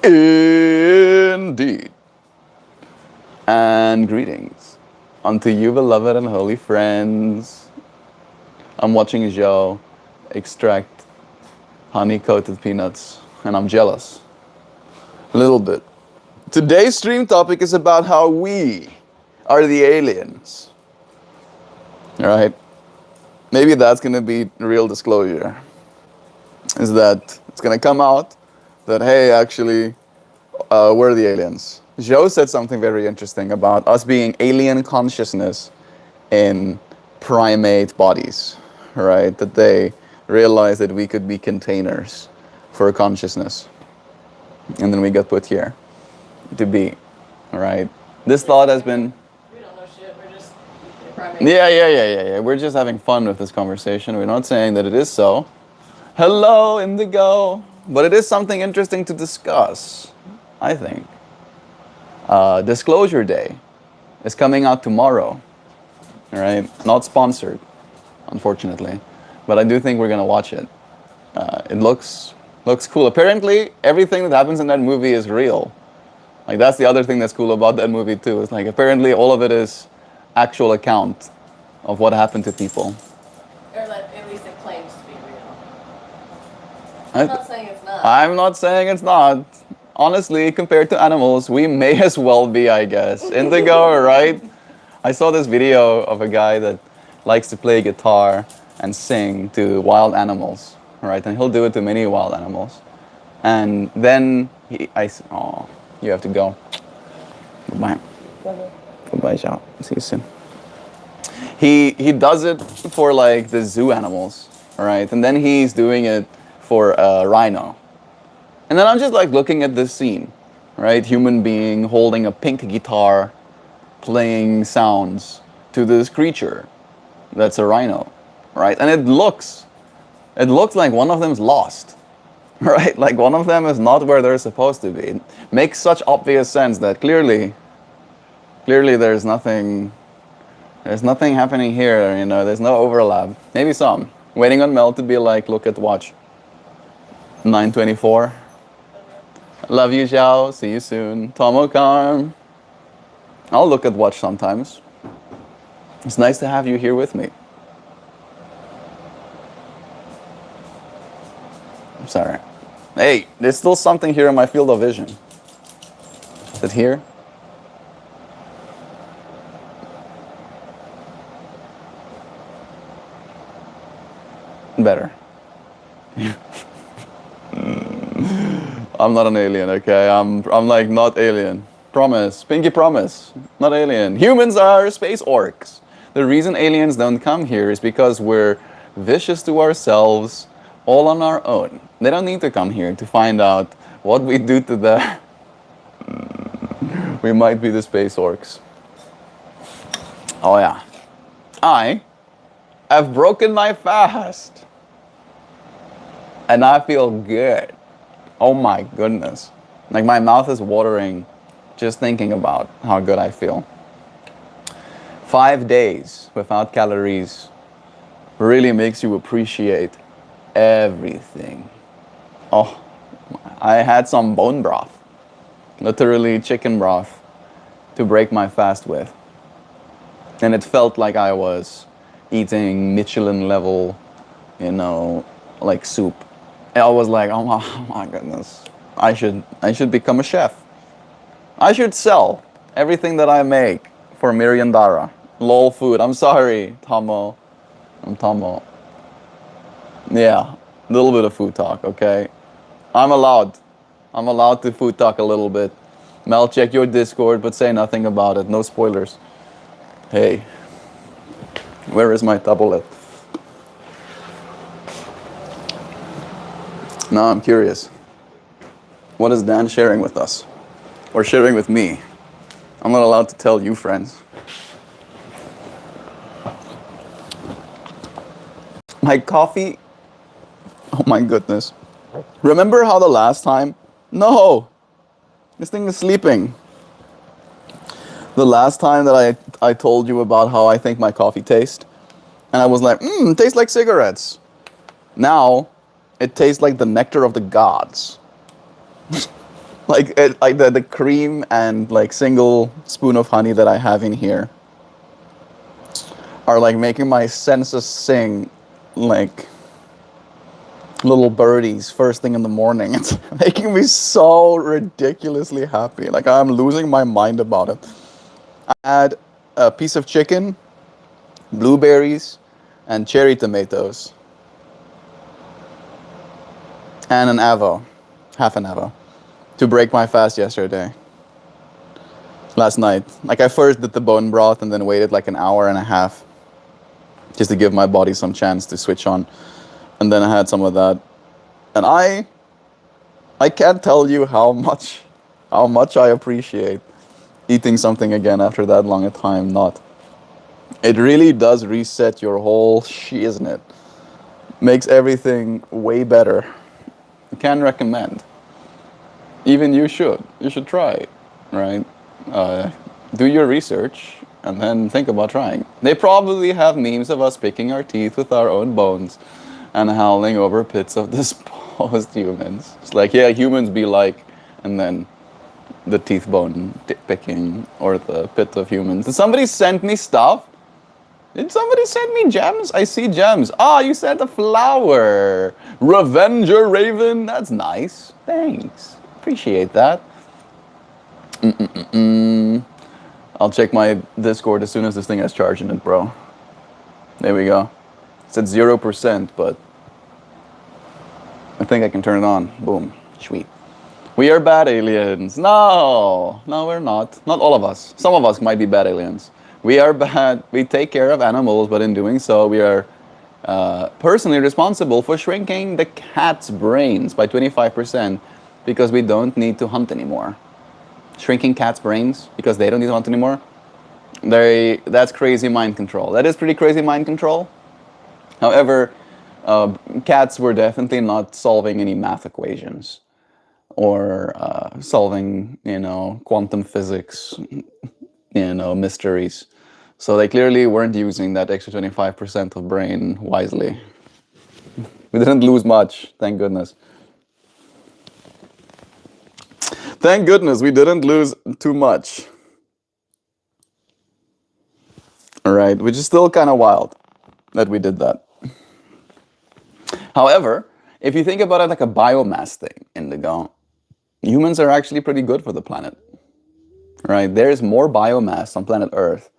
Indeed. And greetings unto you, beloved and holy friends. I'm watching Joe extract honey-coated peanuts, and I'm jealous. A little bit. Today's stream topic is about how we are the aliens. Alright? Maybe that's gonna be real disclosure. Is that it's gonna come out that, hey, actually, we're the aliens. Joe said something very interesting about us being alien consciousness in primate bodies, right? That they realized that we could be containers for consciousness. And then we got put here to be, right? This thought has been... We don't know shit, we're just primates. Yeah. We're just having fun with this conversation. We're not saying that it is so. Hello, Indigo. But it is something interesting to discuss, I think. Disclosure Day is coming out tomorrow, right? Not sponsored, unfortunately, but I do think we're gonna watch it. It looks cool. Apparently, everything that happens in that movie is real. Like, that's the other thing that's cool about that movie too. It's like, apparently all of it is actual account of what happened to people. Or at least it claims to be real. I'm not saying it's not. I'm not saying it's not. Honestly, compared to animals, we may as well be, I guess. Indigo, right? I saw this video of a guy that likes to play guitar and sing to wild animals, right? And he'll do it to many wild animals. And then oh, you have to go. Goodbye. Goodbye, ciao. See you soon. He does it for like the zoo animals, right? And then he's doing it for a rhino. And then I'm just like looking at this scene, right? Human being holding a pink guitar, playing sounds to this creature that's a rhino, right? And it looks like one of them's lost, right? Like one of them is not where they're supposed to be. It makes such obvious sense that clearly there's nothing happening here, you know, there's no overlap. Maybe some. Waiting on Mel to be like, look at watch. 9:24. Love you, Zhao. See you soon. Tomo Karm. I'll look at watch sometimes. It's nice to have you here with me. I'm sorry. Hey, there's still something here in my field of vision. Is it here? Better. I'm not an alien, okay? I'm like not alien. Promise. Pinky promise. Not alien. Humans are space orcs. The reason aliens don't come here is because we're vicious to ourselves, all on our own. They don't need to come here to find out what we do to them. We might be the space orcs. Oh yeah. I have broken my fast. And I feel good. Oh my goodness. Like my mouth is watering just thinking about how good I feel. 5 days without calories really makes you appreciate everything. Oh, I had some bone broth, literally chicken broth, to break my fast with. And it felt like I was eating Michelin level, you know, like soup. I was like, oh my goodness, I should become a chef. I should sell everything that I make for $1,000,000. LOL food. I'm sorry, Tomo. I'm Tomo. Yeah, a little bit of food talk, okay? I'm allowed to food talk a little bit. Mel, check your Discord, but say nothing about it. No spoilers. Hey, where is my tablet? Now I'm curious. What is Dan sharing with us? Or sharing with me? I'm not allowed to tell you, friends. My coffee. Oh my goodness. Remember how the last time? No! This thing is sleeping. The last time that I told you about how I think my coffee tastes, and I was like, it tastes like cigarettes. Now, it tastes like the nectar of the gods. like the cream and like single spoon of honey that I have in here are like making my senses sing like little birdies first thing in the morning. It's making me so ridiculously happy. Like I'm losing my mind about it. I had a piece of chicken, blueberries, and cherry tomatoes, and an avo, half an avo, to break my fast yesterday. Last night. Like I first did the bone broth and then waited like an hour and a half just to give my body some chance to switch on. And then I had some of that. And I can't tell you how much I appreciate eating something again after that long a time not. It really does reset your whole isn't it? Makes everything way better. I can recommend. Even you should. You should try it, right? Do your research and then think about trying. They probably have memes of us picking our teeth with our own bones and howling over pits of disposed humans. It's like, yeah, humans be like, and then the teeth bone picking or the pit of humans. Did somebody send me stuff? Did somebody send me gems? I see gems. Ah, you sent a flower. Revenger Raven. That's nice. Thanks. Appreciate that. I'll check my Discord as soon as this thing has charged in it, bro. There we go. It's at 0%, but I think I can turn it on. Boom. Sweet. We are bad aliens. No, we're not. Not all of us. Some of us might be bad aliens. We are bad. We take care of animals, but in doing so, we are personally responsible for shrinking the cat's brains by 25% because we don't need to hunt anymore. Shrinking cats' brains because they don't need to hunt anymore. That's crazy mind control. That is pretty crazy mind control. However, cats were definitely not solving any math equations or solving, quantum physics, mysteries. So they clearly weren't using that extra 25% of brain wisely. We didn't lose much, thank goodness. Thank goodness we didn't lose too much. All right, which is still kind of wild that we did that. However, if you think about it like a biomass thing, Indigo, humans are actually pretty good for the planet. Right? There's more biomass on planet Earth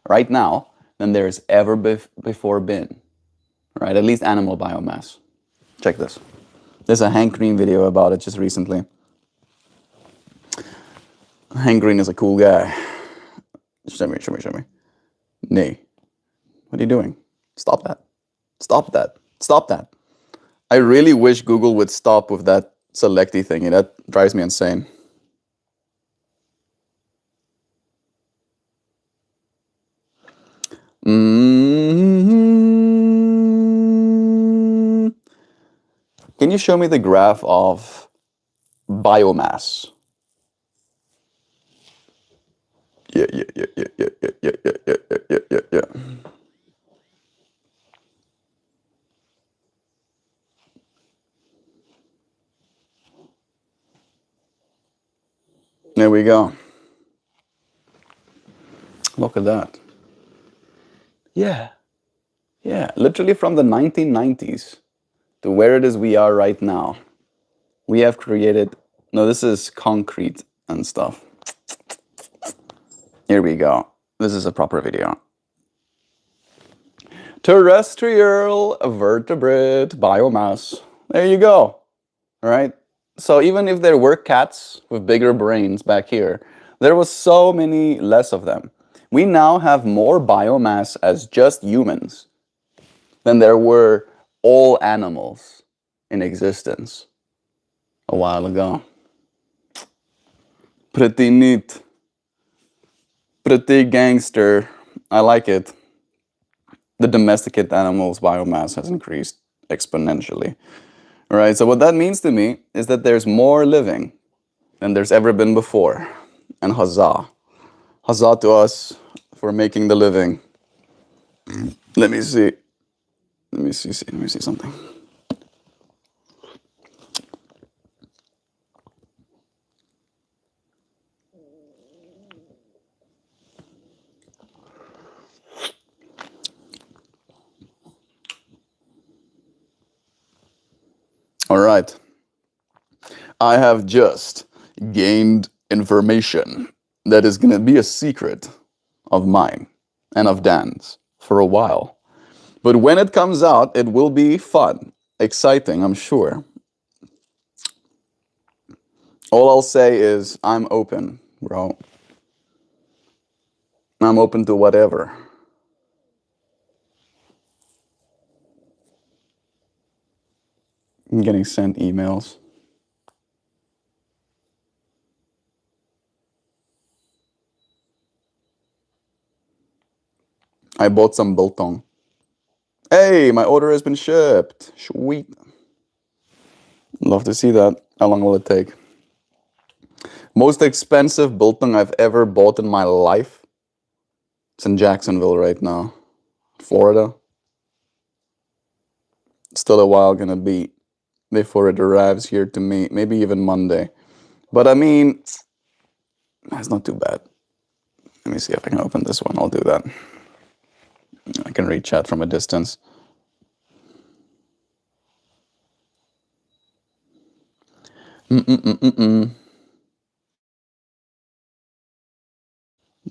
right now than there's ever before been. Right? At least animal biomass. Check this. There's a Hank Green video about it just recently. Hank Green is a cool guy. Show me. Nay. What are you doing? Stop that. I really wish Google would stop with that selecty thingy. That drives me insane. Can you show me the graph of biomass? Yeah. There we go. Look at that. Yeah. Literally from the 1990s to where it is we are right now. We have created, no, this is concrete and stuff. Here we go. This is a proper video. Terrestrial vertebrate biomass. There you go. All right. So even if there were cats with bigger brains back here, there was so many less of them. We now have more biomass as just humans than there were all animals in existence a while ago. Pretty neat. Pretty gangster. I like it. The domesticated animals' biomass has increased exponentially. All right, so what that means to me is that there's more living than there's ever been before. And huzzah. Huzzah to us for making the living. Let me see something. right. I have just gained information that is going to be a secret of mine and of Dan's for a while. But when it comes out, it will be fun, exciting, I'm sure. All I'll say is I'm open, bro. I'm open to whatever. I'm getting sent emails. I bought some biltong. Hey, my order has been shipped. Sweet. Love to see that. How long will it take? Most expensive biltong I've ever bought in my life. It's in Jacksonville right now, Florida. Still a while gonna be before it arrives here to me. Maybe even Monday. But I mean, it's not too bad. Let me see if I can open this one. I'll do that. I can read chat from a distance.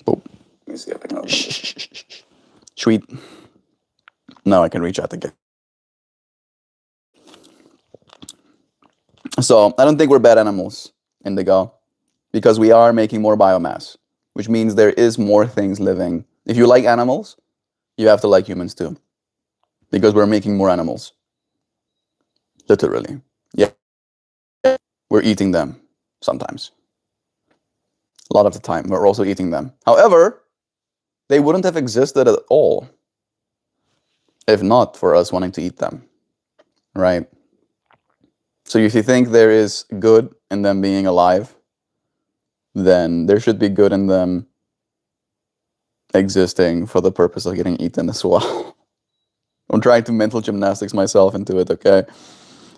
Boop. Let me see if I can open this. Sweet. Now I can reach out again. So I don't think we're bad animals, Indigo, because we are making more biomass, which means there is more things living. If you like animals, you have to like humans too, because we're making more animals. Literally. Yeah. We're eating them sometimes. A lot of the time, we're also eating them. However, they wouldn't have existed at all if not for us wanting to eat them, right? So if you think there is good in them being alive, then there should be good in them existing for the purpose of getting eaten as well. I'm trying to mental gymnastics myself into it, okay?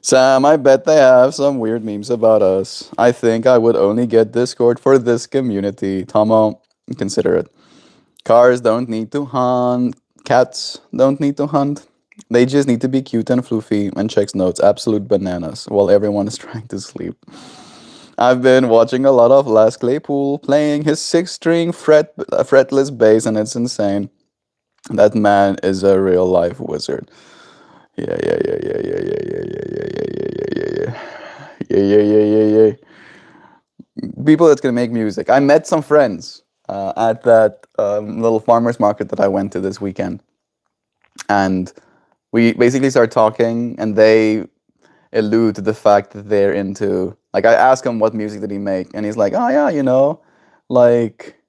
Sam, I bet they have some weird memes about us. I think I would only get Discord for this community. Tomo, consider it. Cars don't need to hunt. Cats don't need to hunt. They just need to be cute and floofy and checks notes. Absolute bananas while everyone is trying to sleep. I've been watching a lot of Les Claypool playing his 6-string fretless bass, and it's insane. That man is a real life wizard. Yeah. People that's gonna make music. I met some friends at that little farmers market that I went to this weekend, and we basically start talking, and they allude to the fact that they're into, like, I ask him what music did he make, and he's like, oh yeah, like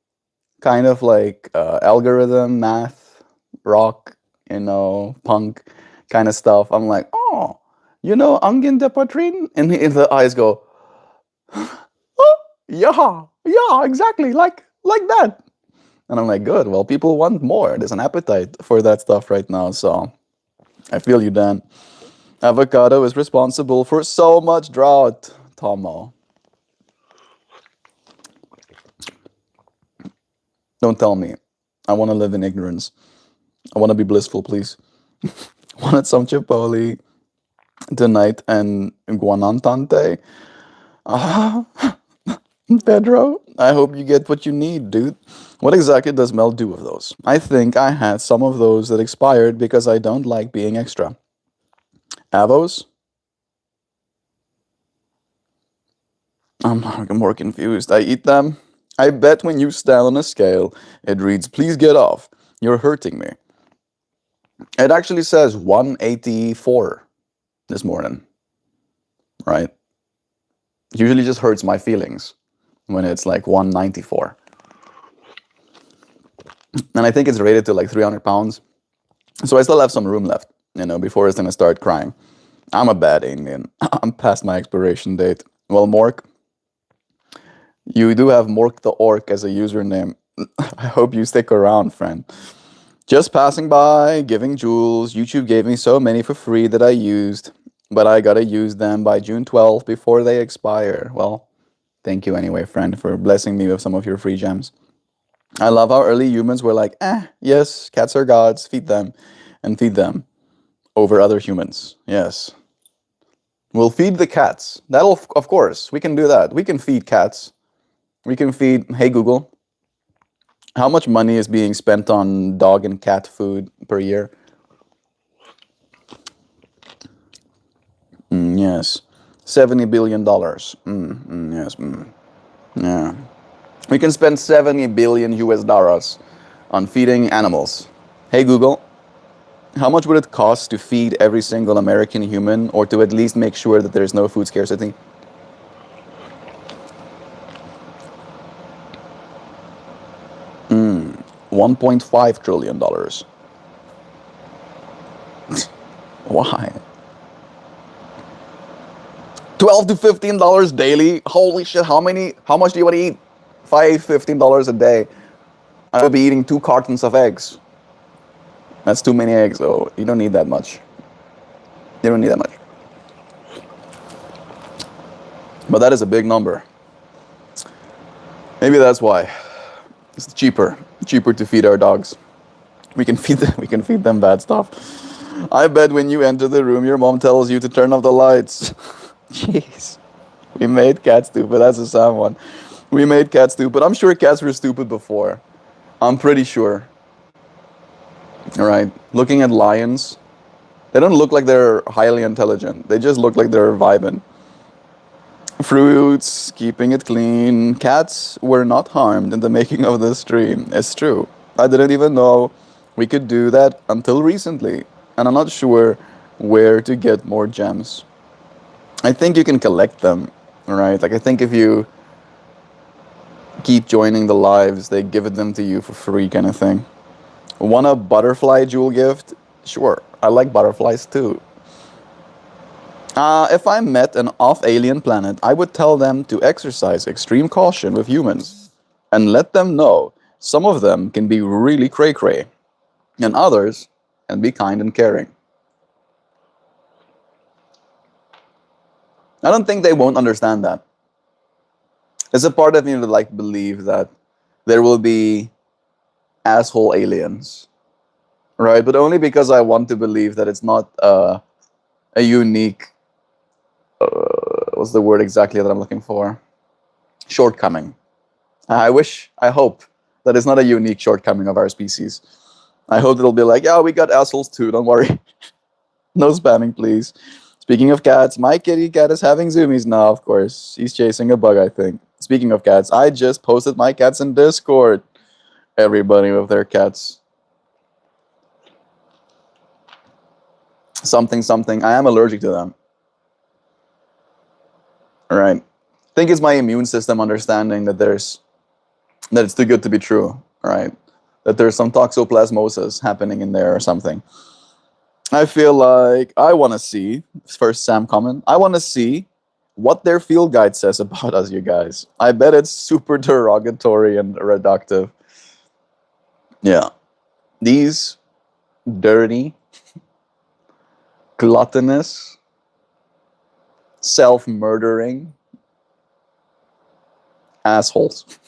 kind of like algorithm, math, rock, punk kind of stuff. I'm like, oh, Angin de Patrin? And the eyes go, oh, yeah, exactly, like that. And I'm like, good, well, people want more. There's an appetite for that stuff right now, so I feel you, Dan. Avocado is responsible for so much drought, Tomo. Don't tell me. I want to live in ignorance. I want to be blissful, please. Wanted some Chipotle tonight and guanantante. Pedro, I hope you get what you need, dude. What exactly does Mel do with those? I think I had some of those that expired because I don't like being extra. Avos? I'm more confused. I eat them. I bet when you stand on a scale, it reads, please get off. You're hurting me. It actually says 184 this morning, right? It usually just hurts my feelings when it's like 194. And I think it's rated to like 300 pounds. So I still have some room left, before it's going to start crying. I'm a bad alien. I'm past my expiration date. Well, Mork, you do have Mork the Orc as a username. I hope you stick around, friend. Just passing by, giving jewels. YouTube gave me so many for free that I used, but I gotta use them by June 12th before they expire. Well, thank you anyway, friend, for blessing me with some of your free gems. I love how early humans were like, yes, cats are gods, feed them, and feed them over other humans. Yes. We'll feed the cats. That'll, of course, we can do that. We can feed cats. We can feed, hey Google, how much money is being spent on dog and cat food per year? Yes. $70 billion. Yes. Yeah. We can spend 70 billion US dollars on feeding animals. Hey Google, how much would it cost to feed every single American human, or to at least make sure that there's no food scarcity? $1.5 trillion. Why? $12 to $15 daily? Holy shit, how much do you want to eat? $15 a day. I would be eating 2 cartons of eggs. That's too many eggs, though. You don't need that much. You don't need that much. But that is a big number. Maybe that's why. It's cheaper to feed our dogs. We can feed them bad stuff. I bet when you enter the room, your mom tells you to turn off the lights. Jeez. We made cats stupid. That's a sad one. We made cats stupid. I'm sure cats were stupid before. I'm pretty sure. All right. Looking at lions, they don't look like they're highly intelligent. They just look like they're vibing. Fruits, keeping it clean. Cats were not harmed in the making of this stream. It's true. I didn't even know we could do that until recently. And I'm not sure where to get more gems. I think you can collect them, right? Like, I think if you keep joining the lives, they give them to you for free kind of thing. Want a butterfly jewel gift? Sure. I like butterflies too. If I met an off-alien planet, I would tell them to exercise extreme caution with humans and let them know some of them can be really cray-cray and others can be kind and caring. I don't think they won't understand that. There's a part of me that like believe that there will be asshole aliens, right? But only because I want to believe that it's not a unique, what's the word exactly that I'm looking for? Shortcoming. I hope that it's not a unique shortcoming of our species. I hope it'll be like, yeah, we got assholes too, don't worry. No spamming, please. Speaking of cats, my kitty cat is having zoomies now, of course. He's chasing a bug, I think. Speaking of cats, I just posted my cats in Discord. Everybody with their cats. Something. I am allergic to them. All right. I think it's my immune system understanding that it's too good to be true, right? That there's some toxoplasmosis happening in there or something. I feel like I want to see, first Sam comment, I want to see what their field guide says about us, you guys. I bet it's super derogatory and reductive. Yeah. These dirty, gluttonous, self-murdering assholes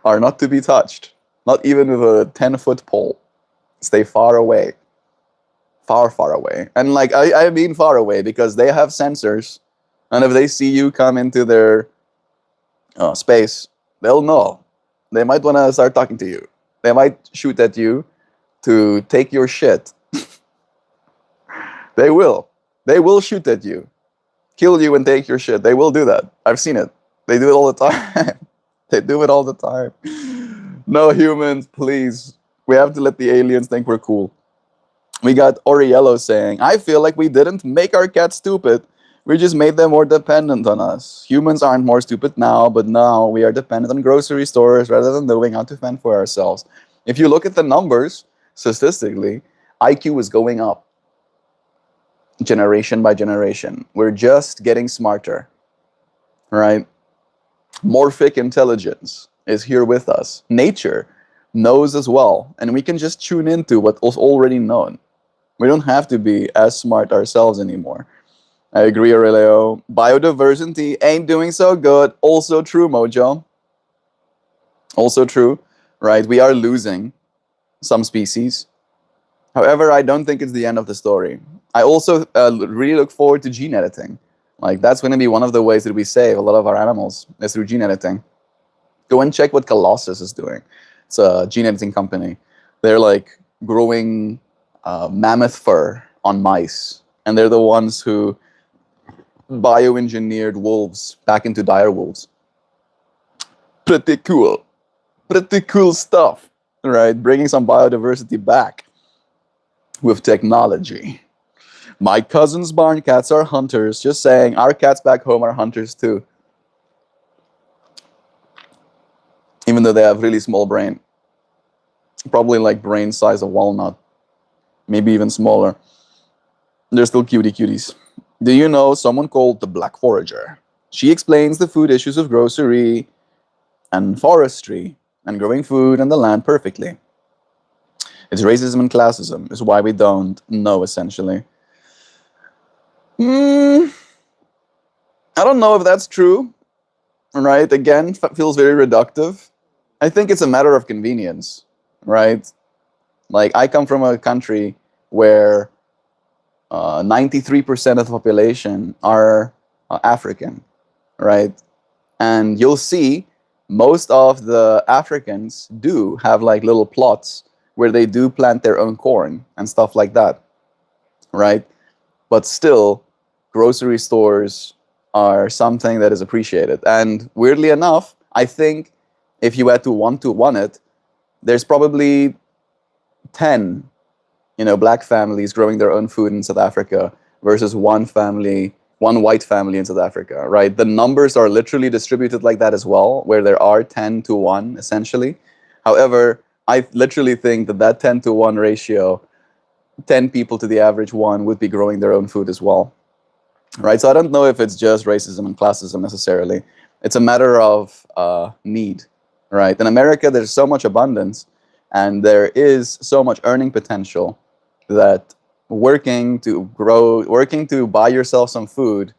are not to be touched. Not even with a 10-foot pole. Stay far away. Far away. And like, I mean far away because they have sensors. And if they see you come into their space, they'll know. They might want to start talking to you. They might shoot at you to take your shit. They will. They will shoot at you. Kill you and take your shit. They will do that. I've seen it. They do it all the time. They do it all the time. No humans, please. We have to let the aliens think we're cool. We got Oriello saying, I feel like we didn't make our cats stupid. We just made them more dependent on us. Humans aren't more stupid now, but now we are dependent on grocery stores rather than knowing how to fend for ourselves. If you look at the numbers, statistically, IQ is going up. Generation by generation. We're just getting smarter. Right? Morphic intelligence is here with us. Nature knows as well. And we can just tune into what was already known. We don't have to be as smart ourselves anymore. I agree, Aurelio. Biodiversity ain't doing so good. Also true, Mojo. Also true, right? We are losing some species. However, I don't think it's the end of the story. I also really look forward to gene editing. Like, that's going to be one of the ways that we save a lot of our animals is through gene editing. Go and check what Colossus is doing. It's a gene editing company. They're like growing mammoth fur on mice, and they're the ones who bioengineered wolves back into dire wolves. Pretty cool. Pretty cool stuff, right? Bringing some biodiversity back with technology. My cousin's barn cats are hunters. Just saying, our cats back home are hunters too. Even though they have really small brain. Probably like brain size of walnut. Maybe even smaller. They're still cutie cuties. Do you know someone called the Black Forager? She explains the food issues of grocery and forestry and growing food and the land perfectly. It's racism and classism is why we don't know, essentially. I don't know if that's true, right? Again, feels very reductive. I think it's a matter of convenience, right? Like, I come from a country where 93% of the population are African, right? And you'll see most of the Africans do have like little plots where they do plant their own corn and stuff like that, right? But still, grocery stores are something that is appreciated. And weirdly enough, I think if you had to one it, there's probably 10, black families growing their own food in South Africa versus one white family in South Africa, right? The numbers are literally distributed like that as well, where there are 10 to 1, essentially. However, I literally think that 10 to 1 ratio, 10 people to the average one, would be growing their own food as well, right? So I don't know if it's just racism and classism necessarily. It's a matter of need, right? In America, there's so much abundance, and there is so much earning potential that working to buy yourself some food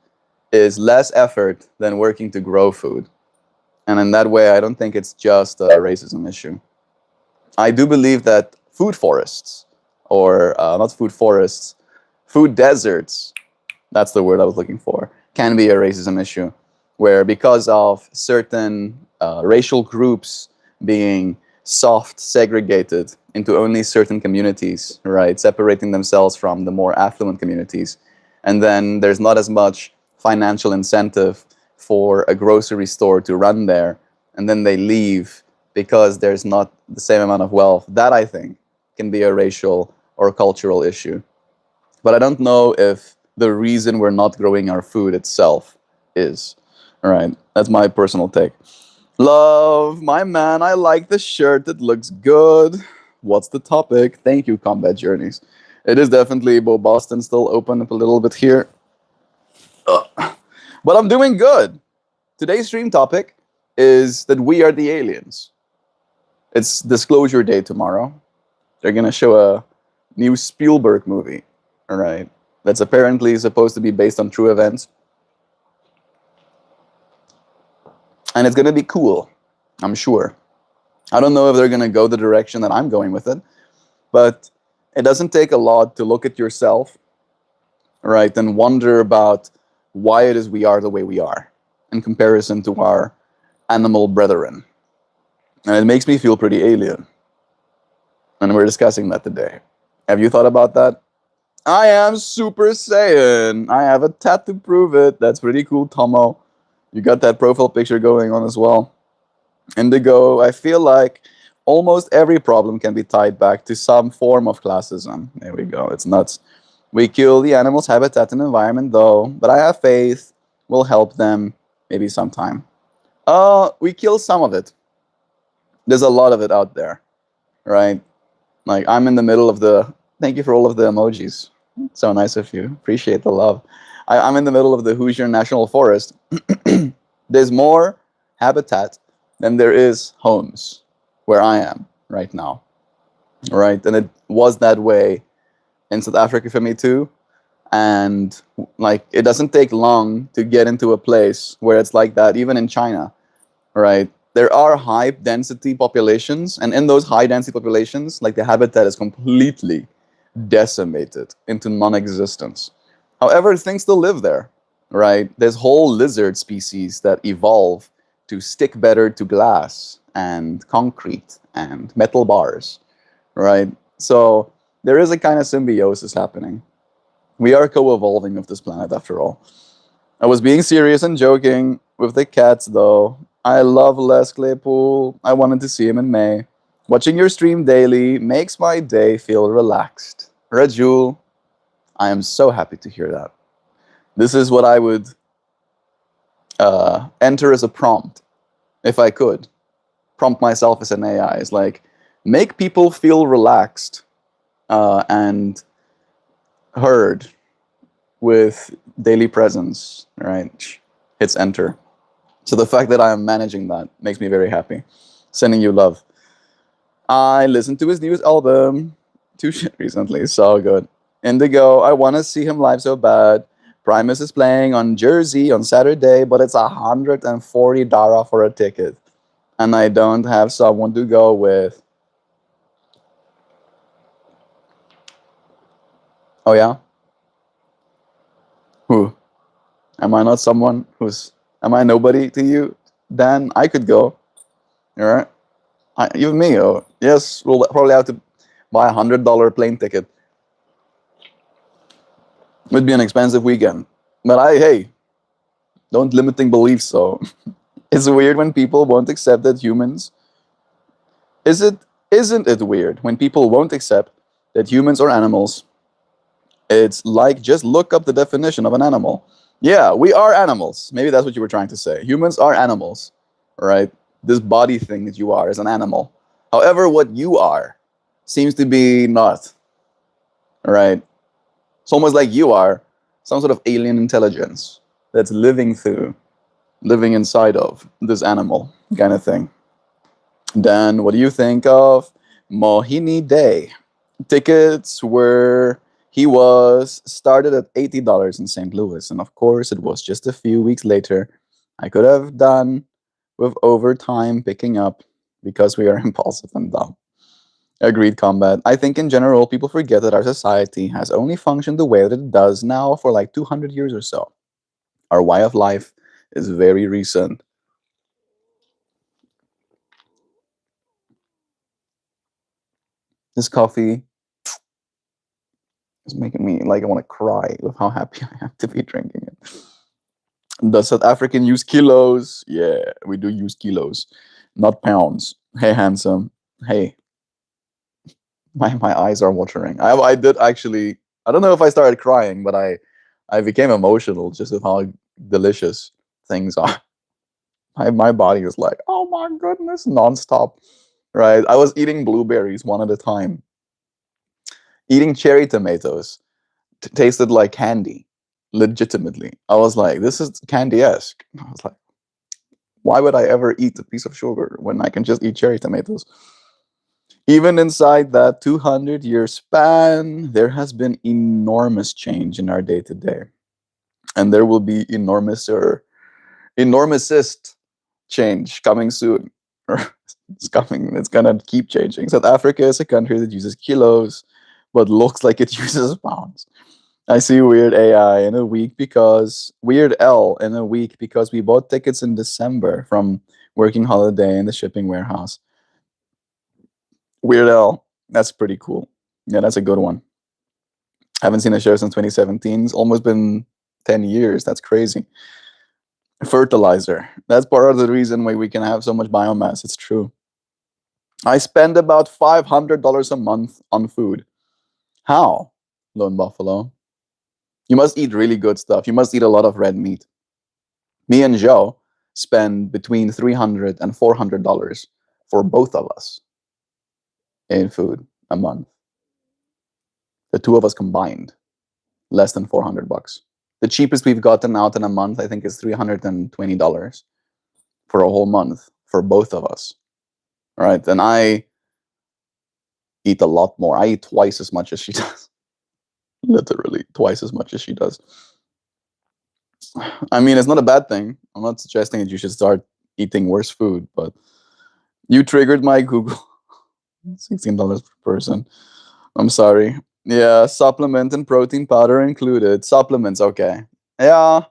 is less effort than working to grow food. And in that way, I don't think it's just a racism issue. I do believe that food forests, or not food forests, food deserts, that's the word I was looking for, can be a racism issue, where because of certain racial groups being soft segregated into only certain communities, right, separating themselves from the more affluent communities, and then there's not as much financial incentive for a grocery store to run there, and then they leave because there's not the same amount of wealth. That, I think, can be a racial or cultural issue. But I don't know if the reason we're not growing our food itself is. All right, that's my personal take. Love, my man, I like the shirt. It looks good. What's the topic? Thank you, Combat Journeys. It is definitely Bo Boston still open up a little bit here. But I'm doing good. Today's stream topic is that we are the aliens. It's Disclosure Day tomorrow. They're going to show a new Spielberg movie, all right, that's apparently supposed to be based on true events. And it's going to be cool, I'm sure. I don't know if they're going to go the direction that I'm going with it, but it doesn't take a lot to look at yourself, right, and wonder about why it is we are the way we are in comparison to our animal brethren. And it makes me feel pretty alien. And we're discussing that today. Have you thought about that? I am Super Saiyan. I have a tattoo to prove it. That's pretty cool, Tomo. You got that profile picture going on as well. Indigo, I feel like almost every problem can be tied back to some form of classism. There we go. It's nuts. We kill the animal's habitat and environment, though, but I have faith we'll help them maybe sometime. We kill some of it. There's a lot of it out there, right? Like, I'm in the middle of the... Thank you for all of the emojis. So nice of you. Appreciate the love. I'm in the middle of the Hoosier National Forest. There's more habitat than there is homes where I am right now, right? And it was that way in South Africa for me too. And like, it doesn't take long to get into a place where it's like that, even in China, right? There are high density populations, and in those high density populations, like, the habitat is completely decimated into non-existence. However, things still live there, right? There's whole lizard species that evolve to stick better to glass and concrete and metal bars, right? So there is a kind of symbiosis happening. We are co-evolving with this planet after all. I was being serious and joking with the cats though. I love Les Claypool. I wanted to see him in May. Watching your stream daily makes my day feel relaxed. Rajul, I am so happy to hear that. This is what I would enter as a prompt if I could. Prompt myself as an AI. It's like, make people feel relaxed and heard with daily presence, right? Hits enter. So the fact that I am managing that makes me very happy. Sending you love. I listened to his newest album, Too Shit, recently. So good. Indigo, I want to see him live so bad. Primus is playing on Jersey on Saturday, but it's $140 for a ticket. And I don't have someone to go with. Oh, yeah? Who? Am I not someone who's... Am I nobody to you? Dan, I could go. All right? You and me. Oh, yes, we'll probably have to buy $100 plane ticket. It would be an expensive weekend. But hey, don't limiting beliefs, so... It's weird when people won't accept that humans... Isn't it weird when people won't accept that humans are animals? It's like, just look up the definition of an animal. Yeah, we are animals. Maybe that's what you were trying to say. Humans are animals, right? This body thing that you are is an animal. However, what you are seems to be not, right? It's almost like you are some sort of alien intelligence that's living inside of this animal kind of thing. Then, what do you think of Mohini Day? Tickets were... He was started at $80 in St. Louis, and of course, it was just a few weeks later. I could have done with overtime picking up because we are impulsive and dumb. Agreed, Combat. I think in general, people forget that our society has only functioned the way that it does now for like 200 years or so. Our way of life is very recent. This coffee is making me like I want to cry with how happy I am to be drinking it. Does South African use kilos? Yeah, we do use kilos, not pounds. Hey, handsome. Hey, my eyes are watering. I did actually. I don't know if I started crying, but I became emotional just with how delicious things are. My body was like, oh my goodness, nonstop. Right? I was eating blueberries one at a time. Eating cherry tomatoes tasted like candy. Legitimately, I was like, this is candy-esque. I was like, why would I ever eat a piece of sugar when I can just eat cherry tomatoes? Even inside that 200-year span, there has been enormous change in our day-to-day. And there will be enormousest change coming soon. It's coming. It's going to keep changing. South Africa is a country that uses kilos, but looks like it uses pounds. I see Weird AI in a week because Weird L in a week because we bought tickets in December from Working Holiday in the shipping warehouse. Weird L, that's pretty cool. Yeah, that's a good one. Haven't seen a show since 2017. It's almost been 10 years. That's crazy. Fertilizer. That's part of the reason why we can have so much biomass. It's true. I spend about $500 a month on food. How, Lone Buffalo? You must eat really good stuff. You must eat a lot of red meat. Me and Joe spend between $300 and $400 for both of us in food a month. The two of us combined, less than $400. The cheapest we've gotten out in a month, I think, is $320 for a whole month for both of us. All right, and I eat a lot more. I eat twice as much as she does. Literally twice as much as she does. I mean, it's not a bad thing. I'm not suggesting that you should start eating worse food, but you triggered my Google. $16 per person. I'm sorry. Yeah, supplement and protein powder included. Supplements, okay. Yeah,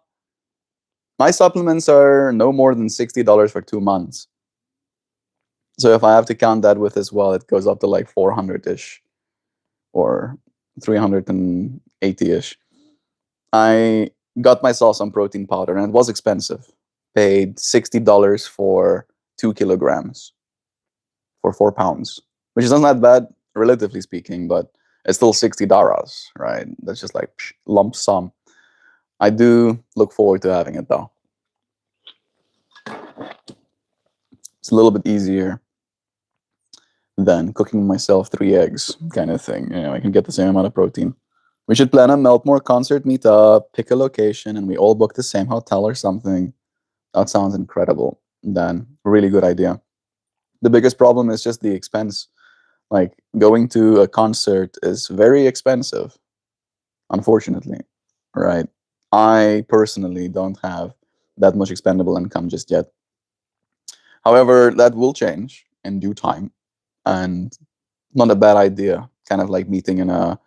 my supplements are no more than $60 for 2 months. So if I have to count that with as well, it goes up to like 400 ish or 380 ish. I got myself some protein powder and it was expensive. Paid $60 for 2 kilograms for 4 pounds, which is not that bad, relatively speaking, but it's still $60, right? That's just like lump sum. I do look forward to having it though. It's a little bit easier than cooking myself 3 eggs kind of thing. I can get the same amount of protein. We should plan a MeltMore concert meetup, pick a location, and we all book the same hotel or something. That sounds incredible. Then, really good idea. The biggest problem is just the expense. Like, going to a concert is very expensive, unfortunately, right? I personally don't have that much expendable income just yet. However, that will change in due time, and not a bad idea. Kind of like meeting in a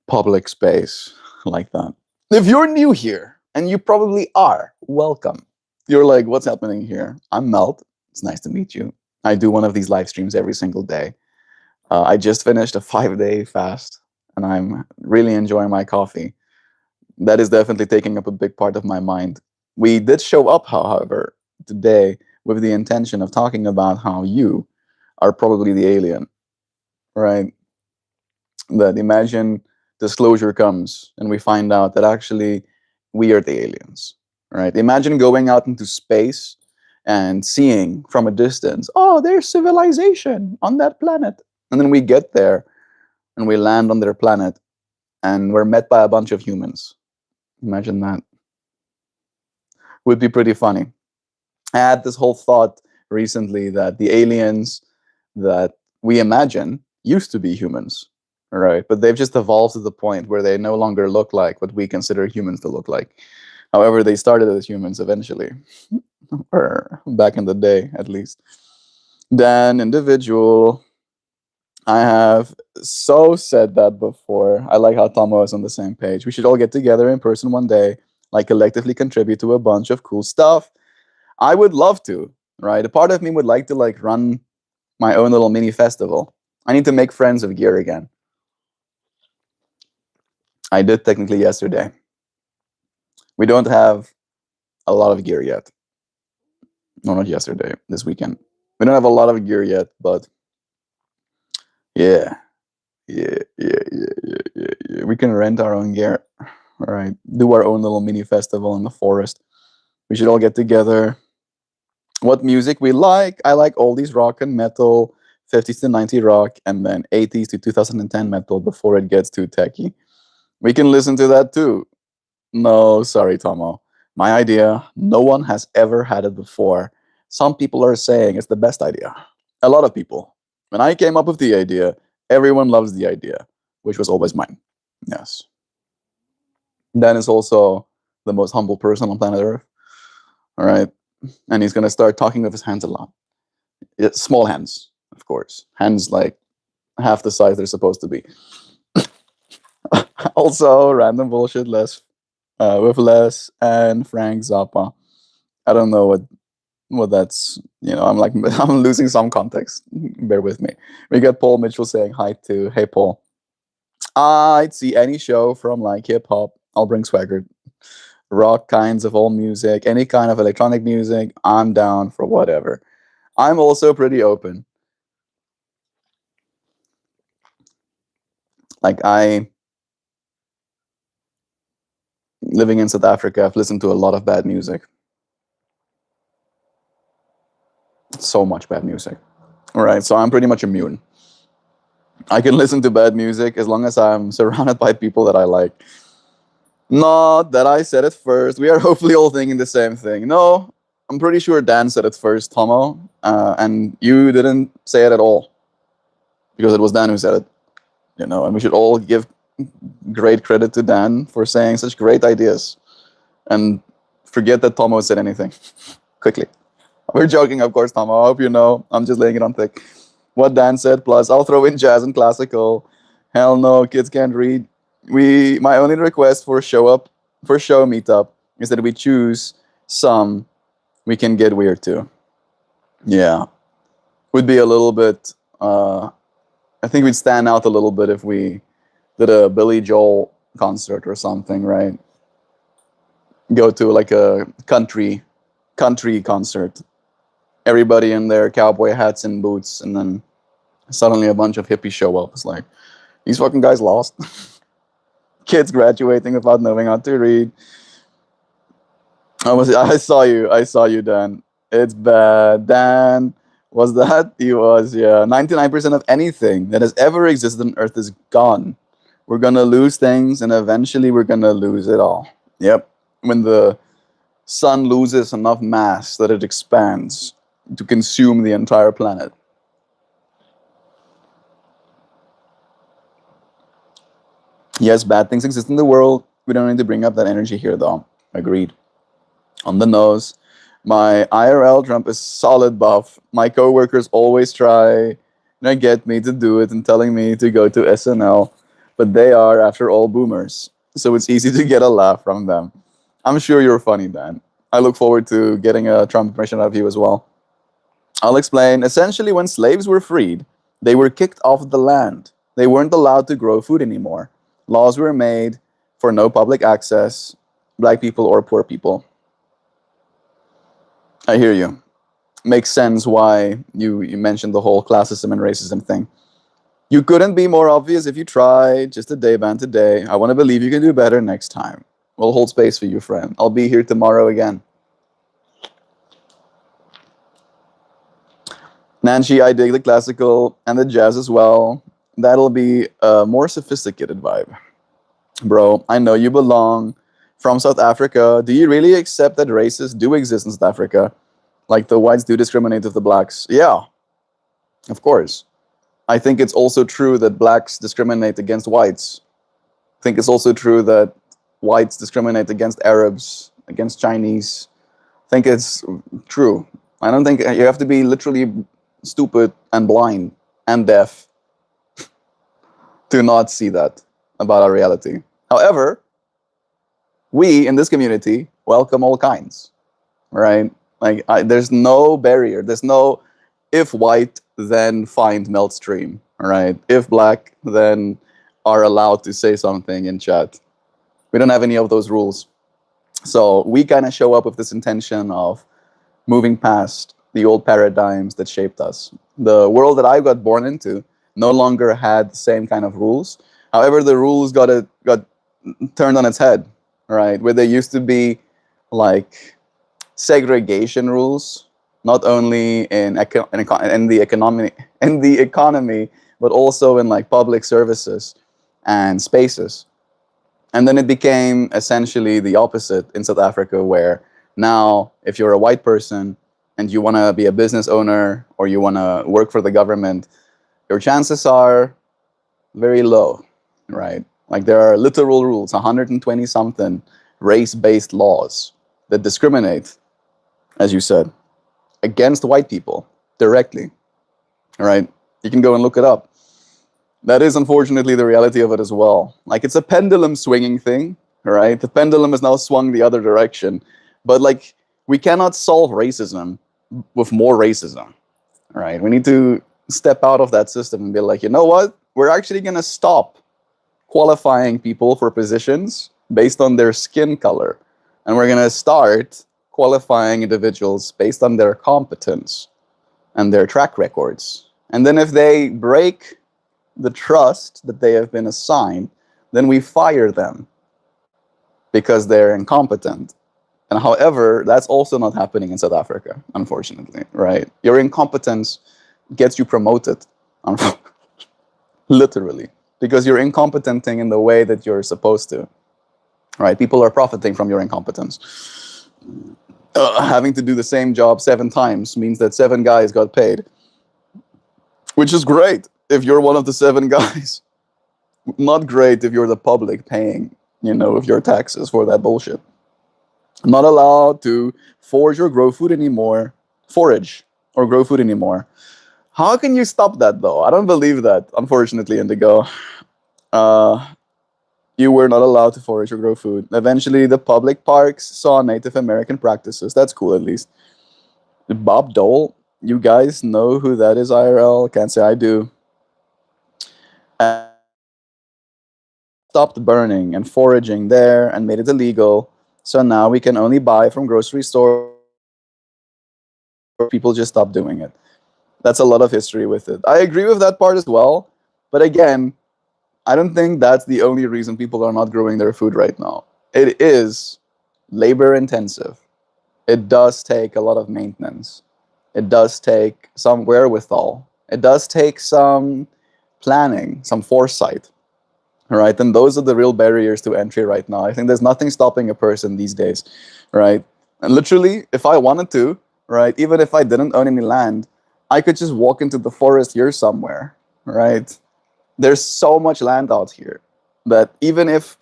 public space like that. If you're new here, and you probably are, welcome. You're like, what's happening here? I'm Melt. It's nice to meet you. I do one of these live streams every single day. I just finished a 5-day fast, and I'm really enjoying my coffee. That is definitely taking up a big part of my mind. We did show up, however, today with the intention of talking about how you are probably the alien, right? That imagine disclosure comes and we find out that actually we are the aliens, right? Imagine going out into space and seeing from a distance, oh, there's civilization on that planet. And then we get there and we land on their planet and we're met by a bunch of humans. Imagine that. Would be pretty funny. I had this whole thought recently that the aliens that we imagine used to be humans, right? But they've just evolved to the point where they no longer look like what we consider humans to look like. However, they started as humans eventually, or back in the day at least. Then, individual. I have so said that before. I like how Tomo is on the same page. We should all get together in person one day, like collectively contribute to a bunch of cool stuff. I would love to, right? A part of me would like to like run my own little mini festival. I need to make friends of gear again. I did technically yesterday. We don't have a lot of gear yet. No, not yesterday, this weekend. We don't have a lot of gear yet, but yeah. Yeah. We can rent our own gear. All right. Do our own little mini festival in the forest. We should all get together. What music we like? I like oldies rock and metal, 50s to 90s rock, and then 80s to 2010 metal before it gets too techy. We can listen to that too. No, sorry, Tomo. My idea, no one has ever had it before. Some people are saying it's the best idea. A lot of people. When I came up with the idea, everyone loves the idea, which was always mine. Yes. Dan is also the most humble person on planet Earth. All right. And he's going to start talking with his hands a lot. Small hands, of course. Hands like half the size they're supposed to be. Also, random bullshit with Les and Frank Zappa. I don't know what that's. I'm like I'm losing some context. Bear with me. We got Paul Mitchell saying hi to. Hey Paul. I'd see any show from like hip hop. I'll bring swagger. Rock kinds of all music, any kind of electronic music. I'm down for whatever. I'm also pretty open. Like I living in South Africa, I've listened to a lot of bad music. So much bad music. All right, so I'm pretty much immune. I can listen to bad music as long as I'm surrounded by people that I like. Not that I said it first. We are hopefully all thinking the same thing. No, I'm pretty sure Dan said it first, Tomo, and you didn't say it at all because it was Dan who said it. And we should all give great credit to Dan for saying such great ideas, and forget that Tomo said anything. Quickly, we're joking, of course, Tomo. I hope you know. I'm just laying it on thick. What Dan said, plus I'll throw in jazz and classical. Hell no, kids can't read. My only request for show meetup is that we choose some we can get weird to. Yeah, would be a little bit. I think we'd stand out a little bit if we did a Billy Joel concert or something, right? Go to like a country concert. Everybody in their cowboy hats and boots, and then suddenly a bunch of hippies show up. It's like, these fucking guys lost. Kids graduating without knowing how to read. I saw you, Dan. It's bad. Dan, was that? He was, yeah. 99% of anything that has ever existed on Earth is gone. We're gonna lose things, and eventually we're gonna lose it all. Yep. When the sun loses enough mass that it expands to consume the entire planet. Yes, bad things exist in the world. We don't need to bring up that energy here, though. Agreed. On the nose. My IRL Trump is solid buff. My coworkers always try to get me to do it and telling me to go to SNL, but they are, after all, boomers. So it's easy to get a laugh from them. I'm sure you're funny, Dan. I look forward to getting a Trump impression out of you as well. I'll explain. Essentially, when slaves were freed, they were kicked off the land. They weren't allowed to grow food anymore. Laws were made for no public access, black people or poor people. I hear you. Makes sense why you mentioned the whole classism and racism thing. You couldn't be more obvious if you tried. Just a day, man, today. I want to believe you can do better next time. We'll hold space for you, friend. I'll be here tomorrow again. Nancy, I dig the classical and the jazz as well. That'll be a more sophisticated vibe. Bro, I know you belong from South Africa. Do you really accept that races do exist in South Africa? Like the whites do discriminate with the blacks? Yeah, of course. I think it's also true that blacks discriminate against whites. I think it's also true that whites discriminate against Arabs, against Chinese. I think it's true. I don't think you have to be literally stupid and blind and deaf to not see that about our reality. However, we in this community welcome all kinds, right? Like, there's no barrier. There's no if white, then find melt stream, right? If black, then are allowed to say something in chat. We don't have any of those rules. So we kind of show up with this intention of moving past the old paradigms that shaped us. The world that I got born into no longer had the same kind of rules. However, the rules got turned on its head, right? Where there used to be like segregation rules, not only in the economy, but also in like public services and spaces. And then it became essentially the opposite in South Africa, where now if you're a white person and you want to be a business owner or you want to work for the government, your chances are very low, right? Like there are literal rules, 120 something race-based laws that discriminate, as you said, against white people directly, right? You can go and look it up. That is unfortunately the reality of it as well. Like it's a pendulum swinging thing, right? The pendulum has now swung the other direction. But like we cannot solve racism with more racism, right? We need to step out of that system and be like, you know what? We're actually going to stop qualifying people for positions based on their skin color. And we're going to start qualifying individuals based on their competence and their track records. And then if they break the trust that they have been assigned, then we fire them because they're incompetent. And however, that's also not happening in South Africa, unfortunately, right? Your incompetence gets you promoted, literally, because you're incompetenting in the way that you're supposed to, right? People are profiting from your incompetence. Having to do the same job 7 times means that 7 guys got paid, which is great if you're one of the 7 guys. Not great if you're the public paying, with your taxes for that bullshit. Not allowed to forage or grow food anymore. How can you stop that, though? I don't believe that, unfortunately, Indigo. Uh, you were not allowed to forage or grow food. Eventually, the public parks saw Native American practices. That's cool, at least. Bob Dole, you guys know who that is, IRL? Can't say I do. Stopped burning and foraging there and made it illegal. So now we can only buy from grocery stores. People just stopped doing it. That's a lot of history with it. I agree with that part as well. But again, I don't think that's the only reason people are not growing their food right now. It is labor intensive. It does take a lot of maintenance. It does take some wherewithal. It does take some planning, some foresight. Right? And those are the real barriers to entry right now. I think there's nothing stopping a person these days, right? And literally, if I wanted to, right, even if I didn't own any land, I could just walk into the forest here somewhere, right? There's so much land out here that even if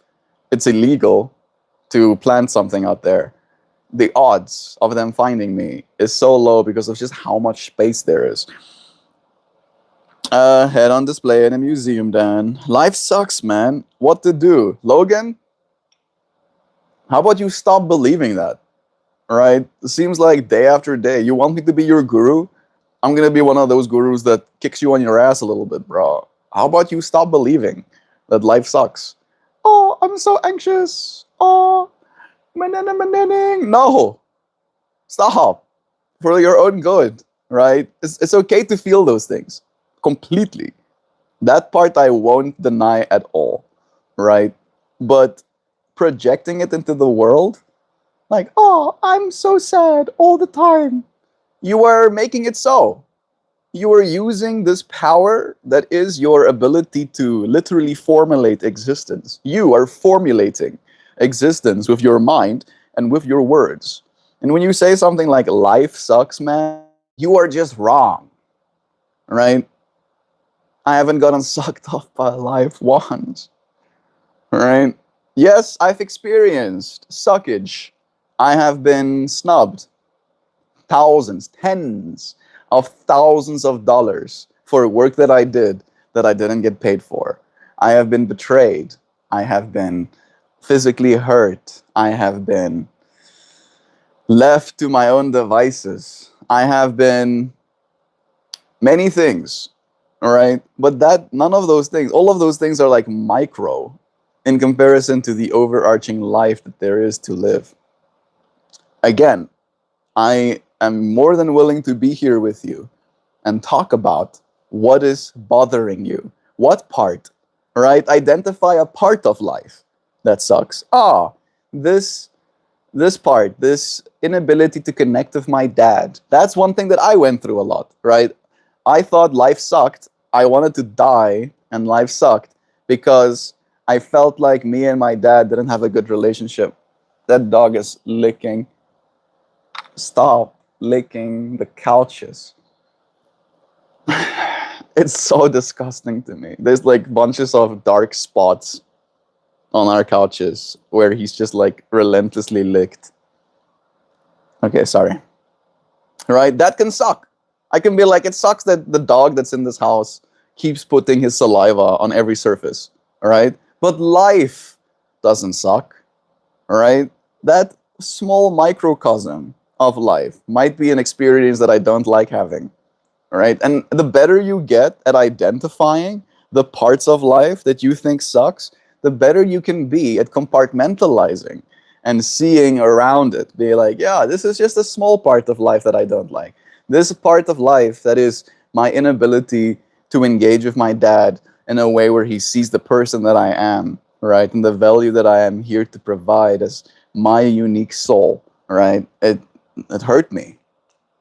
it's illegal to plant something out there, the odds of them finding me is so low because of just how much space there is. Head on display in a museum, Dan. Life sucks, man. What to do? Logan, how about you stop believing that? Right? It seems like day after day. You want me to be your guru? I'm gonna be one of those gurus that kicks you on your ass a little bit, bro. How about you stop believing that life sucks? Oh, I'm so anxious. Oh, no. Stop. For your own good, right? It's okay to feel those things completely. That part I won't deny at all, right? But projecting it into the world, like, oh, I'm so sad all the time. You are making it so. You are using this power that is your ability to literally formulate existence. You are formulating existence with your mind and with your words. And when you say something like life sucks, man, you are just wrong, right? I haven't gotten sucked off by life once, right? Yes, I've experienced suckage. I have been snubbed thousands, tens of thousands of dollars for work that I did that I didn't get paid for. I have been betrayed. I have been physically hurt. I have been left to my own devices. I have been many things, all right? But that none of those things, all of those things are like micro in comparison to the overarching life that there is to live. Again, I am more than willing to be here with you and talk about what is bothering you. What part, right? Identify a part of life that sucks. This this part, this inability to connect with my dad. That's one thing that I went through a lot, right? I thought life sucked. I wanted to die and life sucked because I felt like me and my dad didn't have a good relationship. That dog is licking. Stop licking the couches. It's so disgusting to me. There's like bunches of dark spots on our couches where he's just like relentlessly licked. Okay, sorry. Right? That can suck. I can be like, it sucks that the dog that's in this house keeps putting his saliva on every surface. All right? But life doesn't suck. All right? That small microcosm of life might be an experience that I don't like having. All right? And the better you get at identifying the parts of life that you think sucks, the better you can be at compartmentalizing and seeing around it. Be like, yeah, this is just a small part of life that I don't like. This part of life that is my inability to engage with my dad in a way where he sees the person that I am, right? And the value that I am here to provide as my unique soul, right? It hurt me,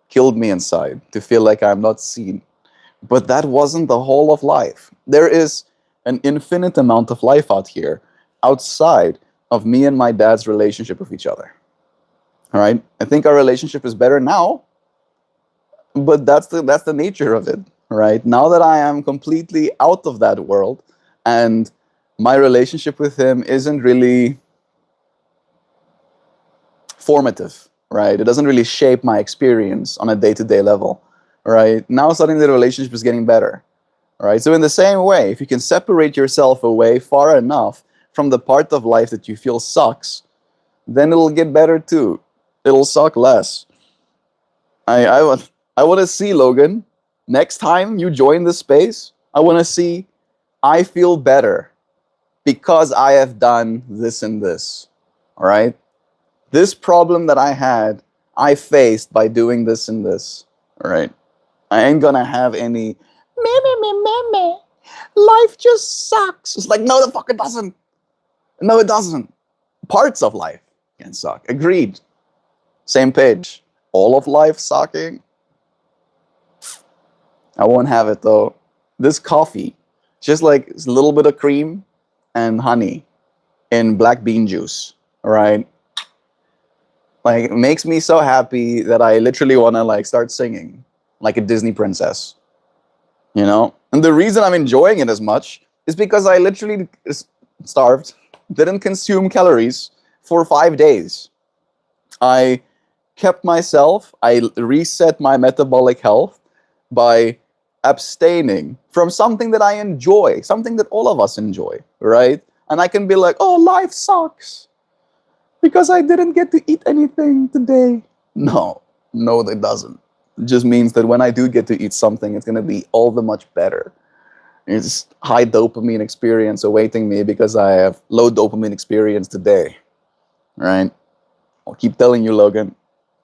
killed me inside to feel like I'm not seen. But that wasn't the whole of life. There is an infinite amount of life out here outside of me and my dad's relationship with each other. All right? I think our relationship is better now, but that's the nature of it, right? Now that I am completely out of that world and my relationship with him isn't really formative, right? It doesn't really shape my experience on a day-to-day level, right? Now suddenly the relationship is getting better. All right. So in the same way, if you can separate yourself away far enough from the part of life that you feel sucks, then it'll get better too. It'll suck less. I want to see, Logan, next time you join this space, I want to see I feel better because I have done this and this. All right? This problem that I had, I faced by doing this and this. All right? I ain't gonna have any me. Life just sucks. It's like, no, the fuck it doesn't. No, it doesn't. Parts of life can suck. Agreed. Same page. All of life sucking. I won't have it though. This coffee, just like a little bit of cream and honey in black bean juice. All right. Like, it makes me so happy that I literally want to like start singing like a Disney princess. You know? And the reason I'm enjoying it as much is because I literally starved, didn't consume calories for 5 days. I kept myself, I reset my metabolic health by abstaining from something that I enjoy, something that all of us enjoy, right? And I can be like, oh, life sucks because I didn't get to eat anything today. No, no, it doesn't. It just means that when I do get to eat something, it's going to be all the much better. It's high dopamine experience awaiting me because I have low dopamine experience today, right? I'll keep telling you, Logan.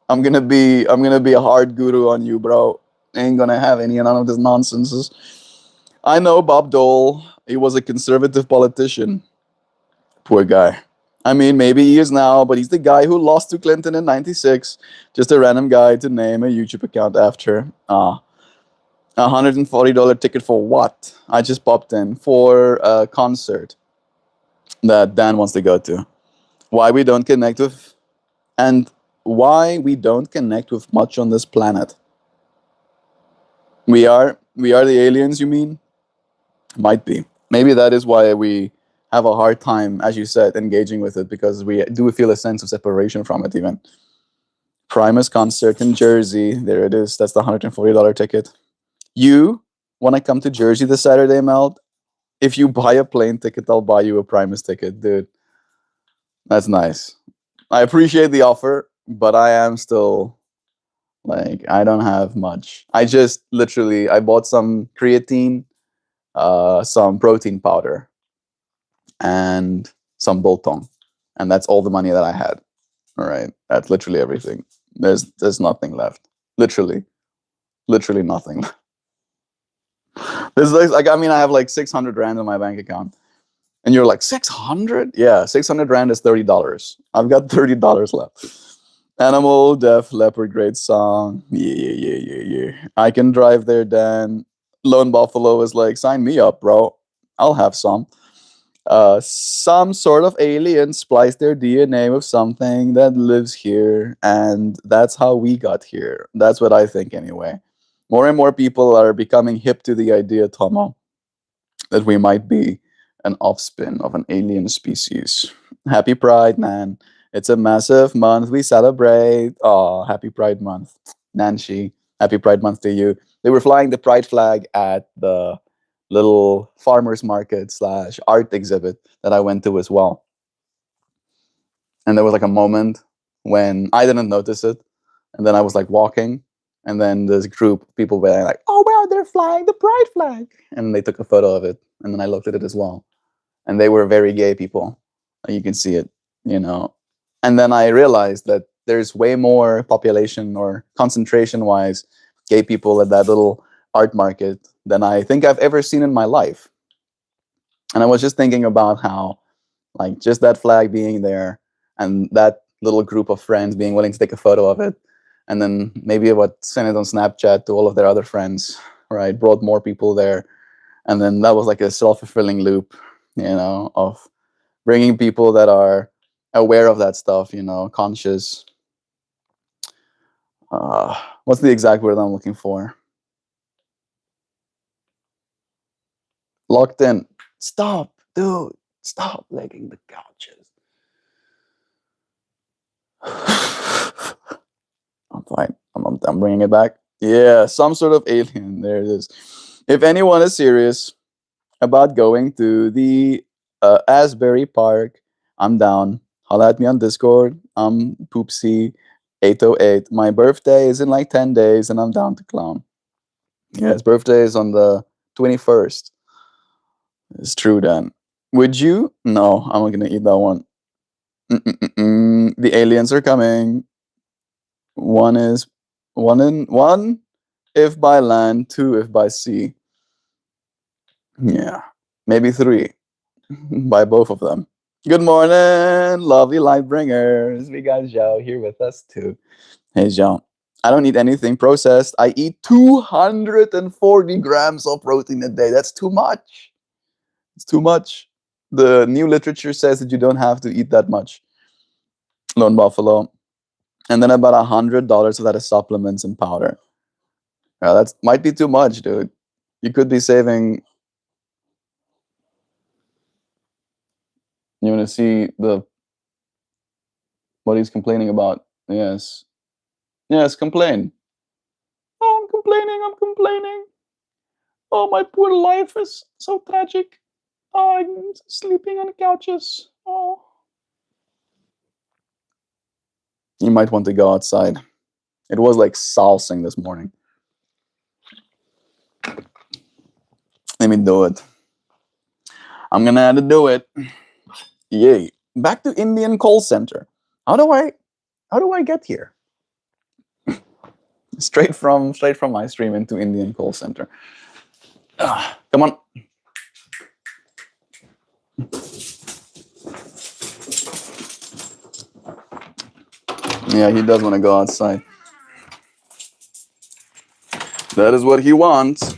I'm gonna be a hard guru on you, bro. Ain't gonna have any none of this nonsense. I know Bob Dole. He was a conservative politician. Poor guy. I mean, maybe he is now, but he's the guy who lost to Clinton in '96. Just a random guy to name a YouTube account after. $140 ticket for what? I just popped in for a concert that Dan wants to go to. Why we don't connect with, and why we don't connect with much on this planet. We are the aliens, you mean? Might be. Maybe that is why we have a hard time, as you said, engaging with it, because we do feel a sense of separation from it even. Primus concert in Jersey. There it is. That's the $140 ticket. You want to come to Jersey this Saturday, Mel? If you buy a plane ticket, I'll buy you a Primus ticket, dude. That's nice. I appreciate the offer, but I am still like, I don't have much. I just literally I bought some creatine, some protein powder, and some biltong, and that's all the money that I had. All right, that's literally everything. There's nothing left. Literally nothing. There's like I mean I have like 600 rand in my bank account, and you're like 600? Yeah, 600 rand is $30. I've got $30 left. Animal, Def Leppard, great song. Yeah. I can drive there, Dan. Lone Buffalo is like, sign me up, bro. I'll have some. Some sort of alien spliced their DNA with something that lives here, and that's how we got here. That's what I think, anyway. More and more people are becoming hip to the idea, Tomo, that we might be an offspin of an alien species. Happy Pride, man. It's a massive month. We celebrate. Oh, happy Pride Month. Nancy, happy Pride Month to you. They were flying the Pride flag at the little farmer's market slash art exhibit that I went to as well. And there was like a moment when I didn't notice it. And then I was like walking. And then this group of people were like, oh, wow, they're flying the Pride flag. And they took a photo of it. And then I looked at it as well. And they were very gay people. You can see it, you know. And then I realized that there's way more population or concentration-wise gay people at that little art market than I think I've ever seen in my life. And I was just thinking about how, like, just that flag being there and that little group of friends being willing to take a photo of it, and then maybe what send it on Snapchat to all of their other friends, right, brought more people there. And then that was like a self-fulfilling loop, you know, of bringing people that are aware of that stuff, you know, conscious. What's the exact word I'm looking for? Locked in. Stop, dude. Stop licking the couches. I'm fine. I'm bringing it back. Yeah, some sort of alien. There it is. If anyone is serious about going to the Asbury Park, I'm down. Holla at me on Discord. I'm Poopsie808. My birthday is in like 10 days and I'm down to clown. Yeah, his birthday is on the 21st. It's true then. Would you? No, I'm not gonna eat that one. The aliens are coming. One is one if by land, two if by sea. Yeah, maybe three by both of them. Good morning, lovely light bringers. We got Zhao here with us too. Hey Zhao, I don't eat anything processed. I eat 240 grams of protein a day. That's too much. It's too much. The new literature says that you don't have to eat that much. Lone Buffalo. And then about $100 of that is supplements and powder. Yeah, that might be too much, dude. You could be saving. You want to see the what he's complaining about? Yes, yes, complain. Oh, I'm complaining. I'm complaining. Oh, my poor life is so tragic. Oh, I'm sleeping on couches. Oh, you might want to go outside. It was like salsing this morning. Let me do it. I'm gonna have to do it. Yay! Back to Indian call center. How do I get here? Straight from my stream into Indian call center. Come on. Yeah, he does want to go outside. That is what he wants.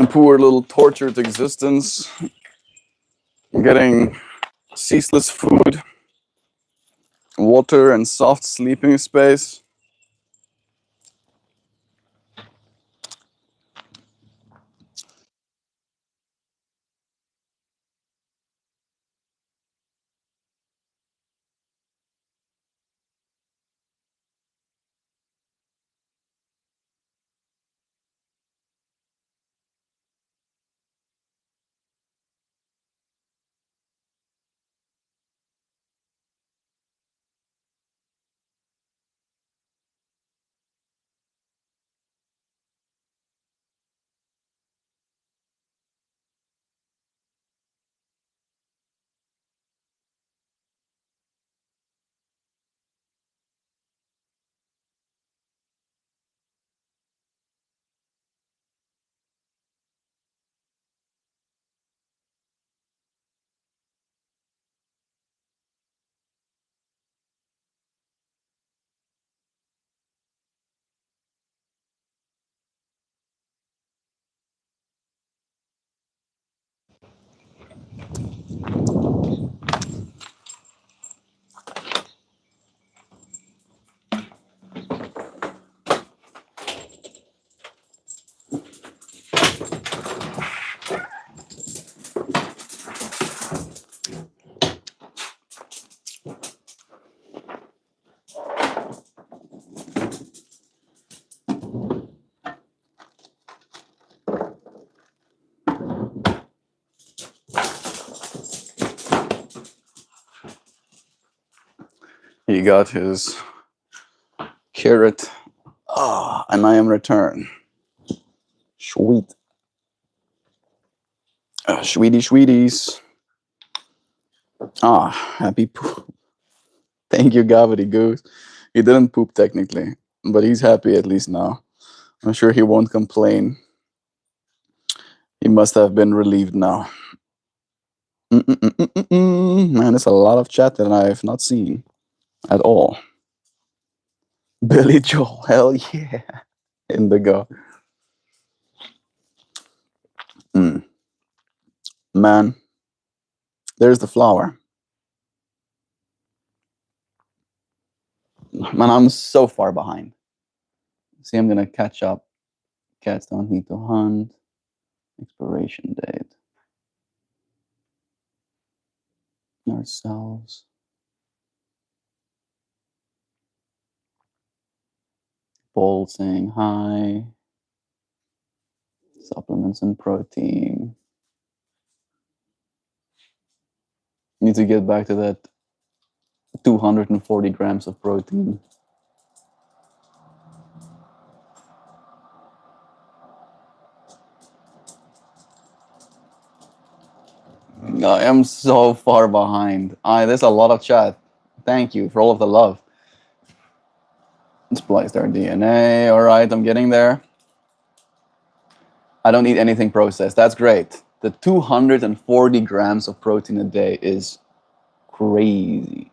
A poor little tortured existence. Getting ceaseless food, water, and soft sleeping space. He got his carrot. And I am returned. Sweet. Sweeties. Happy poop. Thank you, Gavity Goose. He didn't poop technically, but he's happy at least now. I'm sure he won't complain. He must have been relieved now. Man, there's a lot of chat that I have not seen at all. Billy Joel, hell yeah. Indigo. Man, there's the flower. Man, I'm so far behind. See, I'm gonna catch up. Cats don't need to hunt. Expiration date. Ourselves. Pulsing high. Supplements and protein. Need to get back to that 240 grams of protein. I am so far behind. There's a lot of chat. Thank you for all of the love. Splice our DNA. All right, I'm getting there. I don't eat anything processed. That's great. The 240 grams of protein a day is crazy.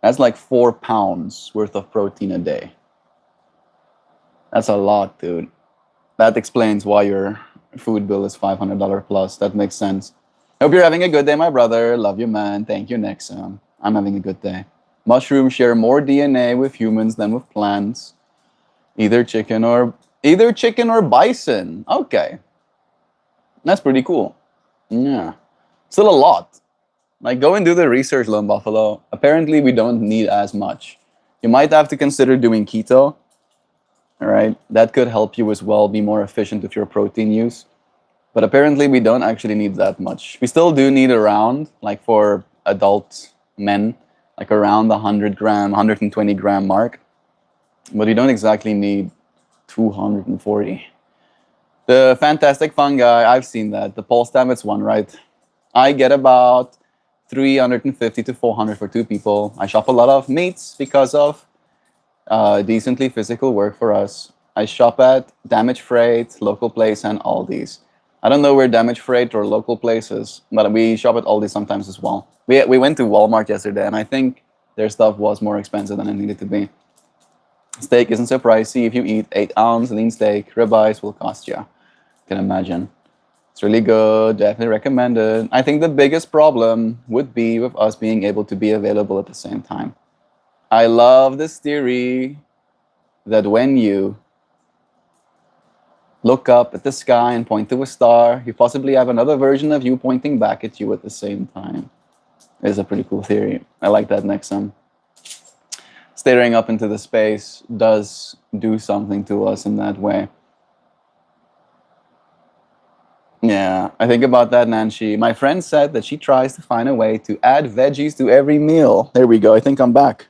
That's like 4 pounds worth of protein a day. That's a lot, dude. That explains why your food bill is $500 plus. That makes sense. Hope you're having a good day, my brother. Love you, man. Thank you, Nexum. I'm having a good day. Mushrooms share more DNA with humans than with plants. Either chicken or bison. Okay. That's pretty cool. Yeah. Still a lot. Like, go and do the research, Lone Buffalo. Apparently, we don't need as much. You might have to consider doing keto. All right. That could help you as well be more efficient with your protein use. But apparently, we don't actually need that much. We still do need around, like for adult men, like around the 100 gram, 120 gram mark. But you don't exactly need 240. The Fantastic Fungi, I've seen that. The Paul Stamets one, right? I get about 350 to 400 for 2 people. I shop a lot of meats because of decently physical work for us. I shop at Damage Freight, Local Place, and Aldi's. I don't know where Damage Freight or Local Place is, but we shop at Aldi sometimes as well. We went to Walmart yesterday, and I think their stuff was more expensive than it needed to be. Steak isn't so pricey. If you eat 8-ounce lean steak, ribeyes will cost you. Can imagine. It's really good. Definitely recommend it. I think the biggest problem would be with us being able to be available at the same time. I love this theory that when you look up at the sky and point to a star, you possibly have another version of you pointing back at you at the same time. It's a pretty cool theory. I like that, Nexum. Staring up into the space does do something to us in that way. Yeah, I think about that, Nancy. My friend said that she tries to find a way to add veggies to every meal. There we go. I think I'm back.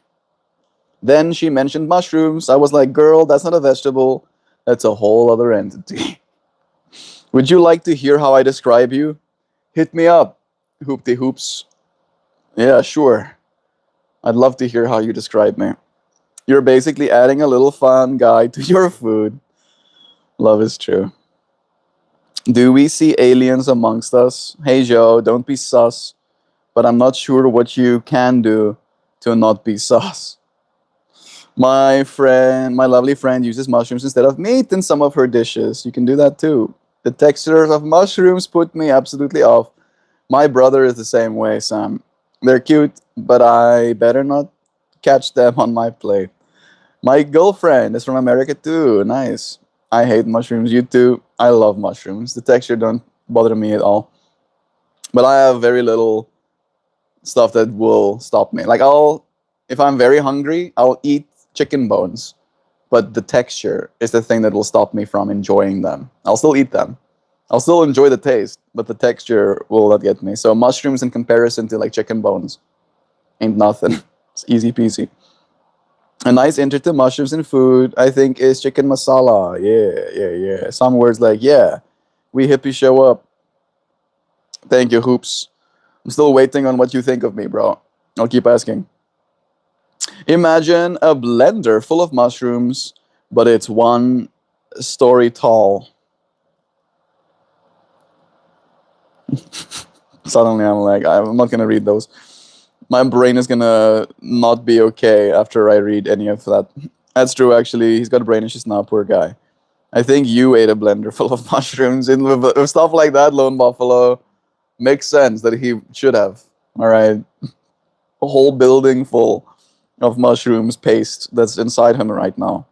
Then she mentioned mushrooms. I was like, girl, that's not a vegetable. That's a whole other entity. Would you like to hear how I describe you? Hit me up. Hoopty hoops. Yeah, sure. I'd love to hear how you describe me. You're basically adding a little fun guide to your food. Love is true. Do we see aliens amongst us? Hey, Joe, don't be sus. But I'm not sure what you can do to not be sus. My lovely friend uses mushrooms instead of meat in some of her dishes. You can do that too. The texture of mushrooms put me absolutely off. My brother is the same way, Sam. They're cute, but I better not catch them on my plate. My girlfriend is from America too. Nice. I hate mushrooms. You too. I love mushrooms. The texture don't bother me at all. But I have very little stuff that will stop me. Like if I'm very hungry, I'll eat chicken bones. But the texture is the thing that will stop me from enjoying them. I'll still eat them. I'll still enjoy the taste, but the texture will not get me. So mushrooms in comparison to like chicken bones ain't nothing. It's easy peasy. A nice intro to mushrooms in food, I think, is chicken masala. Yeah. Some words like, yeah, we hippies show up. Thank you, Hoops. I'm still waiting on what you think of me, bro. I'll keep asking. Imagine a blender full of mushrooms, but it's 1 story tall. Suddenly I'm like, I'm not going to read those. My brain is gonna not be okay after I read any of that. That's true, actually. He's got brain issues now, poor guy. I think you ate a blender full of mushrooms. And with stuff like that, Lone Buffalo, makes sense that he should have. All right. A whole building full of mushrooms paste that's inside him right now.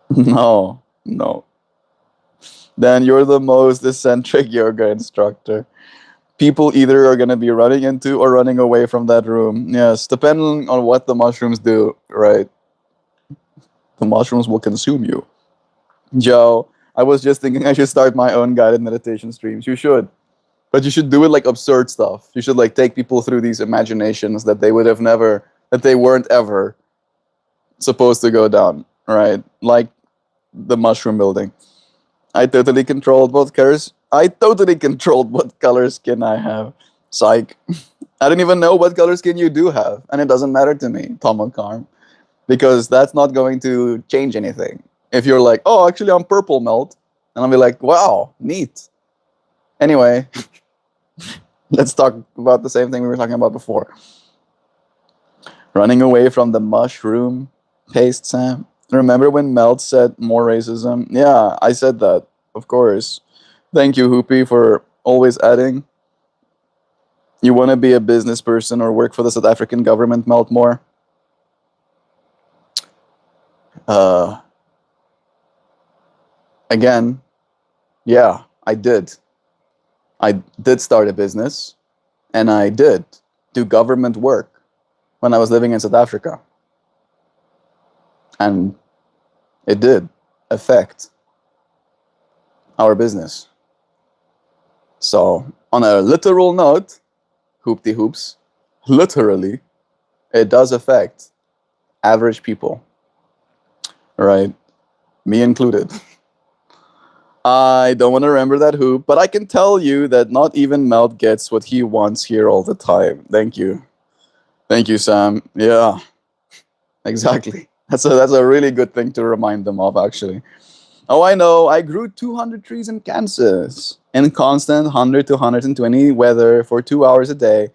No. Dan, you're the most eccentric yoga instructor. People either are going to be running into or running away from that room. Yes, depending on what the mushrooms do, right? The mushrooms will consume you. Joe, I was just thinking I should start my own guided meditation streams. You should. But you should do it like absurd stuff. You should like take people through these imaginations that they would have never, that they weren't ever supposed to go down, right? Like the mushroom building. I totally controlled what colors. I totally controlled what color skin I have. Psych. I didn't even know what color skin you do have, and it doesn't matter to me, Tomokarm, because that's not going to change anything. If you're like, oh, actually, I'm purple, Melt, and I'll be like, wow, neat. Anyway, let's talk about the same thing we were talking about before. Running away from the mushroom paste, Sam. Remember when Melt said more racism? Yeah, I said that, of course. Thank you, Hoopy, for always adding. You want to be a business person or work for the South African government, MeltMore? Uh, Again, yeah, I did. I did start a business, and I did do government work when I was living in South Africa. And it did affect our business. So, on a literal note, hoopty hoops, literally, it does affect average people, right? Me included. I don't want to remember that hoop, but I can tell you that not even Melt gets what he wants here all the time. Thank you. Thank you, Sam. Yeah, exactly. That's a really good thing to remind them of, actually. Oh, I know. I grew 200 trees in Kansas in constant 100 to 120 weather for 2 hours a day.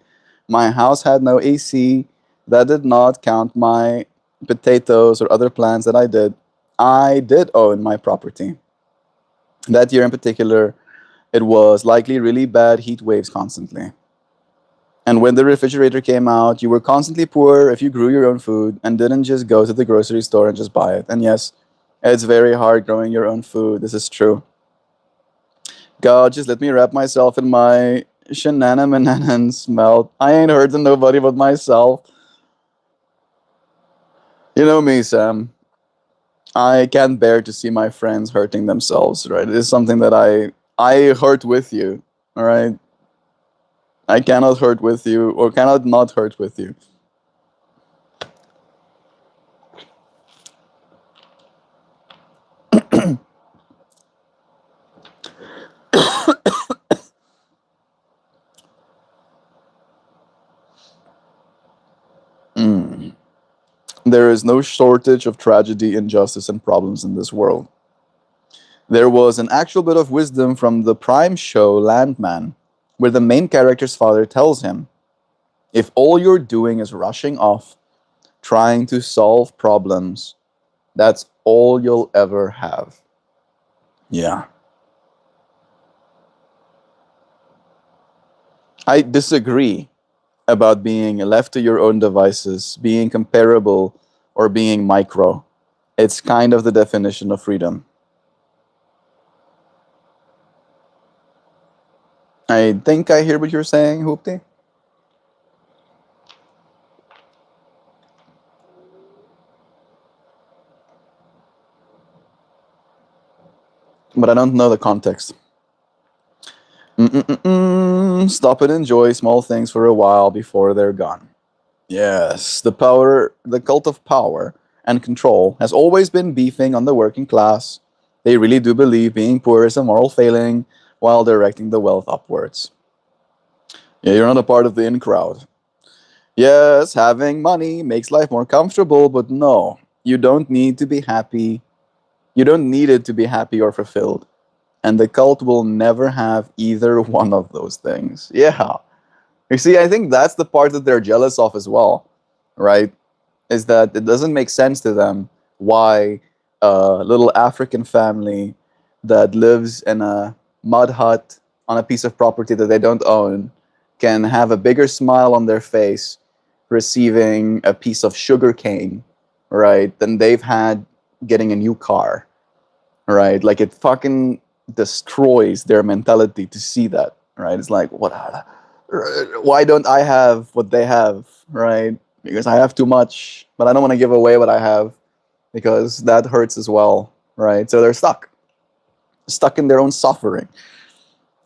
My house had no AC. That did not count my potatoes or other plants that I did. I did own my property. That year in particular, it was likely really bad heat waves constantly. And when the refrigerator came out, you were constantly poor if you grew your own food and didn't just go to the grocery store and just buy it. And yes, it's very hard growing your own food. This is true. God, just let me wrap myself in my shenanigans Melt. I ain't hurting nobody but myself. You know me, Sam. I can't bear to see my friends hurting themselves, right? It is something that I hurt with you, all right? I cannot hurt with you or cannot not hurt with you. Mm. There is no shortage of tragedy, injustice, and problems in this world. There was an actual bit of wisdom from the Prime show Landman, where the main character's father tells him, if all you're doing is rushing off, trying to solve problems, that's all you'll ever have. Yeah. I disagree about being left to your own devices, being comparable, or being micro. It's kind of the definition of freedom. I think I hear what you're saying, Hoopty. But I don't know the context. Stop and enjoy small things for a while before they're gone. Yes, the cult of power and control has always been beefing on the working class. They really do believe being poor is a moral failing while directing the wealth upwards. Yeah, you're not a part of the in crowd. Yes, having money makes life more comfortable, but no, you don't need to be happy. You don't need it to be happy or fulfilled. And the cult will never have either one of those things. Yeah. You see, I think that's the part that they're jealous of as well, right? Is that it doesn't make sense to them why a little African family that lives in a mud hut on a piece of property that they don't own can have a bigger smile on their face receiving a piece of sugar cane, right, than they've had getting a new car, right? Like it fucking destroys their mentality to see that, right? It's like, what? Why don't I have what they have, right? Because I have too much, but I don't want to give away what I have. because that hurts as well, right? So they're stuck in their own suffering.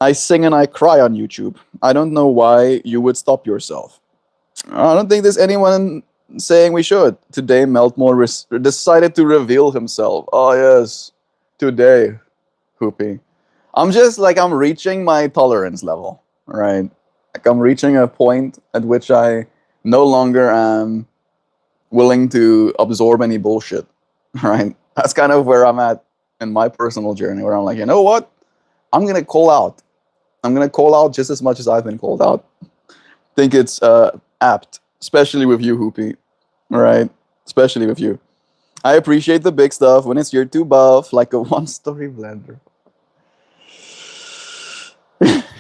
I sing and I cry on YouTube. I don't know why you would stop yourself. I don't think there's anyone saying we should. Today, Meltmore decided to reveal himself. Oh, yes. Today, Hoopy. I'm reaching my tolerance level, right? Like, I'm reaching a point at which I no longer am willing to absorb any bullshit, right? That's kind of where I'm at in my personal journey, where I'm like, you know what? I'm going to call out. I'm going to call out just as much as I've been called out. Think it's apt, especially with you, Hoopy, right? Especially with you. I appreciate the big stuff when it's you're too buff, like a one-story blender.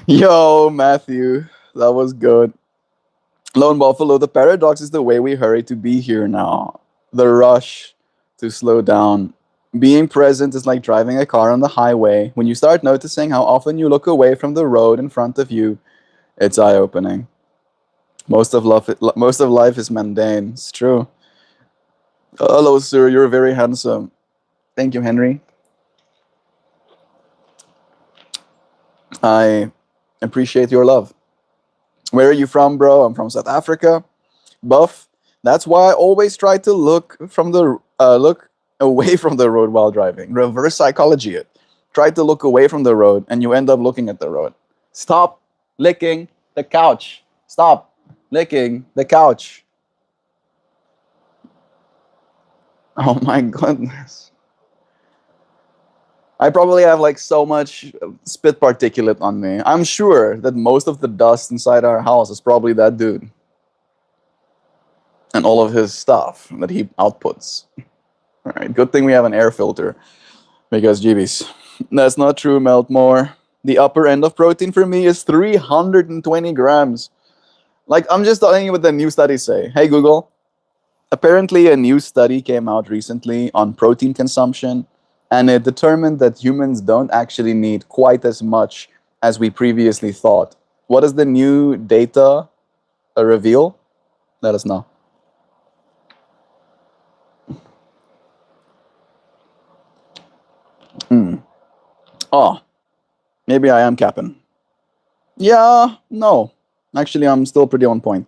Yo, Matthew, that was good. Lone Buffalo, the paradox is the way we hurry to be here now. The rush to slow down. Being present is like driving a car on the highway. When you start noticing how often you look away from the road in front of you, it's eye-opening. Most of life is mundane. It's true. Hello, sir. You're very handsome. Thank you, Henry. I appreciate your love. Where are you from, bro? I'm from South Africa. Buff. That's why I always try to look away from the road while driving. Reverse psychology it. Try to look away from the road, and you end up looking at the road. Stop licking the couch. Stop licking the couch. Oh my goodness. I probably have like so much spit particulate on me. I'm sure that most of the dust inside our house is probably that dude and all of his stuff that he outputs. All right, good thing we have an air filter because GBs. That's not true, Meltmore. The upper end of protein for me is 320 grams. Like, I'm just telling you what the new studies say. Hey, Google. Apparently, a new study came out recently on protein consumption, and it determined that humans don't actually need quite as much as we previously thought. What does the new data reveal? Let us know. Oh, maybe I am capping. Yeah, no. Actually, I'm still pretty on point.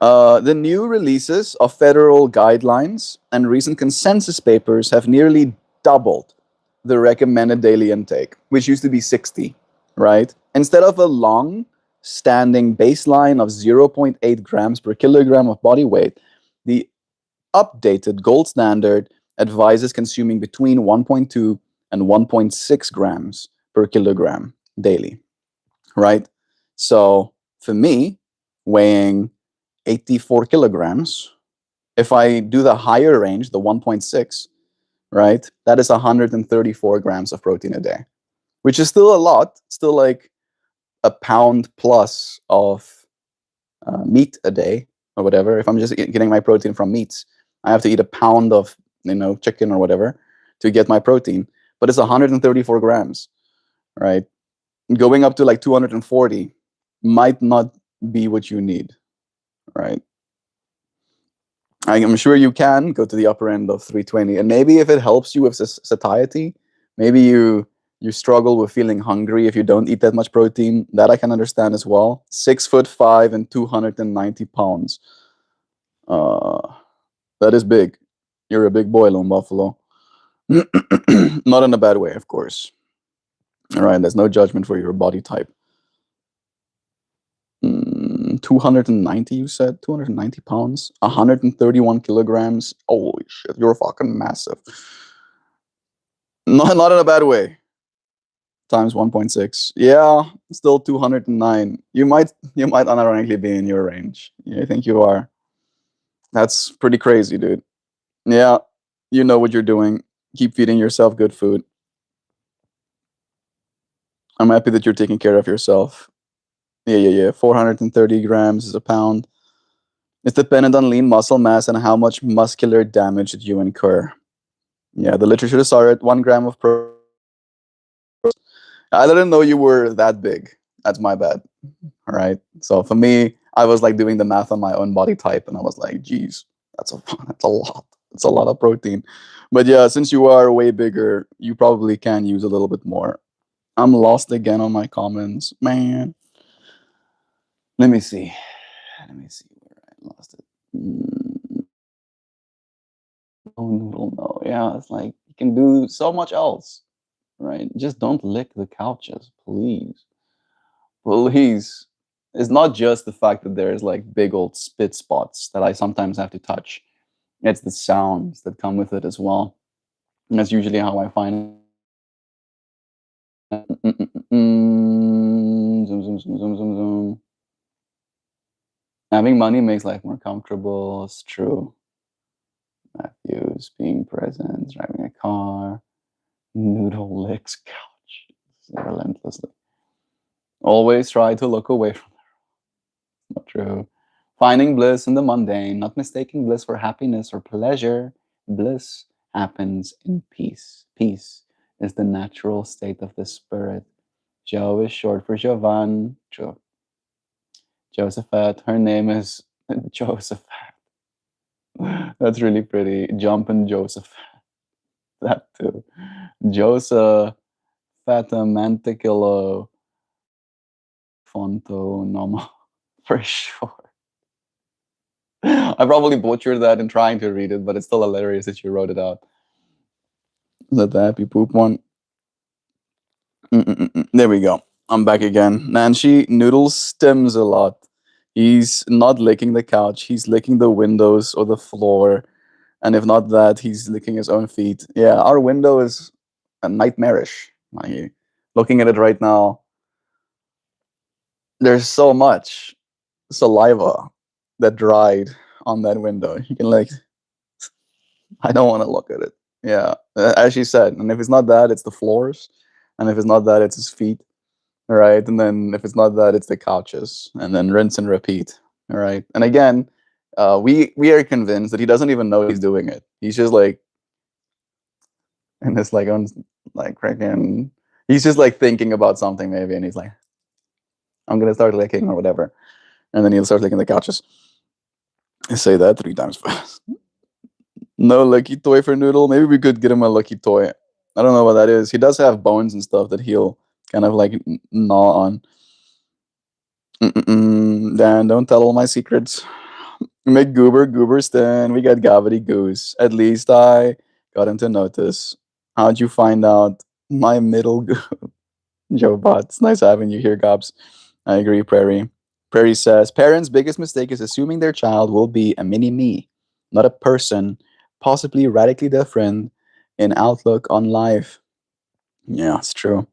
The new releases of federal guidelines and recent consensus papers have nearly doubled the recommended daily intake, which used to be 60, right? Instead of a long standing baseline of 0.8 grams per kilogram of body weight, the updated gold standard advises consuming between 1.2 and 1.6 grams per kilogram daily, right? So for me, weighing 84 kilograms, if I do the higher range, the 1.6, right, that is 134 grams of protein a day, which is still a lot, still like a pound plus of meat a day or whatever. If I'm just getting my protein from meats, I have to eat a pound of chicken or whatever to get my protein, but it's 134 grams, right? Going up to like 240 might not be what you need, right? I'm sure you can go to the upper end of 320, and maybe if it helps you with satiety, maybe you struggle with feeling hungry if you don't eat that much protein. That I can understand as well. 6'5" and 290 pounds. That is big. You're a big boy, Lone Buffalo. Not in a bad way, of course. All right, there's no judgment for your body type. 290, you said? 290 pounds? 131 kilograms? Holy shit, you're fucking massive. Not in a bad way. Times 1.6. Yeah, still 209. You might unironically be in your range. Yeah, I think you are. That's pretty crazy, dude. Yeah, you know what you're doing. Keep feeding yourself good food. I'm happy that you're taking care of yourself. Yeah. 430 grams is a pound. It's dependent on lean muscle mass and how much muscular damage that you incur. Yeah, the literature saw it 1 gram of protein. I didn't know you were that big. That's my bad. All right. So for me, I was like doing the math on my own body type, and I was like, geez, that's a lot. It's a lot of protein. But yeah, since you are way bigger, you probably can use a little bit more. I'm lost again on my comments. Man. Let me see. Let me see where I lost it. No noodle, no. Yeah, it's like you can do so much else, right? Just don't lick the couches, please. Please. It's not just the fact that there's like big old spit spots that I sometimes have to touch. It's the sounds that come with it as well. And that's usually how I find zoom, zoom, zoom, zoom, zoom, zoom. Having money makes life more comfortable. It's true. Matthews being present, driving a car, noodle licks couch relentlessly. Always try to look away from it. Not true. Finding bliss in the mundane, not mistaking bliss for happiness or pleasure. Bliss happens in peace. Peace is the natural state of the spirit. Joe is short for Jovan. Josephat. Her name is Josephat. That's really pretty. Jumpin' Joseph. That too. Joseph Fatamanticulo Fonto Nomo. For sure. I probably butchered that in trying to read it, but it's still hilarious that you wrote it out. Is that the happy poop one? There we go. I'm back again. Nancy Noodles stims a lot. He's not licking the couch. He's licking the windows or the floor. And if not that, he's licking his own feet. Yeah, our window is nightmarish. Like, looking at it right now, there's so much saliva that dried on that window. You can like, I don't want to look at it. Yeah, as she said, and if it's not that, it's the floors, and if it's not that, it's his feet. All right, and then if it's not that, it's the couches, and then rinse and repeat. All right, and again, we are convinced that he doesn't even know he's doing it. He's just like, and it's like on like freaking. He's just like thinking about something maybe, and he's like, "I'm gonna start licking or whatever," and then he'll start licking the couches. I say that 3 times fast. No lucky toy for Noodle. Maybe we could get him a lucky toy. I don't know what that is. He does have bones and stuff that he'll kind of like gnaw on. Dan, don't tell all my secrets. McGoober, Stan, we got Gavity Goose. At least I got him to notice. How'd you find out my middle Joe Bot? It's nice having you here, Gobs. I agree, Prairie. Prairie says, parents' biggest mistake is assuming their child will be a mini me, not a person, possibly radically different in outlook on life. Yeah, it's true.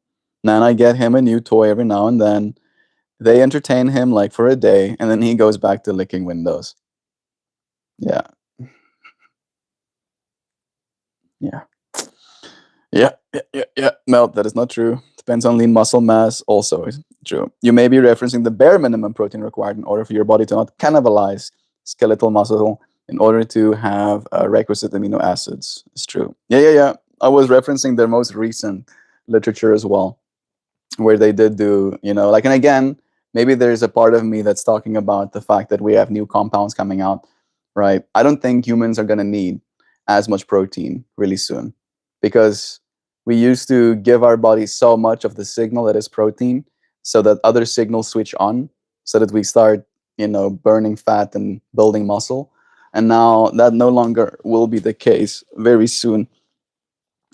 Then I get him a new toy every now and then. They entertain him like for a day, and then he goes back to licking windows. Yeah, yeah. Yeah. Melt, that is not true. Depends on lean muscle mass, also is true. You may be referencing the bare minimum protein required in order for your body to not cannibalize skeletal muscle in order to have requisite amino acids. It's true. Yeah. I was referencing their most recent literature as well, where they did do, like, and again, maybe there's a part of me that's talking about the fact that we have new compounds coming out, right? I don't think humans are going to need as much protein really soon because we used to give our body so much of the signal that is protein so that other signals switch on so that we start, burning fat and building muscle. And now that no longer will be the case very soon.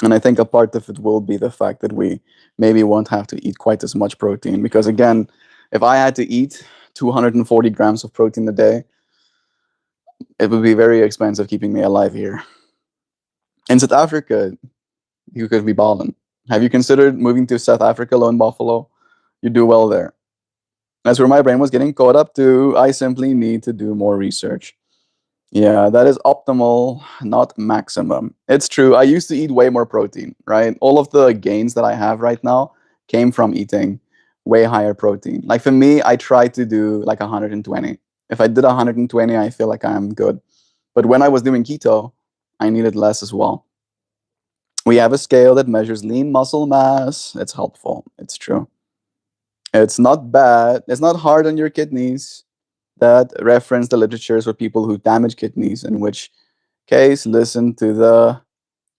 And I think a part of it will be the fact that we maybe won't have to eat quite as much protein. Because again, if I had to eat 240 grams of protein a day, it would be very expensive keeping me alive here. In South Africa, you could be balling. Have you considered moving to South Africa, Lone Buffalo? You do well there. That's where my brain was getting caught up to. I simply need to do more research. Yeah, that is optimal, not maximum. It's true. I used to eat way more protein, right? All of the gains that I have right now came from eating way higher protein. Like for me, I try to do like 120. If I did 120, I feel like I'm good. But when I was doing keto, I needed less as well. We have a scale that measures lean muscle mass. It's helpful. It's true. It's not bad. It's not hard on your kidneys. That reference the literatures for people who damage kidneys, in which Case, listen to the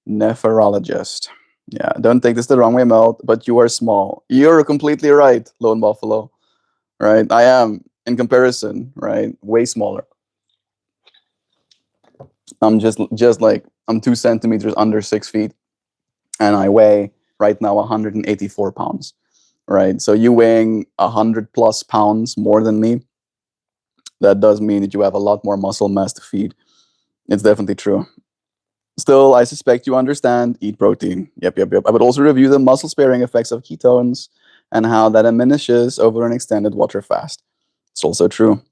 nephrologist. Yeah, don't take this the wrong way, Melt, but you are small. You're completely right, Lone Buffalo. Right? I am, in comparison, right? Way smaller. I'm just like I'm 2 centimeters under 6 feet, and I weigh right now 184 pounds. Right? So you weighing 100 plus pounds more than me, that does mean that you have a lot more muscle mass to feed. It's definitely true. Still, I suspect you understand. Eat protein. Yep, yep, yep. I would also review the muscle sparing effects of ketones and how that diminishes over an extended water fast. It's also true.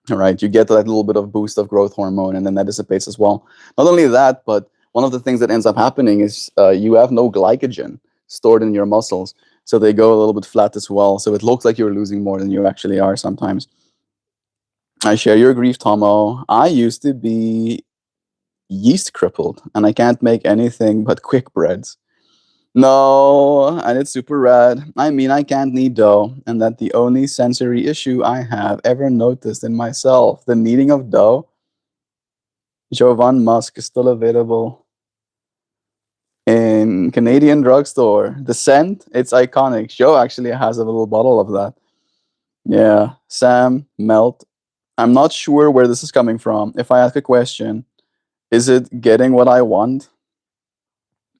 All right, you get that little bit of boost of growth hormone, and then that dissipates as well. Not only that, but one of the things that ends up happening is you have no glycogen stored in your muscles, so they go a little bit flat as well. So it looks like you're losing more than you actually are sometimes. I share your grief, Tomo. I used to be yeast crippled, and I can't make anything but quick breads. No, and it's super rad. I mean, I can't knead dough, and that the only sensory issue I have ever noticed in myself, the kneading of dough. Jovan Musk is still available in Canadian drugstore. The scent, it's iconic. Joe actually has a little bottle of that. Yeah, Sam, Melt. I'm not sure where this is coming from. If I ask a question, is it getting what I want?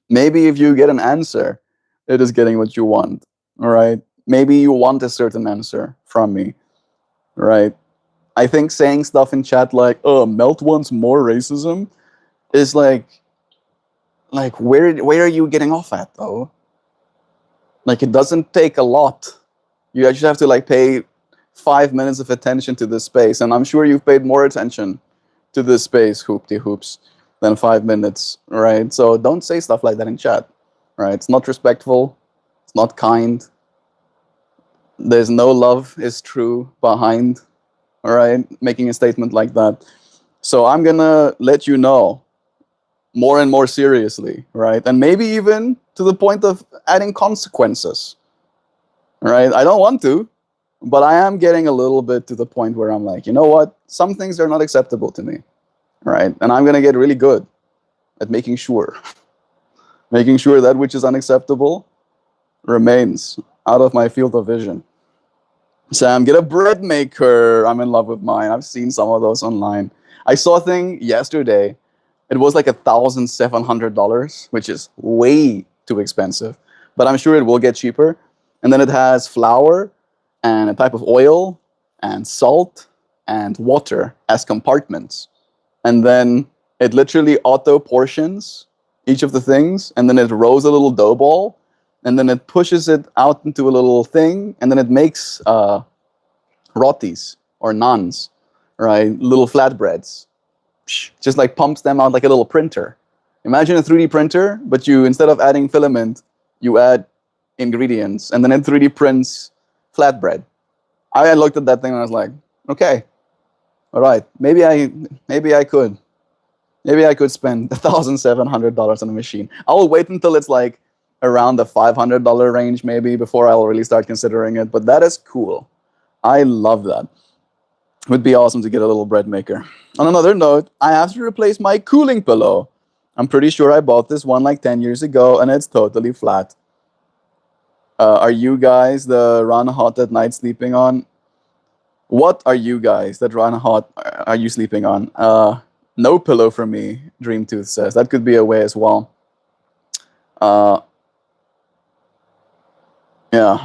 Maybe if you get an answer, it is getting what you want. All right. Maybe you want a certain answer from me. Right. I think saying stuff in chat like, oh, Melt wants more racism is like where are you getting off at though? Like it doesn't take a lot. You actually have to like pay 5 minutes of attention to this space. And I'm sure you've paid more attention to this space, hoopty hoops, than 5 minutes, right? So don't say stuff like that in chat, right? It's not respectful. It's not kind. There's no love is true behind, all right, making a statement like that. So I'm gonna let you know more and more seriously, right? And maybe even to the point of adding consequences, right? I don't want to, but I am getting a little bit to the point where I'm like, you know what? Some things are not acceptable to me, right? And I'm gonna get really good at making sure that which is unacceptable remains out of my field of vision. Sam, get a bread maker. I'm in love with mine. I've seen some of those online. I saw a thing yesterday. It was like $1,700, which is way too expensive, but I'm sure it will get cheaper. And then it has flour and a type of oil and salt and water as compartments. And then it literally auto portions each of the things, and then it rolls a little dough ball, and then it pushes it out into a little thing, and then it makes rotis or naans, right? Little flatbreads. Just like pumps them out like a little printer. Imagine a 3D printer, but you, instead of adding filament, you add ingredients, and then it 3D prints flatbread. I looked at that thing and I was like, okay, all right, maybe I could spend $1,700 on a machine. I'll wait until it's like around the $500 range maybe before I'll really start considering it. But that is cool. I love that. It would be awesome to get a little bread maker. On another note, I have to replace my cooling pillow. I'm pretty sure I bought this one like 10 years ago and it's totally flat. Are you guys the run hot at night sleeping on? What are you guys that run hot are you sleeping on? No pillow for me, Dreamtooth says. That could be a way as well. Yeah,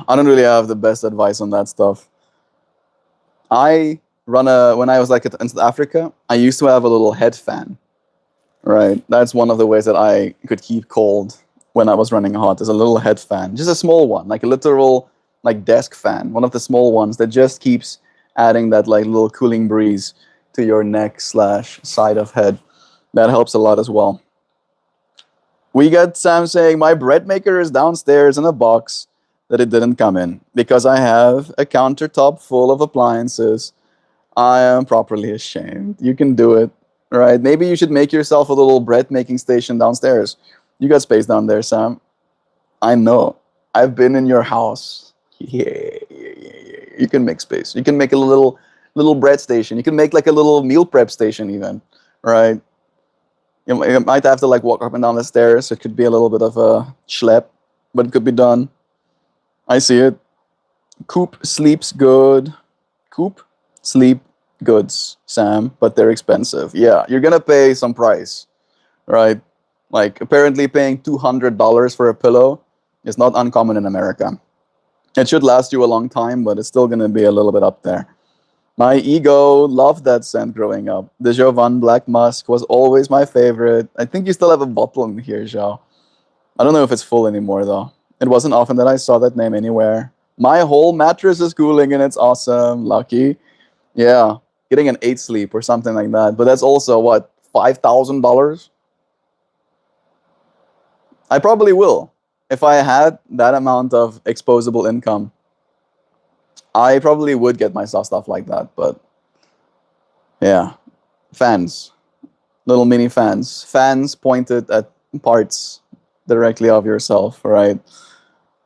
I don't really have the best advice on that stuff. When I was like in South Africa, I used to have a little head fan. Right, that's one of the ways that I could keep cold when I was running hot. Is a little head fan, just a small one, like a literal like desk fan, one of the small ones that just keeps adding that like little cooling breeze to your neck / side of head. That helps a lot as well. We got Sam saying my bread maker is downstairs in a box that it didn't come in because I have a countertop full of appliances. I am properly ashamed. You can do it, right? Maybe you should make yourself a little bread making station downstairs. You got space down there, Sam. I know. I've been in your house. Yeah. You can make space. You can make a little bread station. You can make like a little meal prep station even, right? You might have to like walk up and down the stairs. It could be a little bit of a schlep, but it could be done. I see it. Coop sleeps good. Coop sleep goods, Sam, but they're expensive. Yeah, you're gonna pay some price, right? Like apparently paying $200 for a pillow is not uncommon in America. It should last you a long time, but it's still gonna be a little bit up there. My ego loved that scent growing up. The Jovan Black Musk was always my favorite. I think you still have a bottle in here, Joe. I don't know if it's full anymore though. It wasn't often that I saw that name anywhere. My whole mattress is cooling and it's awesome. Lucky. Yeah. Getting an 8 sleep or something like that. But that's also what, $5,000? I probably will. If I had that amount of exposable income, I probably would get myself stuff like that. But yeah. Fans. Little mini fans. Fans pointed at parts directly of yourself, right?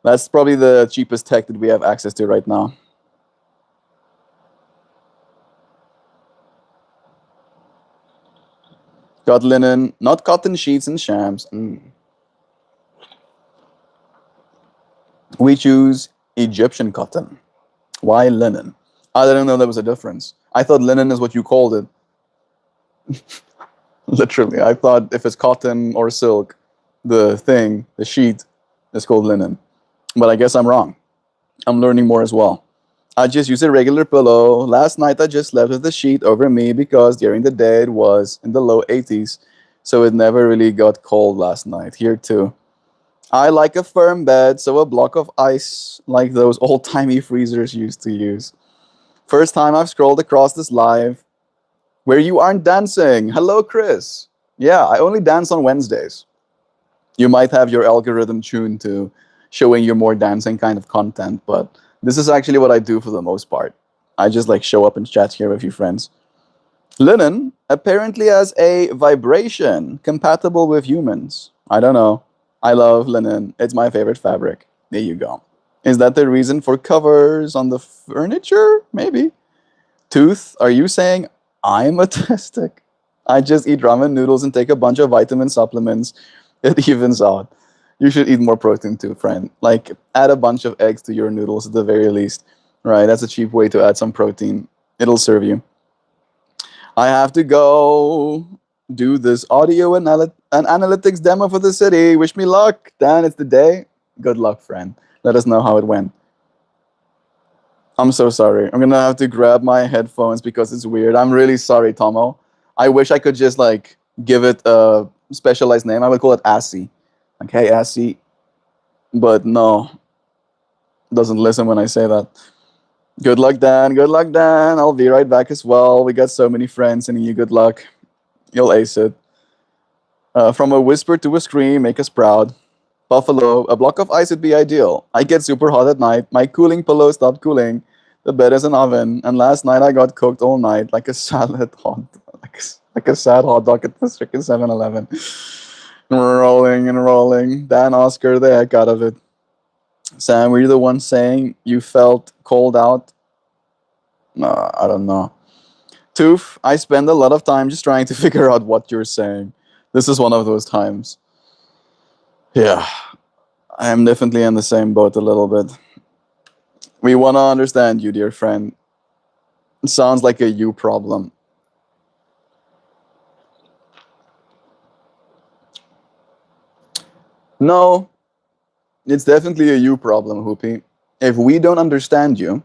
That's probably the cheapest tech that we have access to right now. Got linen, not cotton sheets and shams. We choose Egyptian cotton. Why linen? I didn't know there was a difference. I thought linen is what you called it. Literally, I thought if it's cotton or silk, the sheet is called linen. But I guess I'm wrong. I'm learning more as well. I just use a regular pillow. Last night I just slept with the sheet over me because during the day it was in the low 80s. So it never really got cold last night. Here too. I like a firm bed, so a block of ice like those old-timey freezers used to use. First time I've scrolled across this live where you aren't dancing. Hello, Chris. Yeah, I only dance on Wednesdays. You might have your algorithm tuned to showing you more dancing kind of content, but this is actually what I do for the most part. I just like show up and chat here with you friends. Linen apparently has a vibration compatible with humans. I don't know. I love linen. It's my favorite fabric. There you go. Is that the reason for covers on the furniture? Maybe. Tooth, are you saying I'm autistic? I just eat ramen noodles and take a bunch of vitamin supplements. It evens out. You should eat more protein too, friend. Like, add a bunch of eggs to your noodles at the very least. Right? That's a cheap way to add some protein. It'll serve you. I have to go do this audio and analytics demo for the city. Wish me luck. Dan, it's the day. Good luck, friend. Let us know how it went. I'm so sorry. I'm gonna have to grab my headphones because it's weird. I'm really sorry, Tomo. I wish I could just like give it a specialized name. I would call it Assy. Like, hey, Assy. But no. Doesn't listen when I say that. Good luck, Dan. Good luck, Dan. I'll be right back as well. We got so many friends sending you good luck. You'll ace it. From a whisper to a scream, make us proud. Buffalo, a block of ice would be ideal. I get super hot at night. My cooling pillow stopped cooling. The bed is an oven. And last night I got cooked all night like a salad hot, like a sad hot dog at the freaking 7-Eleven. Rolling and rolling. Dan Oscar the heck out of it. Sam, were you the one saying you felt cold out? No, I don't know. Toof, I spend a lot of time just trying to figure out what you're saying. This is one of those times. Yeah, I am definitely in the same boat a little bit. We want to understand you, dear friend. It sounds like a you problem. No, it's definitely a you problem, Hoopy. If we don't understand you,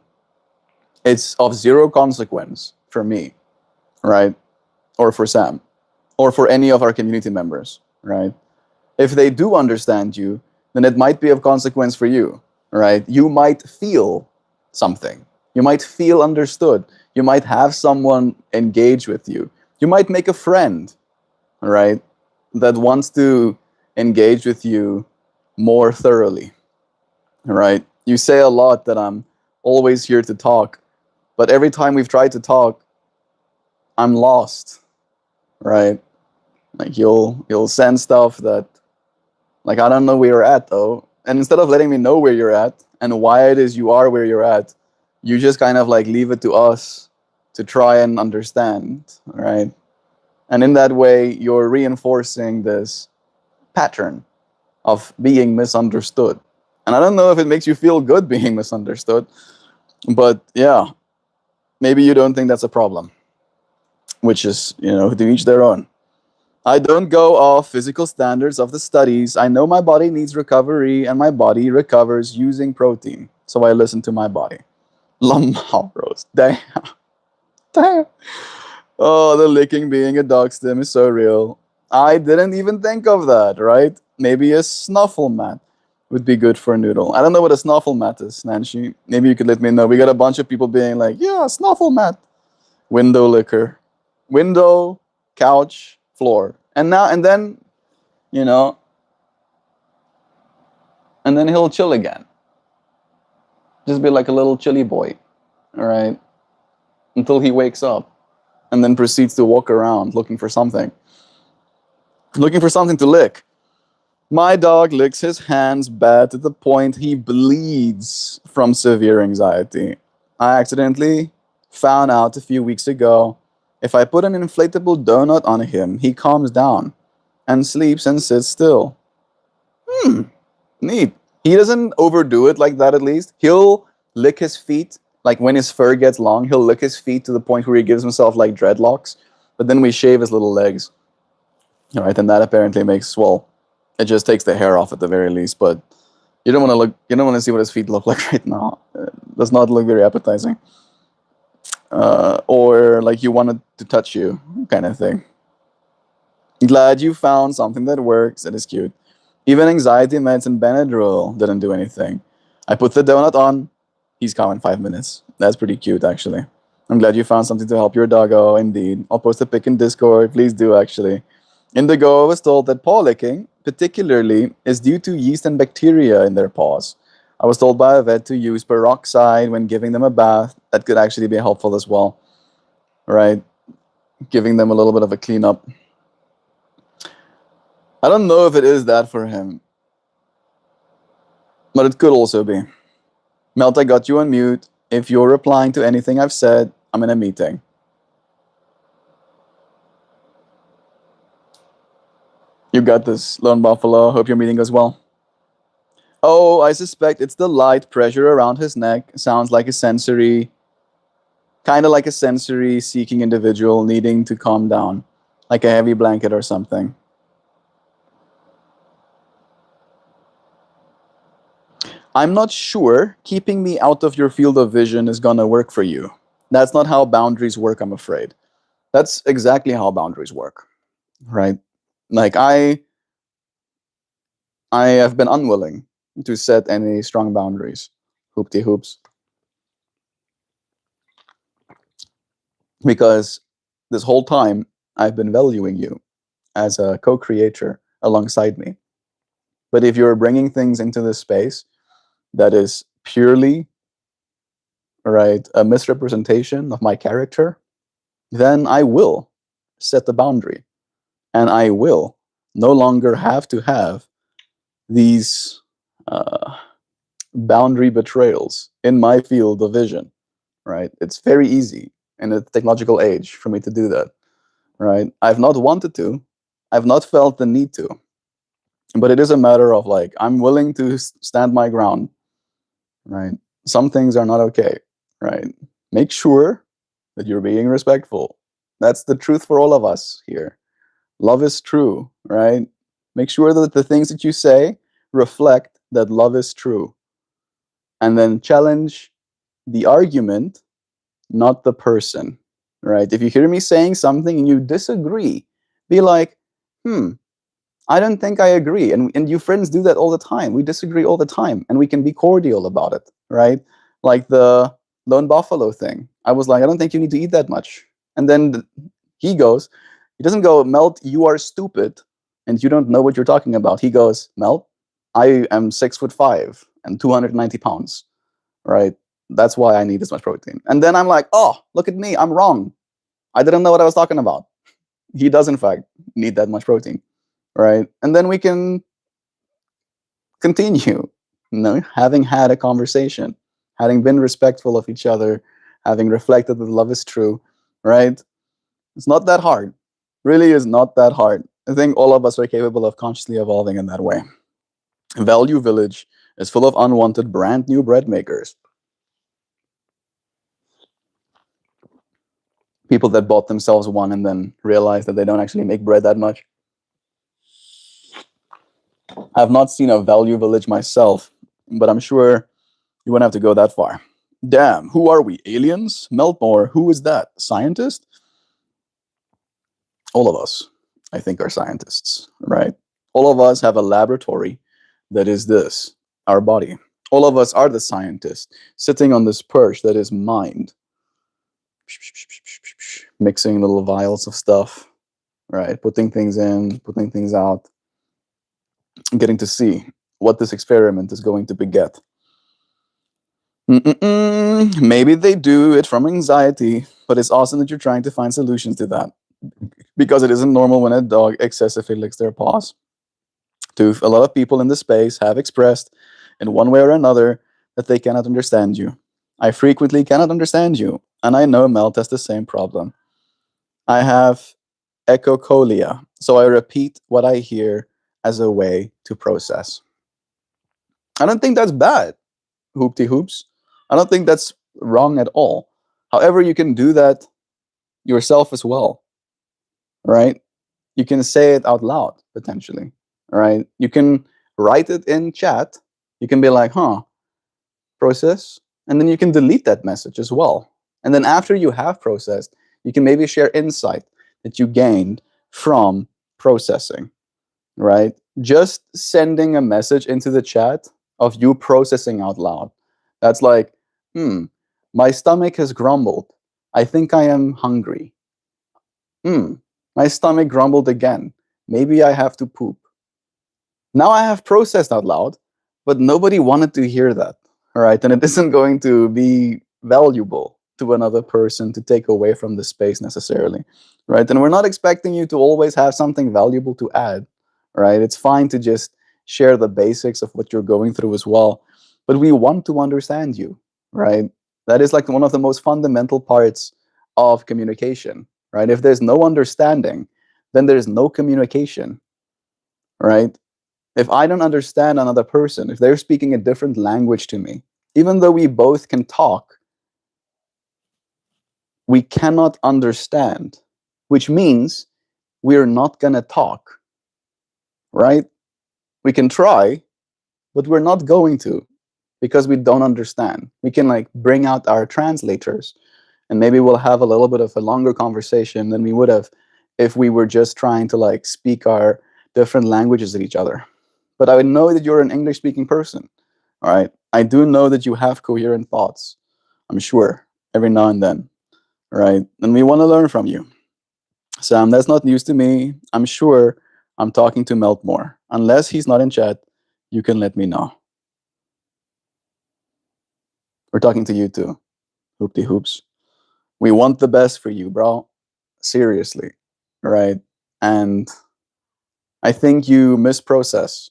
it's of zero consequence for me, right? Or for Sam, or for any of our community members, right? If they do understand you, then it might be of consequence for you, right? You might feel something. You might feel understood. You might have someone engage with you. You might make a friend, right, that wants to engage with you more thoroughly, right? You say a lot that I'm always here to talk, but every time we've tried to talk, I'm lost, right? Like you'll send stuff that, like, I don't know where you're at though. And instead of letting me know where you're at and why it is you are where you're at, you just kind of like leave it to us to try and understand, right? And in that way, you're reinforcing this pattern of being misunderstood. And I don't know if it makes you feel good being misunderstood, but yeah, maybe you don't think that's a problem, which is, to each their own. I don't go off physical standards of the studies. I know my body needs recovery, and my body recovers using protein. So I listen to my body. Lamau roast. Damn. Damn. Oh, the licking being a dog stem is so real. I didn't even think of that, right? Maybe a snuffle mat would be good for a noodle. I don't know what a snuffle mat is, Nancy. Maybe you could let me know. We got a bunch of people being like, yeah, snuffle mat. Window liquor. Window, couch, floor. And then, you know, and then he'll chill again. Just be like a little chilly boy, all right? Until he wakes up and then proceeds to walk around looking for something to lick. My dog licks his hands bad to the point he bleeds from severe anxiety. I accidentally found out a few weeks ago if I put an inflatable donut on him, he calms down and sleeps and sits still. Neat. He doesn't overdo it like that, at least. He'll lick his feet. Like when his fur gets long, he'll lick his feet to the point where he gives himself like dreadlocks. But then we shave his little legs. All right, and that apparently makes, well, it just takes the hair off at the very least. But you don't want to see what his feet look like right now. It does not look very appetizing. Or like you wanted to touch you, kind of thing. Glad you found something that works. It is cute. Even anxiety meds and Benadryl didn't do anything. I put the donut on. He's calm in 5 minutes. That's pretty cute, actually. I'm glad you found something to help your doggo, indeed. I'll post a pic in Discord. Please do, actually. Indigo was told that paw licking, particularly, is due to yeast and bacteria in their paws. I was told by a vet to use peroxide when giving them a bath. That could actually be helpful as well, right? Giving them a little bit of a cleanup. I don't know if it is that for him, but it could also be. Melt, I got you on mute. If you're replying to anything I've said, I'm in a meeting. You got this, Lone Buffalo. Hope your meeting goes well. Oh, I suspect it's the light pressure around his neck. Sounds like a sensory, kind of like a sensory seeking individual needing to calm down, like a heavy blanket or something. I'm not sure keeping me out of your field of vision is gonna work for you. That's not how boundaries work, I'm afraid. That's exactly how boundaries work, right? Like I have been unwilling to set any strong boundaries. Hoopty hoops. Because this whole time I've been valuing you as a co-creator alongside me. But if you're bringing things into this space that is purely, right, a misrepresentation of my character, then I will set the boundary. And I will no longer have to have these boundary betrayals in my field of vision, right? It's very easy in a technological age for me to do that, right? I've not wanted to, I've not felt the need to, but it is a matter of like, I'm willing to stand my ground, right? Some things are not okay, right? Make sure that you're being respectful. That's the truth for all of us here. Love is true, right? Make sure that the things that you say reflect that love is true. And then challenge the argument, not the person, right? If you hear me saying something and you disagree, be like, I don't think I agree. And you friends do that all the time. We disagree all the time and we can be cordial about it, right? Like the Lone Buffalo thing. I was like, I don't think you need to eat that much. And then he doesn't go, Melt, you are stupid and you don't know what you're talking about. He goes, Melt, I am 6'5" and 290 pounds, right? That's why I need this much protein. And then I'm like, oh, look at me, I'm wrong. I didn't know what I was talking about. He does, in fact, need that much protein, right? And then we can continue, having had a conversation, having been respectful of each other, having reflected that love is true, right? It's not that hard. really is not that hard. I think all of us are capable of consciously evolving in that way. Value Village is full of unwanted brand new bread makers. People that bought themselves one and then realized that they don't actually make bread that much. I've not seen a Value Village myself, but I'm sure you wouldn't have to go that far. Damn, who are we? Aliens? Meltmore, who is that? Scientist? All of us, I think, are scientists, right? All of us have a laboratory that is this, our body. All of us are the scientists sitting on this perch that is mind, mixing little vials of stuff, right? Putting things in, putting things out, getting to see what this experiment is going to beget. Maybe they do it from anxiety, but it's awesome that you're trying to find solutions to that, because it isn't normal when a dog excessively licks their paws. Tooth, a lot of people in this space have expressed in one way or another that they cannot understand you. I frequently cannot understand you, and I know Melt has the same problem. I have echocolia, so I repeat what I hear as a way to process. I don't think that's bad, hoopty hoops. I don't think that's wrong at all. However, you can do that yourself as well, right? You can say it out loud, potentially, right? You can write it in chat. You can be like, process, and then you can delete that message as well. And then after you have processed, you can maybe share insight that you gained from processing, right? Just sending a message into the chat of you processing out loud. That's like, my stomach has grumbled. I think I am hungry. My stomach grumbled again. Maybe I have to poop. Now I have processed out loud, but nobody wanted to hear that, all right? And it isn't going to be valuable to another person to take away from the space necessarily, right? And we're not expecting you to always have something valuable to add, right? It's fine to just share the basics of what you're going through as well, but we want to understand you, right? That is like one of the most fundamental parts of communication, right? If there's no understanding, then there's no communication, right? If I don't understand another person, if they're speaking a different language to me, even though we both can talk, we cannot understand, which means we're not going to talk, right? We can try, but we're not going to, because we don't understand. We can like bring out our translators, and maybe we'll have a little bit of a longer conversation than we would have if we were just trying to like speak our different languages at each other. But I know that you're an English-speaking person, all right? I do know that you have coherent thoughts, I'm sure, every now and then, right? And we want to learn from you. Sam, that's not news to me. I'm sure I'm talking to Meltmore. Unless he's not in chat, you can let me know. We're talking to you too, hoopty hoops. We want the best for you, bro. Seriously, right? And I think you misprocess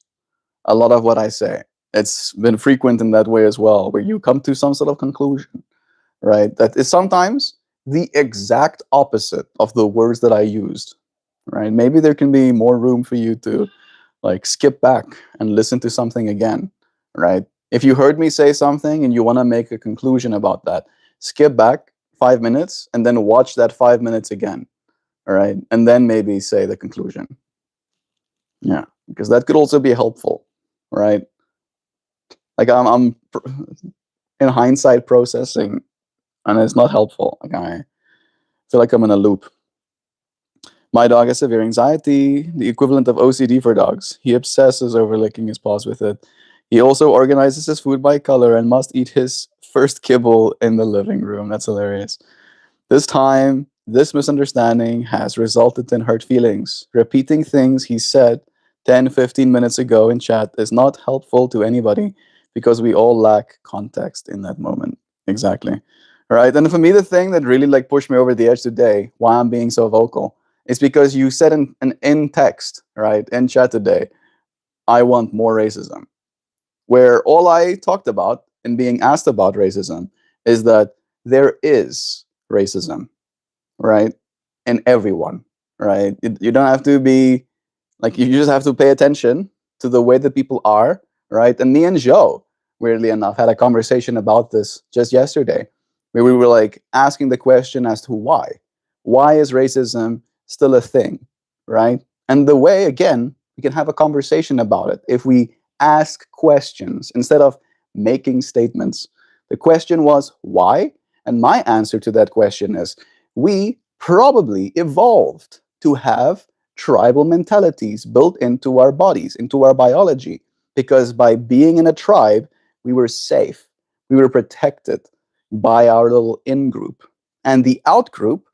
a lot of what I say. It's been frequent in that way as well, where you come to some sort of conclusion, right? That is sometimes the exact opposite of the words that I used, right? Maybe there can be more room for you to like skip back and listen to something again, right? If you heard me say something and you want to make a conclusion about that, skip back 5 minutes and then watch that 5 minutes again, all right? And then maybe say the conclusion. Yeah, because that could also be helpful, right? Like I'm in hindsight processing, and it's not helpful. Like I feel like I'm in a loop. My dog has severe anxiety, the equivalent of OCD for dogs. He obsesses over licking his paws with it. He also organizes his food by color and must eat his first kibble in the living room. That's hilarious. This time, this misunderstanding has resulted in hurt feelings. Repeating things he said 10, 15 minutes ago in chat is not helpful to anybody because we all lack context in that moment. Exactly. All right. And for me, the thing that really like pushed me over the edge today, why I'm being so vocal, is because you said in text, right, in chat today, I want more racism. Where all I talked about in being asked about racism is that there is racism, right, in everyone. right? You don't have to be like, you just have to pay attention to the way that people are, right? And me and Joe, weirdly enough, had a conversation about this just yesterday, where we were like asking the question as to why. Why is racism still a thing, right? And the way, again, we can have a conversation about it if we ask questions instead of making statements. The question was why? And my answer to that question is we probably evolved to have tribal mentalities built into our bodies, into our biology, because by being in a tribe, we were safe, we were protected by our little in group. And the out group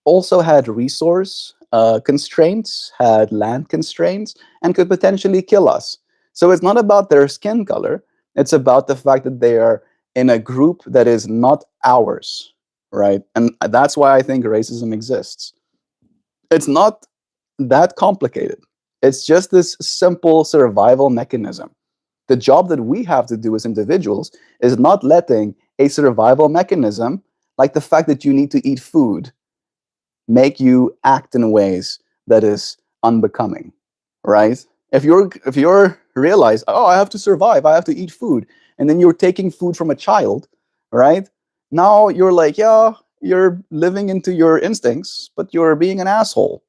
also had resource constraints, had land constraints, and could potentially kill us. So it's not about their skin color, it's about the fact that they are in a group that is not ours, right? And that's why I think racism exists. It's not that complicated. It's just this simple survival mechanism. The job that we have to do as individuals is not letting a survival mechanism, like the fact that you need to eat food, make you act in ways that is unbecoming, right? If you're realize, oh, I have to survive, I have to eat food, and then you're taking food from a child, right? Now you're like, yeah, you're living into your instincts, but you're being an asshole.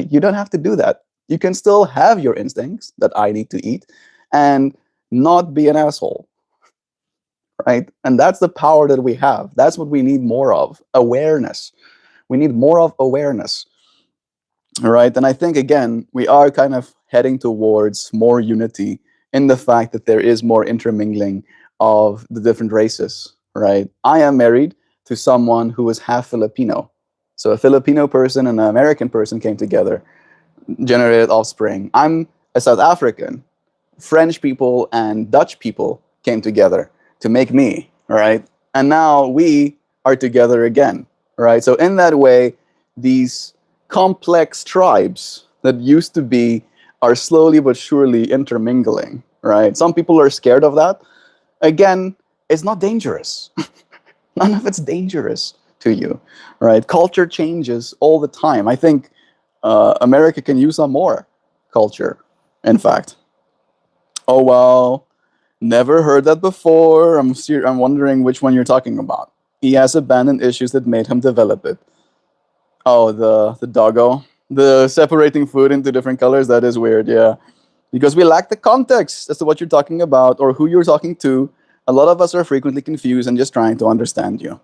You don't have to do that. You can still have your instincts that I need to eat and not be an asshole, right? And that's the power that we have. That's what we need more of, awareness. We need more of awareness, right? And I think, again, we are kind of heading towards more unity in the fact that there is more intermingling of the different races, right? I am married to someone who is half Filipino. So a Filipino person and an American person came together, generated offspring. I'm a South African. French people and Dutch people came together to make me, right? And now we are together again, right? So in that way, these complex tribes that used to be are slowly but surely intermingling, right? Some people are scared of that. Again, it's not dangerous. None of it's dangerous to you, right? Culture changes all the time. I think America can use some more culture, in fact. Oh, wow. Never heard that before. I'm wondering which one you're talking about. He has abandoned issues that made him develop it. Oh, the doggo. The separating food into different colors, that is weird, yeah. Because we lack the context as to what you're talking about or who you're talking to. A lot of us are frequently confused and just trying to understand you.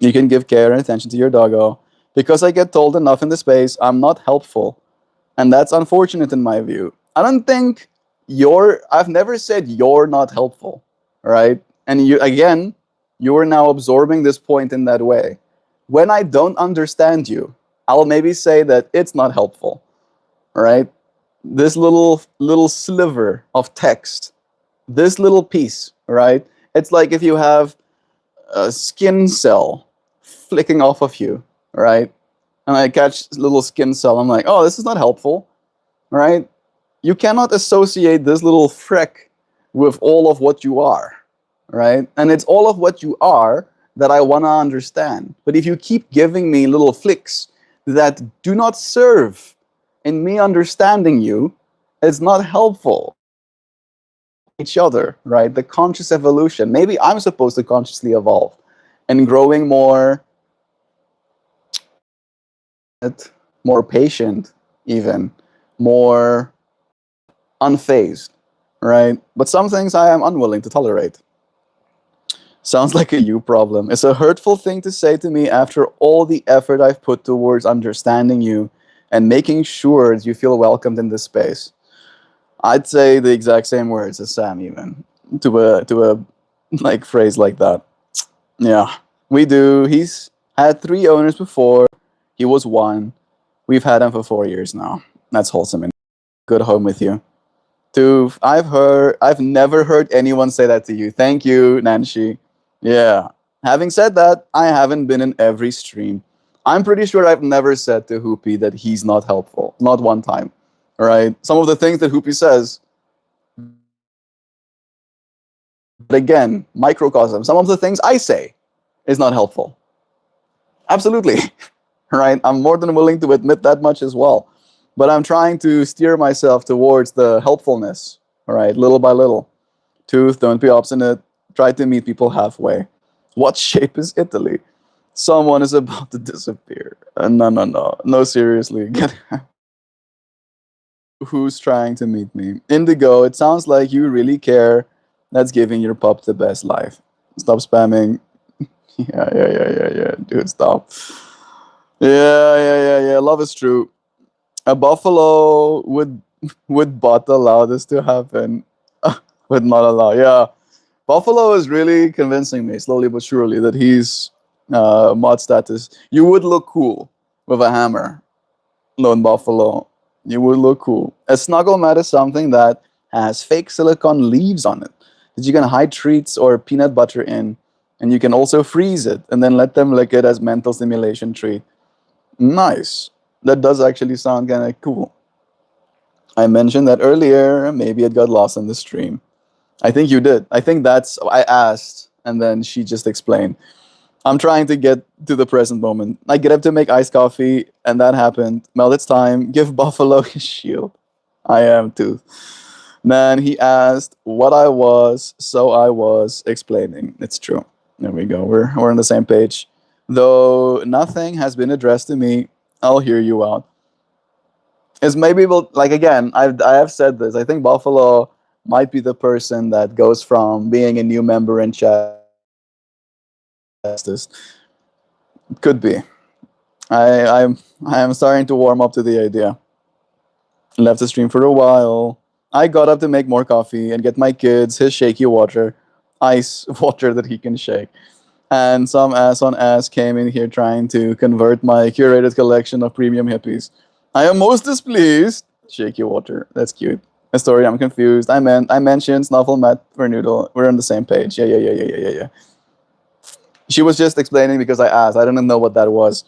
You can give care and attention to your doggo. Because I get told enough in the space, I'm not helpful. And that's unfortunate in my view. I don't think I've never said you're not helpful, right? And you, again, you're now absorbing this point in that way. When I don't understand you, I'll maybe say that it's not helpful, right? This little sliver of text, this little piece, right? It's like if you have a skin cell flicking off of you, right? And I catch a little skin cell, I'm like, oh, this is not helpful, right? You cannot associate this little frick with all of what you are, right? And it's all of what you are that I want to understand. But if you keep giving me little flicks that do not serve in me understanding you, it's not helpful. Each other, right? The conscious evolution. Maybe I'm supposed to consciously evolve and growing more patient, even more unfazed, right? But some things I am unwilling to tolerate. Sounds like a you problem. It's a hurtful thing to say to me after all the effort I've put towards understanding you and making sure you feel welcomed in this space. I'd say the exact same words as Sam, even to a like phrase like that. Yeah, we do. He's had 3 owners before. He was one. We've had him for 4 years now. That's wholesome. And good home with you. I've never heard anyone say that to you. Thank you, Nancy. Yeah. Having said that, I haven't been in every stream. I'm pretty sure I've never said to Hoopy that he's not helpful. Not one time. All right. Some of the things that Hoopy says, but again, microcosm. Some of the things I say is not helpful. Absolutely. right? I'm more than willing to admit that much as well. But I'm trying to steer myself towards the helpfulness, all right, little by little. Tooth, don't be obstinate. Try to meet people halfway. What shape is Italy? Someone is about to disappear. No, no, no. No, seriously. Who's trying to meet me? Indigo, it sounds like you really care. That's giving your pup the best life. Stop spamming. Yeah. Dude, stop. Yeah. Love is true. A buffalo would but allow this to happen. Would not allow. Yeah. Buffalo is really convincing me, slowly but surely, that he's mod status. You would look cool with a hammer, lone buffalo. You would look cool. A snuggle mat is something that has fake silicone leaves on it that you can hide treats or peanut butter in, and you can also freeze it and then let them lick it as mental stimulation treat. Nice. That does actually sound kind of cool. I mentioned that earlier. Maybe it got lost in the stream. I think you did. I think that's I asked, and then she just explained. I'm trying to get to the present moment. I get up to make iced coffee, and that happened. Mel, it's time. Give Buffalo his shield. I am too. Then he asked what I was, so I was explaining. It's true. There we go. We're on the same page. Though nothing has been addressed to me, I'll hear you out. Is maybe like again, I have said this. I think Buffalo might be the person that goes from being a new member in Justice. Could be. I am starting to warm up to the idea. Left the stream for a while. I got up to make more coffee and get my kids his shaky water, ice water that he can shake. And some ass on ass came in here trying to convert my curated collection of premium hippies. I am most displeased. Shaky water. That's cute. A story. I'm confused. I mentioned Snuffle Matt for Noodle. We're on the same page. Yeah. She was just explaining because I asked. I didn't know what that was.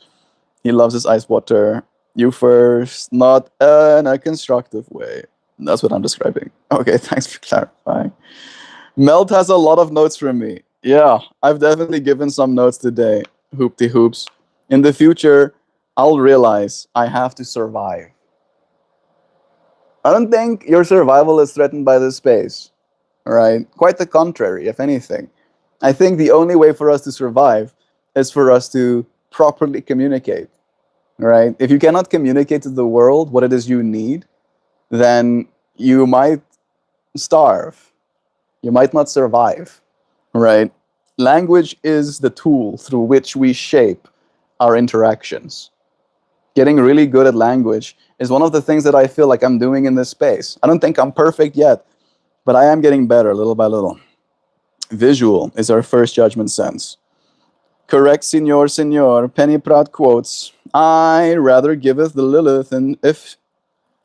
He loves his ice water. You first, not in a constructive way. That's what I'm describing. Okay, thanks for clarifying. Melt has a lot of notes from me. Yeah, I've definitely given some notes today. Hoopty hoops. In the future, I'll realize I have to survive. I don't think your survival is threatened by this space, right? Quite the contrary, if anything. I think the only way for us to survive is for us to properly communicate, right? If you cannot communicate to the world what it is you need, then you might starve. You might not survive, right? Language is the tool through which we shape our interactions. Getting really good at language is one of the things that I feel like I'm doing in this space. I don't think I'm perfect yet, but I am getting better little by little. Visual is our first judgment sense. Correct, senor. Penny Pratt quotes, I rather giveth the Lilith and if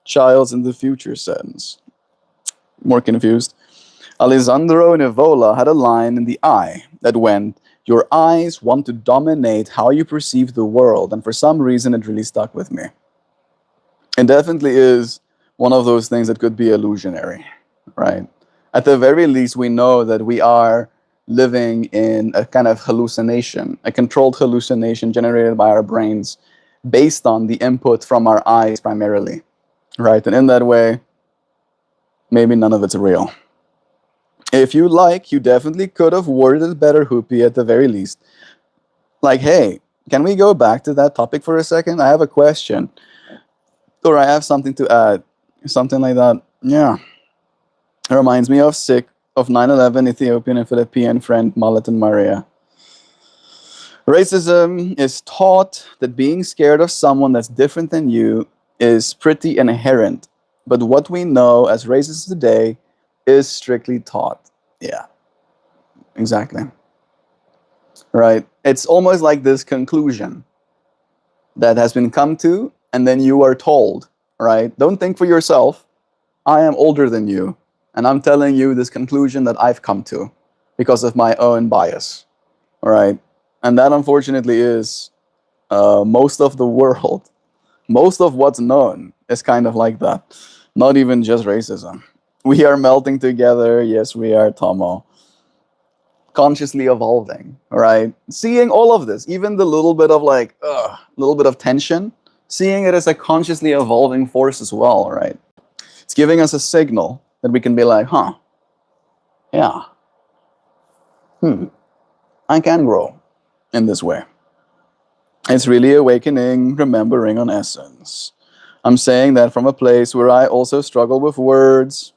child's in the future sense. More confused. Alessandro Nivola had a line in The Eye that went, your eyes want to dominate how you perceive the world, and for some reason it really stuck with me. It definitely is one of those things that could be illusionary, right? At the very least, we know that we are living in a kind of hallucination, a controlled hallucination generated by our brains based on the input from our eyes primarily, right? And in that way, maybe none of it's real. If you like, you definitely could have worded it better, Hoopy, at the very least. Like, hey, can we go back to that topic for a second? I have a question. Or I have something to add. Something like that. Yeah. It reminds me of 9/11 Ethiopian and Philippine friend Mallet and Maria. Racism is taught that being scared of someone that's different than you is pretty inherent. But what we know as racists today is strictly taught. Yeah, exactly. Right? It's almost like this conclusion that has been come to, and then you are told, right? Don't think for yourself. I am older than you, and I'm telling you this conclusion that I've come to because of my own bias, right? And that unfortunately is most of the world. Most of what's known is kind of like that. Not even just racism. We are melting together. Yes, we are, Tomo. consciously evolving, right? Seeing all of this, even the little bit of like, little bit of tension, seeing it as a consciously evolving force as well, right? It's giving us a signal that we can be like, yeah, I can grow in this way. It's really awakening, remembering on essence. I'm saying that from a place where I also struggle with words.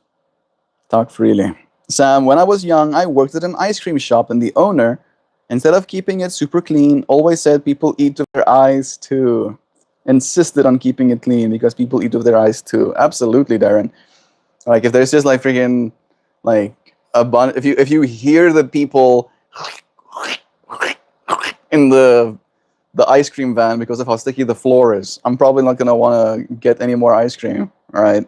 Talk freely. Sam, when I was young, I worked at an ice cream shop, and the owner, instead of keeping it super clean, always said people eat with their eyes too. Insisted on keeping it clean because people eat with their eyes too. Absolutely, Darren. Like if there's just like freaking like a bunch, if you hear the people in the ice cream van because of how sticky the floor is, I'm probably not gonna want to get any more ice cream. All right.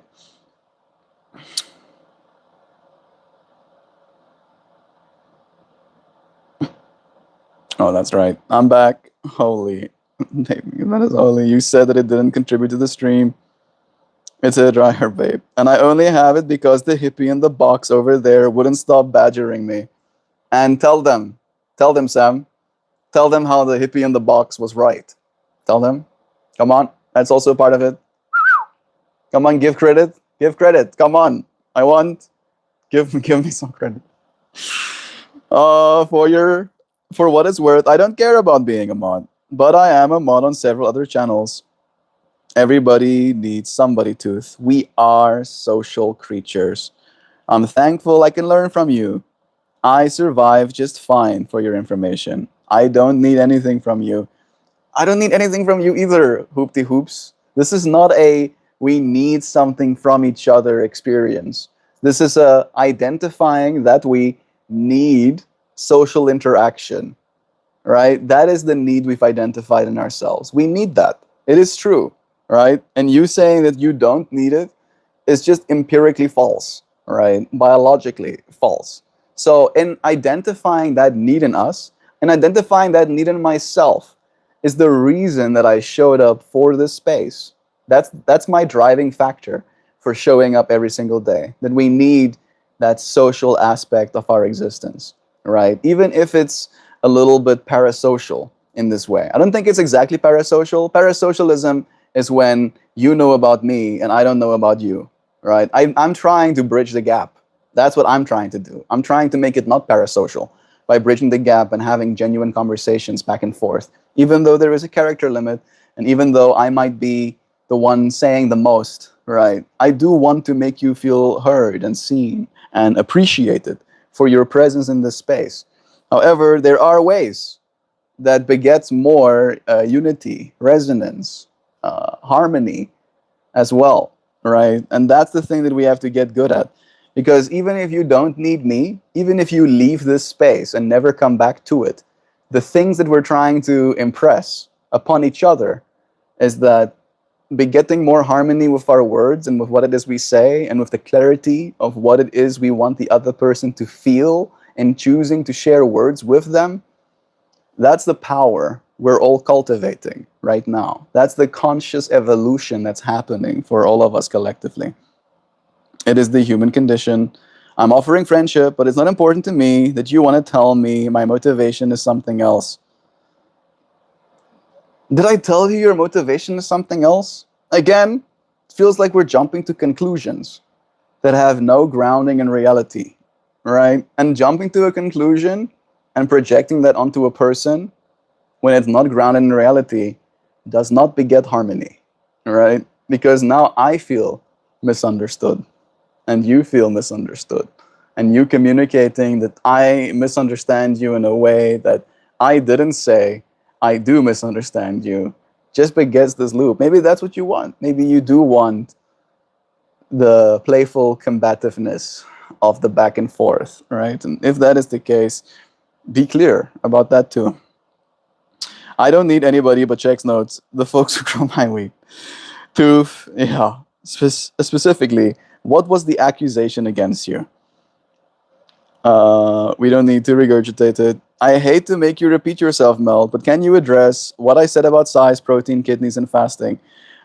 Oh, that's right. I'm back. Holy, that is holy. You said that it didn't contribute to the stream. It's a dryer, babe. And I only have it because the hippie in the box over there wouldn't stop badgering me. And tell them, Sam, tell them how the hippie in the box was right. Tell them. Come on. That's also part of it. Come on, give credit. Give credit. Come on. I want. Give me some credit. For what it's worth, I don't care about being a mod, but I am a mod on several other channels. Everybody needs somebody tooth. We are social creatures. I'm thankful I can learn from you. I survive just fine, for your information. I don't need anything from you. I don't need anything from you either, hoopty hoops. This is not a we need something from each other experience. This is a identifying that we need social interaction, right? That is the need we've identified in ourselves. We need that. It is true, right? And you saying that you don't need it is just empirically false, right? Biologically false. So in identifying that need in us and identifying that need in myself is the reason that I showed up for this space. That's my driving factor for showing up every single day. That we need that social aspect of our existence, right? Even if it's a little bit parasocial in this way. I don't think it's exactly parasocial. Parasocialism is when you know about me and I don't know about you, right? I'm trying to bridge the gap. That's what I'm trying to do. I'm trying to make it not parasocial by bridging the gap and having genuine conversations back and forth, even though there is a character limit and even though I might be the one saying the most, right? I do want to make you feel heard and seen and appreciated for your presence in this space. However, there are ways that begets more unity, resonance, harmony as well, right? And that's the thing that we have to get good at. Because even if you don't need me, even if you leave this space and never come back to it, the things that we're trying to impress upon each other is that begetting more harmony with our words and with what it is we say and with the clarity of what it is we want the other person to feel and choosing to share words with them, that's the power we're all cultivating right now. That's the conscious evolution that's happening for all of us collectively. It is the human condition. I'm offering friendship, but it's not important to me that you want to tell me my motivation is something else. Did I tell you your motivation is something else? Again, it feels like we're jumping to conclusions that have no grounding in reality, right? And jumping to a conclusion and projecting that onto a person when it's not grounded in reality does not beget harmony, right? Because now I feel misunderstood and you feel misunderstood. And you communicating that I misunderstand you in a way that I didn't say, I do misunderstand you, just begets this loop. Maybe that's what you want. Maybe you do want the playful combativeness of the back and forth, right? And if that is the case, be clear about that too. I don't need anybody but checks notes. The folks who grow my weed. Tooth, yeah. Specifically, what was the accusation against you? We don't need to regurgitate it. I hate to make you repeat yourself, Mel, but can you address what I said about size, protein, kidneys, and fasting?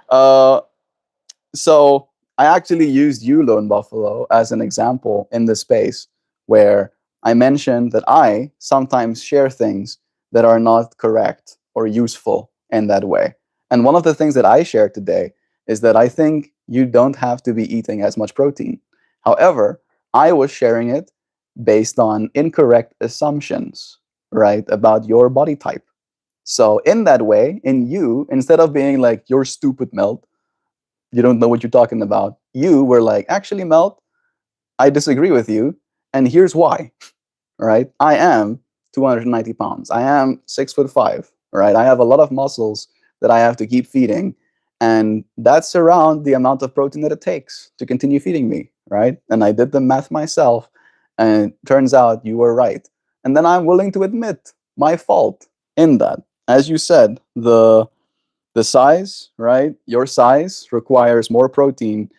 So I actually used you, Lone Buffalo, as an example in this space where I mentioned that I sometimes share things that are not correct or useful in that way. And one of the things that I shared today is that I think you don't have to be eating as much protein. However, I was sharing it based on incorrect assumptions, right, about your body type. So in that way, in you, instead of being like, you're stupid, Melt, you don't know what you're talking about, you were like, actually, Melt, I disagree with you, and here's why. Right? I am 290 pounds. I am 6'5". Right? I have a lot of muscles that I have to keep feeding, and that's around the amount of protein that it takes to continue feeding me. Right? And I did the math myself, and it turns out you were right. And then I'm willing to admit my fault in that. As you said, the size, right? Your size requires more protein.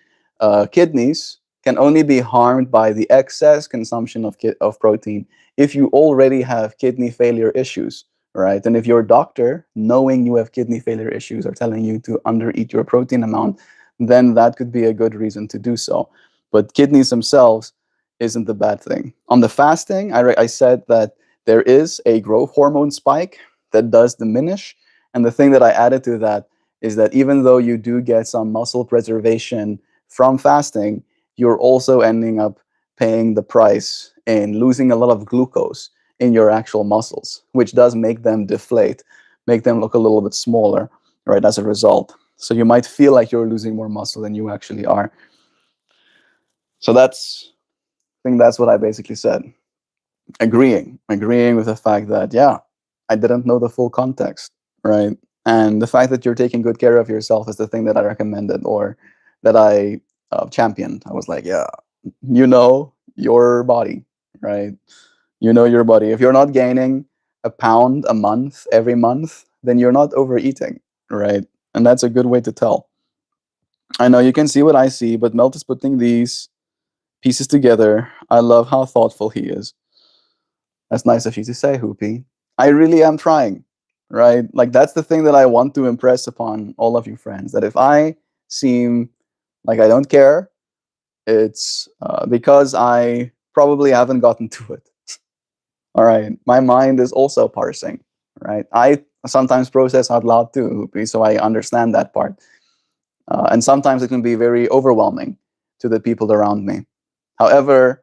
Kidneys can only be harmed by the excess consumption of protein if you already have kidney failure issues, right? And if your doctor, knowing you have kidney failure issues, are telling you to undereat your protein amount, then that could be a good reason to do so. But kidneys themselves isn't the bad thing. On the fasting, I said that there is a growth hormone spike that does diminish. And the thing that I added to that is that even though you do get some muscle preservation from fasting, you're also ending up paying the price in losing a lot of glucose in your actual muscles, which does make them deflate, make them look a little bit smaller, right, as a result. So you might feel like you're losing more muscle than you actually are. So I think that's what I basically said. Agreeing with the fact that, yeah, I didn't know the full context, right? And the fact that you're taking good care of yourself is the thing that I recommended, or that I championed. I was like, yeah, you know your body, right? You know your body. If you're not gaining a pound a month every month, then you're not overeating, right? And that's a good way to tell. I know you can see what I see, but Melt is putting these pieces together. I love how thoughtful he is. That's nice of you to say, Hoopy. I really am trying, right? Like, that's the thing that I want to impress upon all of you friends, that if I seem like I don't care, it's because I probably haven't gotten to it. All right. My mind is also parsing, right? I sometimes process out loud too, Hoopy, so I understand that part. And sometimes it can be very overwhelming to the people around me. However,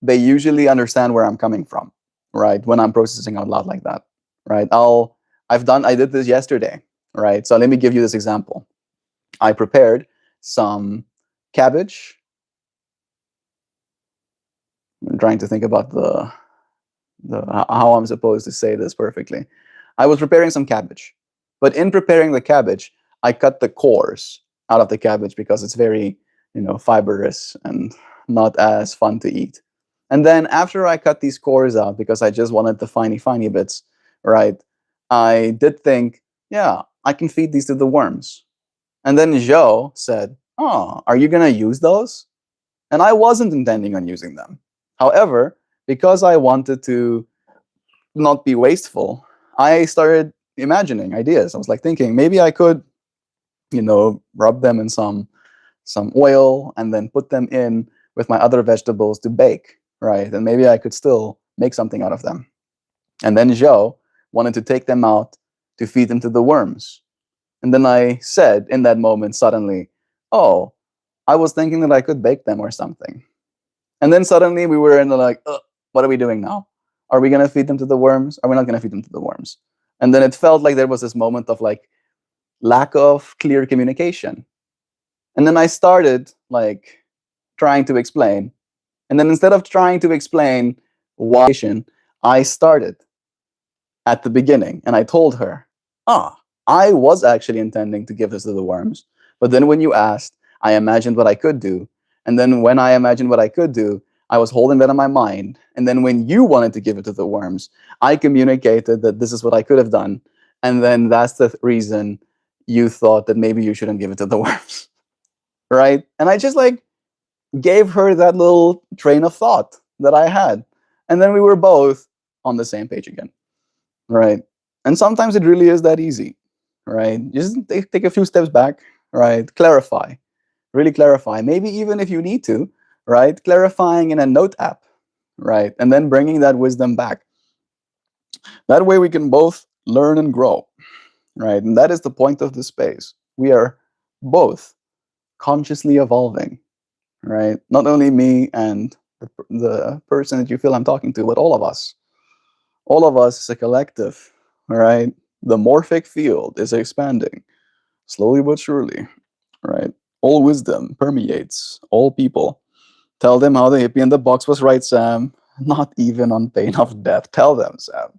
they usually understand where I'm coming from, right? When I'm processing out loud like that, right? I did this yesterday, right? So let me give you this example. I prepared some cabbage. I'm trying to think about how I'm supposed to say this perfectly. I was preparing some cabbage, but in preparing the cabbage, I cut the cores out of the cabbage because it's very, fibrous and not as fun to eat. And then after I cut these cores out, because I just wanted the finey bits, right? I did think, yeah, I can feed these to the worms. And then Joe said, "Oh, are you gonna use those?" And I wasn't intending on using them. However, because I wanted to not be wasteful, I started imagining ideas. I was like thinking maybe I could, rub them in some oil and then put them in with my other vegetables to bake, right? And maybe I could still make something out of them. And then Joe wanted to take them out to feed them to the worms. And then I said in that moment suddenly, "Oh, I was thinking that I could bake them or something." And then suddenly we were in the like, what are we doing now? Are we gonna feed them to the worms? Are we not gonna feed them to the worms? And then it felt like there was this moment of like lack of clear communication. And then I started like trying to explain. And then instead of trying to explain why, I started at the beginning and I told her, I was actually intending to give this to the worms. But then when you asked, I imagined what I could do. And then when I imagined what I could do, I was holding that in my mind. And then when you wanted to give it to the worms, I communicated that this is what I could have done. And then that's the reason you thought that maybe you shouldn't give it to the worms. Right? And I just like gave her that little train of thought that I had. And then we were both on the same page again. Right? And sometimes it really is that easy. Right? Just take a few steps back, right? Clarify. Really clarify. Maybe even if you need to, right? Clarifying in a note app, right? And then bringing that wisdom back. That way we can both learn and grow, right? And that is the point of this space. We are both consciously evolving, right? Not only me and the person that you feel I'm talking to, but all of us. All of us is a collective, all right? The morphic field is expanding slowly but surely, right? All wisdom permeates all people. Tell them how the hippie in the box was right, Sam. Not even on pain of death. Tell them, Sam.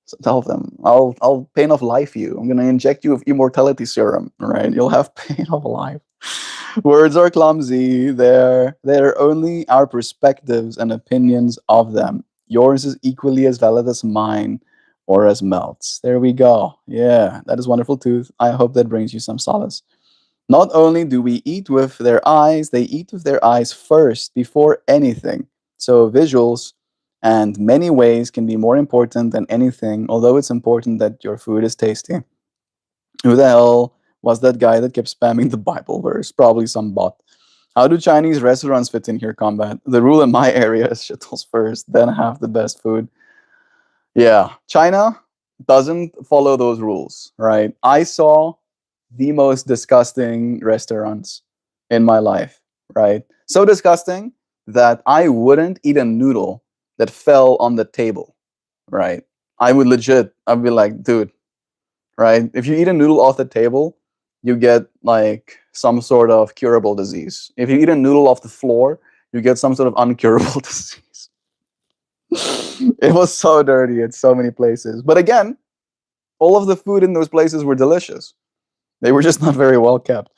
So tell them, I'll pain of life you. I'm gonna inject you with immortality serum, right? You'll have pain of life. Words are clumsy. They're only our perspectives and opinions of them. Yours is equally as valid as mine or as Melt's. There we go. Yeah, that is wonderful too. I hope that brings you some solace. Not only do we eat with their eyes, they eat with their eyes first before anything. So visuals and many ways can be more important than anything, although it's important that your food is tasty. Who the hell was that guy that kept spamming the Bible verse? Probably some bot. How do Chinese restaurants fit in here, Combat? The rule in my area is shittles first, then have the best food. Yeah, China doesn't follow those rules, right? I saw the most disgusting restaurants in my life, right? So disgusting that I wouldn't eat a noodle that fell on the table, right? I'd be like, dude, right? If you eat a noodle off the table, you get like some sort of curable disease. If you eat a noodle off the floor, you get some sort of uncurable disease. It was so dirty at so many places. But again, all of the food in those places were delicious. They were just not very well kept.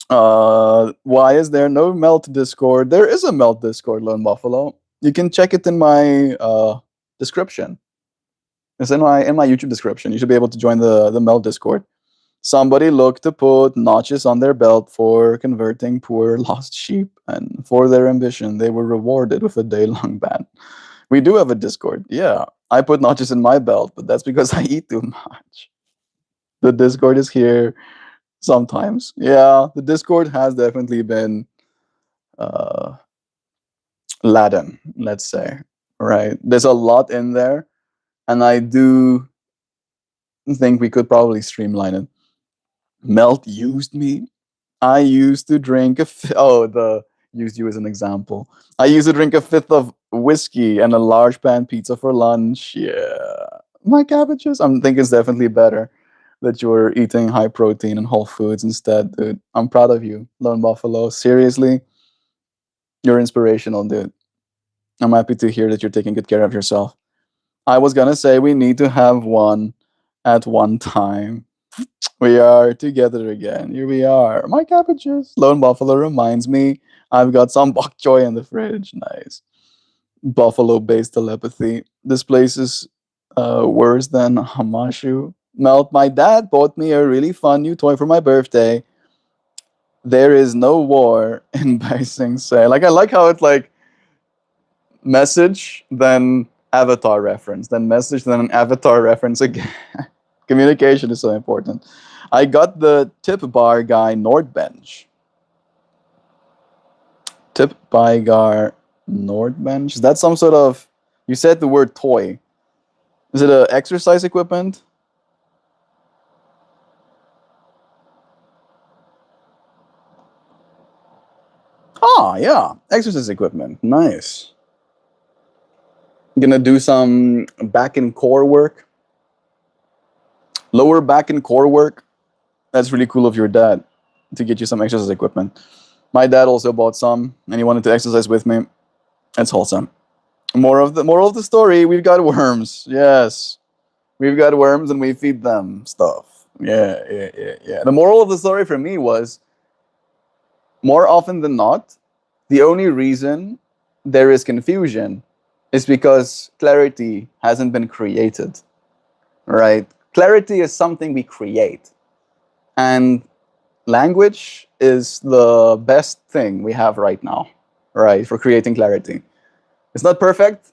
Why is there no Melt Discord? There is a Melt Discord, Lone Buffalo. You can check it in my description. It's in my YouTube description. You should be able to join the Melt Discord. Somebody looked to put notches on their belt for converting poor lost sheep, and for their ambition, they were rewarded with a day-long ban. We do have a Discord. Yeah, I put notches in my belt, but that's because I eat too much. The Discord is here sometimes. Yeah, the Discord has definitely been uh, laden, let's say. Right? There's a lot in there, and I do think we could probably streamline it. Melt used me. I used to drink the used you as an example. I used to drink a fifth of whiskey and a large pan pizza for lunch. Yeah. My cabbages. I'm thinking it's definitely better that you're eating high protein and whole foods instead, dude. I'm proud of you, Lone Buffalo. Seriously, you're inspirational, dude. I'm happy to hear that you're taking good care of yourself. I was gonna say we need to have one at one time. We are together again. Here we are. My cabbages. Lone Buffalo reminds me I've got some bok choy in the fridge. Nice. Buffalo based telepathy. This place is worse than Hamashu. Melt, my dad bought me a really fun new toy for my birthday. There is no war in Ba Sing Se. Like, I like how it's like message, then avatar reference, then message, then an avatar reference again. Communication is so important. I got the tip bar guy Nordbench. Tip bar guy Nordbench. Is that some sort of? You said the word toy. Is it a exercise equipment? Ah, yeah, exercise equipment. Nice. Gonna do some back and core work. Lower back and core work. That's really cool of your dad to get you some exercise equipment. My dad also bought some, and he wanted to exercise with me. It's wholesome. Moral of the story: we've got worms. Yes, we've got worms, and we feed them stuff. Yeah. The moral of the story for me was, more often than not, the only reason there is confusion is because clarity hasn't been created. Right? Clarity is something we create, and language is the best thing we have right now, right, for creating clarity. It's not perfect,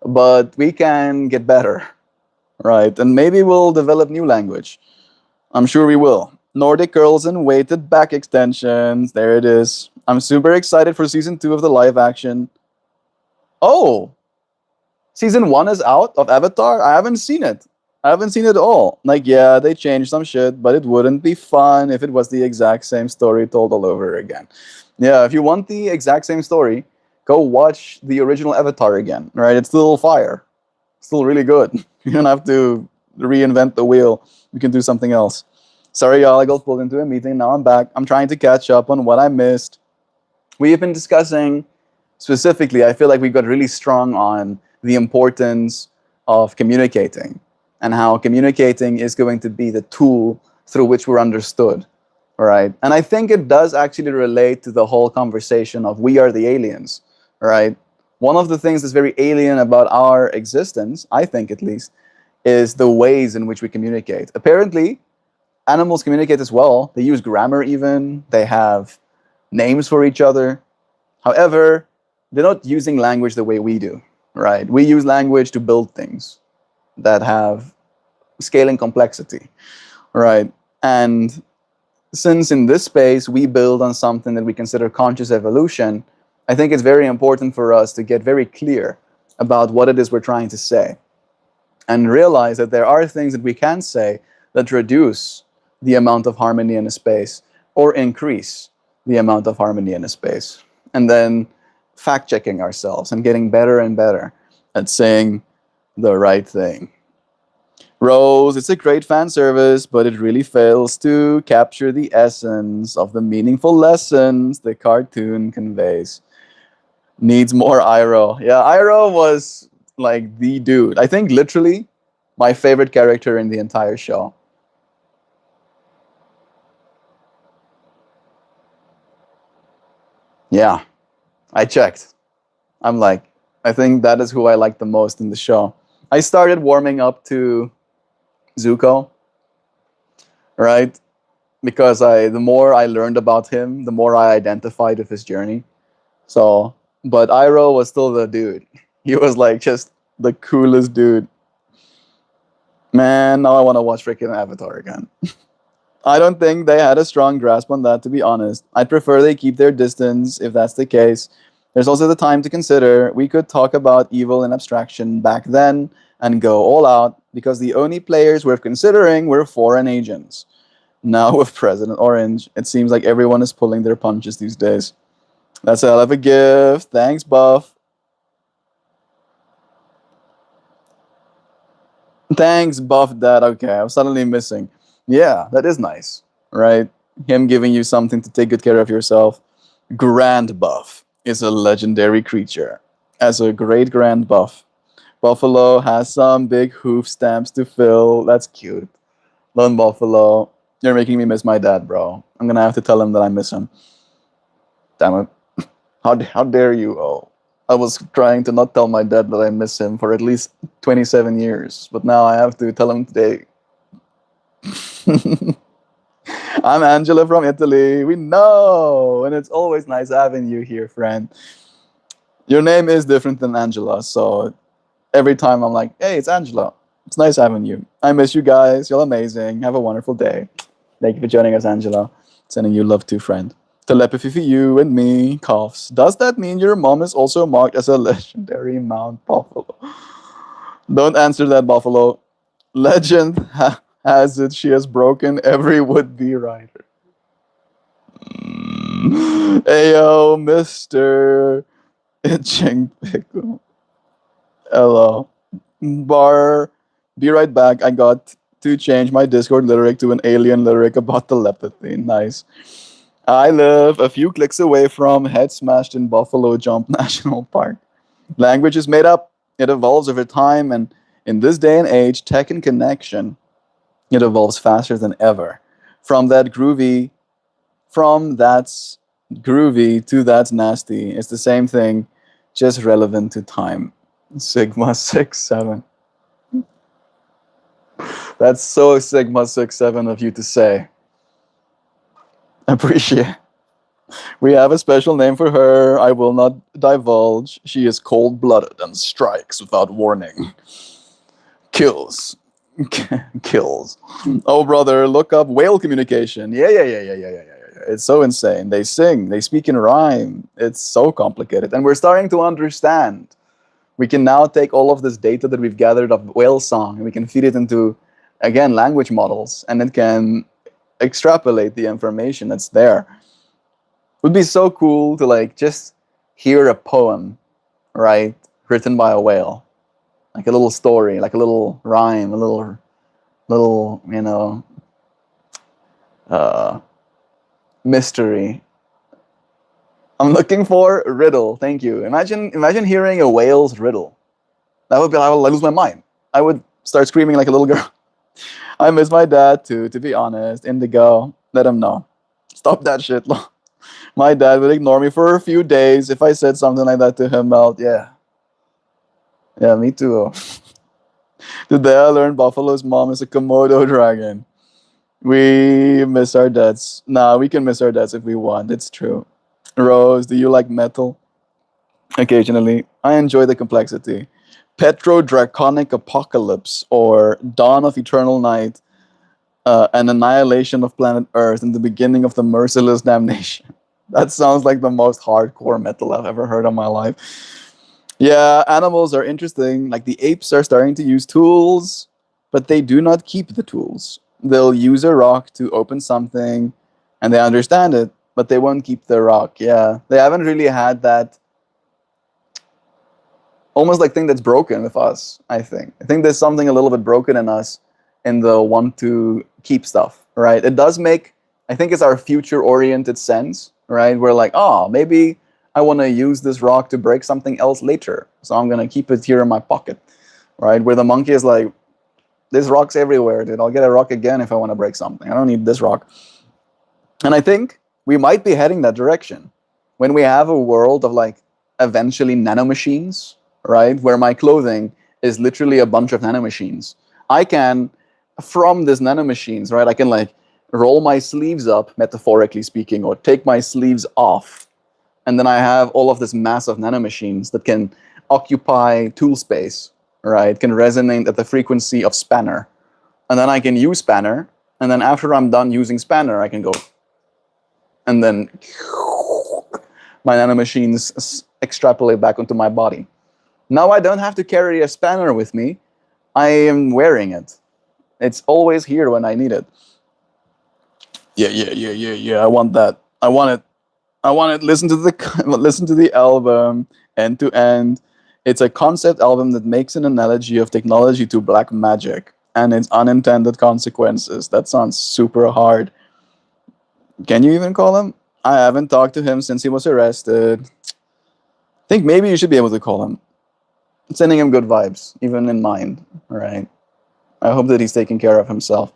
but we can get better, right? And maybe we'll develop new language. I'm sure we will. Nordic curls and weighted back extensions. There it is. I'm super excited for season 2 of the live action. Oh, season 1 is out of Avatar? I haven't seen it. I haven't seen it all. Like, yeah, they changed some shit, but it wouldn't be fun if it was the exact same story told all over again. Yeah, if you want the exact same story, go watch the original Avatar again, right? It's still fire. Still really good. You don't have to reinvent the wheel. You can do something else. Sorry, y'all, I got pulled into a meeting. Now I'm back. I'm trying to catch up on what I missed. We have been discussing specifically, I feel like we got really strong on the importance of communicating and how communicating is going to be the tool through which we're understood, right? And I think it does actually relate to the whole conversation of we are the aliens, right? One of the things that's very alien about our existence, I think at least, is the ways in which we communicate. Apparently, animals communicate as well. They use grammar even. They have names for each other. However, they're not using language the way we do, right? We use language to build things that have scaling complexity, right? And since in this space we build on something that we consider conscious evolution, I think it's very important for us to get very clear about what it is we're trying to say and realize that there are things that we can say that reduce the amount of harmony in a space or increase the amount of harmony in a space. And then fact-checking ourselves and getting better and better at saying the right thing. Rose, it's a great fan service, but it really fails to capture the essence of the meaningful lessons the cartoon conveys. Needs more Iroh. Yeah, Iroh was like the dude. I think literally my favorite character in the entire show. Yeah, I checked. I'm like, I think that is who I like the most in the show. I started warming up to Zuko, right? Because the more I learned about him, the more I identified with his journey. So, but Iroh was still the dude. He was like just the coolest dude. Man, now I want to watch freaking Avatar again. I don't think they had a strong grasp on that, to be honest. I'd prefer they keep their distance if that's the case. There's also the time to consider. We could talk about evil and abstraction back then and go all out because the only players worth considering were foreign agents. Now with President Orange, it seems like everyone is pulling their punches these days. That's a hell of a gift. Thanks, Buff. Thanks, Buff Dad. Okay, I'm suddenly missing. Yeah, that is nice, right? Him giving you something to take good care of yourself. Grand Buff is a legendary creature. As a great Grand Buff, Buffalo has some big hoof stamps to fill. That's cute. Lone Buffalo, you're making me miss my dad, bro. I'm gonna have to tell him that I miss him. Damn it. How dare you, oh. I was trying to not tell my dad that I miss him for at least 27 years, but now I have to tell him today. I'm Angela from Italy. We know, and it's always nice having you here, friend. Your name is different than Angela, so every time I'm like, hey, it's Angela. It's nice having you. I miss you guys. You're amazing. Have a wonderful day. Thank you for joining us, Angela. Sending you love too, friend. Telepathy for you and me. Coughs. Does that mean your mom is also marked as a legendary Mount Buffalo? Don't answer that, Buffalo. Legend has it she has broken every would-be writer. Ayo, Mr. Itching Pickle. Hello. Bar. Be right back. I got to change my Discord lyric to an alien lyric about telepathy. Nice. I live a few clicks away from Head Smashed in Buffalo Jump National Park. Language is made up. It evolves over time, and in this day and age, tech and connection, it evolves faster than ever. From that's groovy to that's nasty. It's the same thing, just relevant to time. Sigma 6-7. That's so Sigma 6-7 of you to say. Appreciate. We have a special name for her. I will not divulge. She is cold-blooded and strikes without warning. Kills. Kills. Oh, brother, look up whale communication. Yeah. It's so insane. They sing. They speak in rhyme. It's so complicated. And we're starting to understand We can now take all of this data that we've gathered of whale song and we can feed it into, again, language models, and it can extrapolate the information that's there. It would be so cool to like just hear a poem, right, written by a whale, like a little story, like a little rhyme, a little mystery. I'm looking for a riddle. Thank you. Imagine hearing a whale's riddle. I would lose my mind. I would start screaming like a little girl. I miss my dad too, to be honest. Indigo, let him know. Stop that shit. My dad would ignore me for a few days if I said something like that to him. Melt, yeah. Yeah, me too. Today I learned Buffalo's mom is a Komodo dragon. We miss our dads. Nah, we can miss our dads if we want. It's true. Rose, do you like metal? Occasionally. I enjoy the complexity. Petro-draconic apocalypse or dawn of eternal night, an annihilation of planet Earth and the beginning of the merciless damnation. That sounds like the most hardcore metal I've ever heard in my life. Yeah, animals are interesting. Like the apes are starting to use tools, but they do not keep the tools. They'll use a rock to open something and they understand it, but they won't keep the rock. Yeah, they haven't really had that almost like thing that's broken with us, I think. I think there's something a little bit broken in us in the want to keep stuff, right? It does make, I think it's our future-oriented sense, right? We're like, oh, maybe I want to use this rock to break something else later, so I'm going to keep it here in my pocket, right? Where the monkey is like, there's rocks everywhere, dude. I'll get a rock again if I want to break something. I don't need this rock. And I think we might be heading that direction when we have a world of like eventually nanomachines, right? Where my clothing is literally a bunch of nanomachines. I can, from these nanomachines, right, I can like roll my sleeves up, metaphorically speaking, or take my sleeves off. And then I have all of this mass of nanomachines that can occupy tool space, right? Can resonate at the frequency of spanner. And then I can use spanner. And then after I'm done using spanner, I can go. And then my nanomachines extrapolate back onto my body. Now I don't have to carry a spanner with me. I am wearing it. It's always here when I need it. Yeah. I want that. I want it. Listen to the album end to end. It's a concept album that makes an analogy of technology to black magic and its unintended consequences. That sounds super hard. Can you even call him? I haven't talked to him since he was arrested. I think maybe you should be able to call him. Sending him good vibes, even in mind, right? I hope that he's taking care of himself.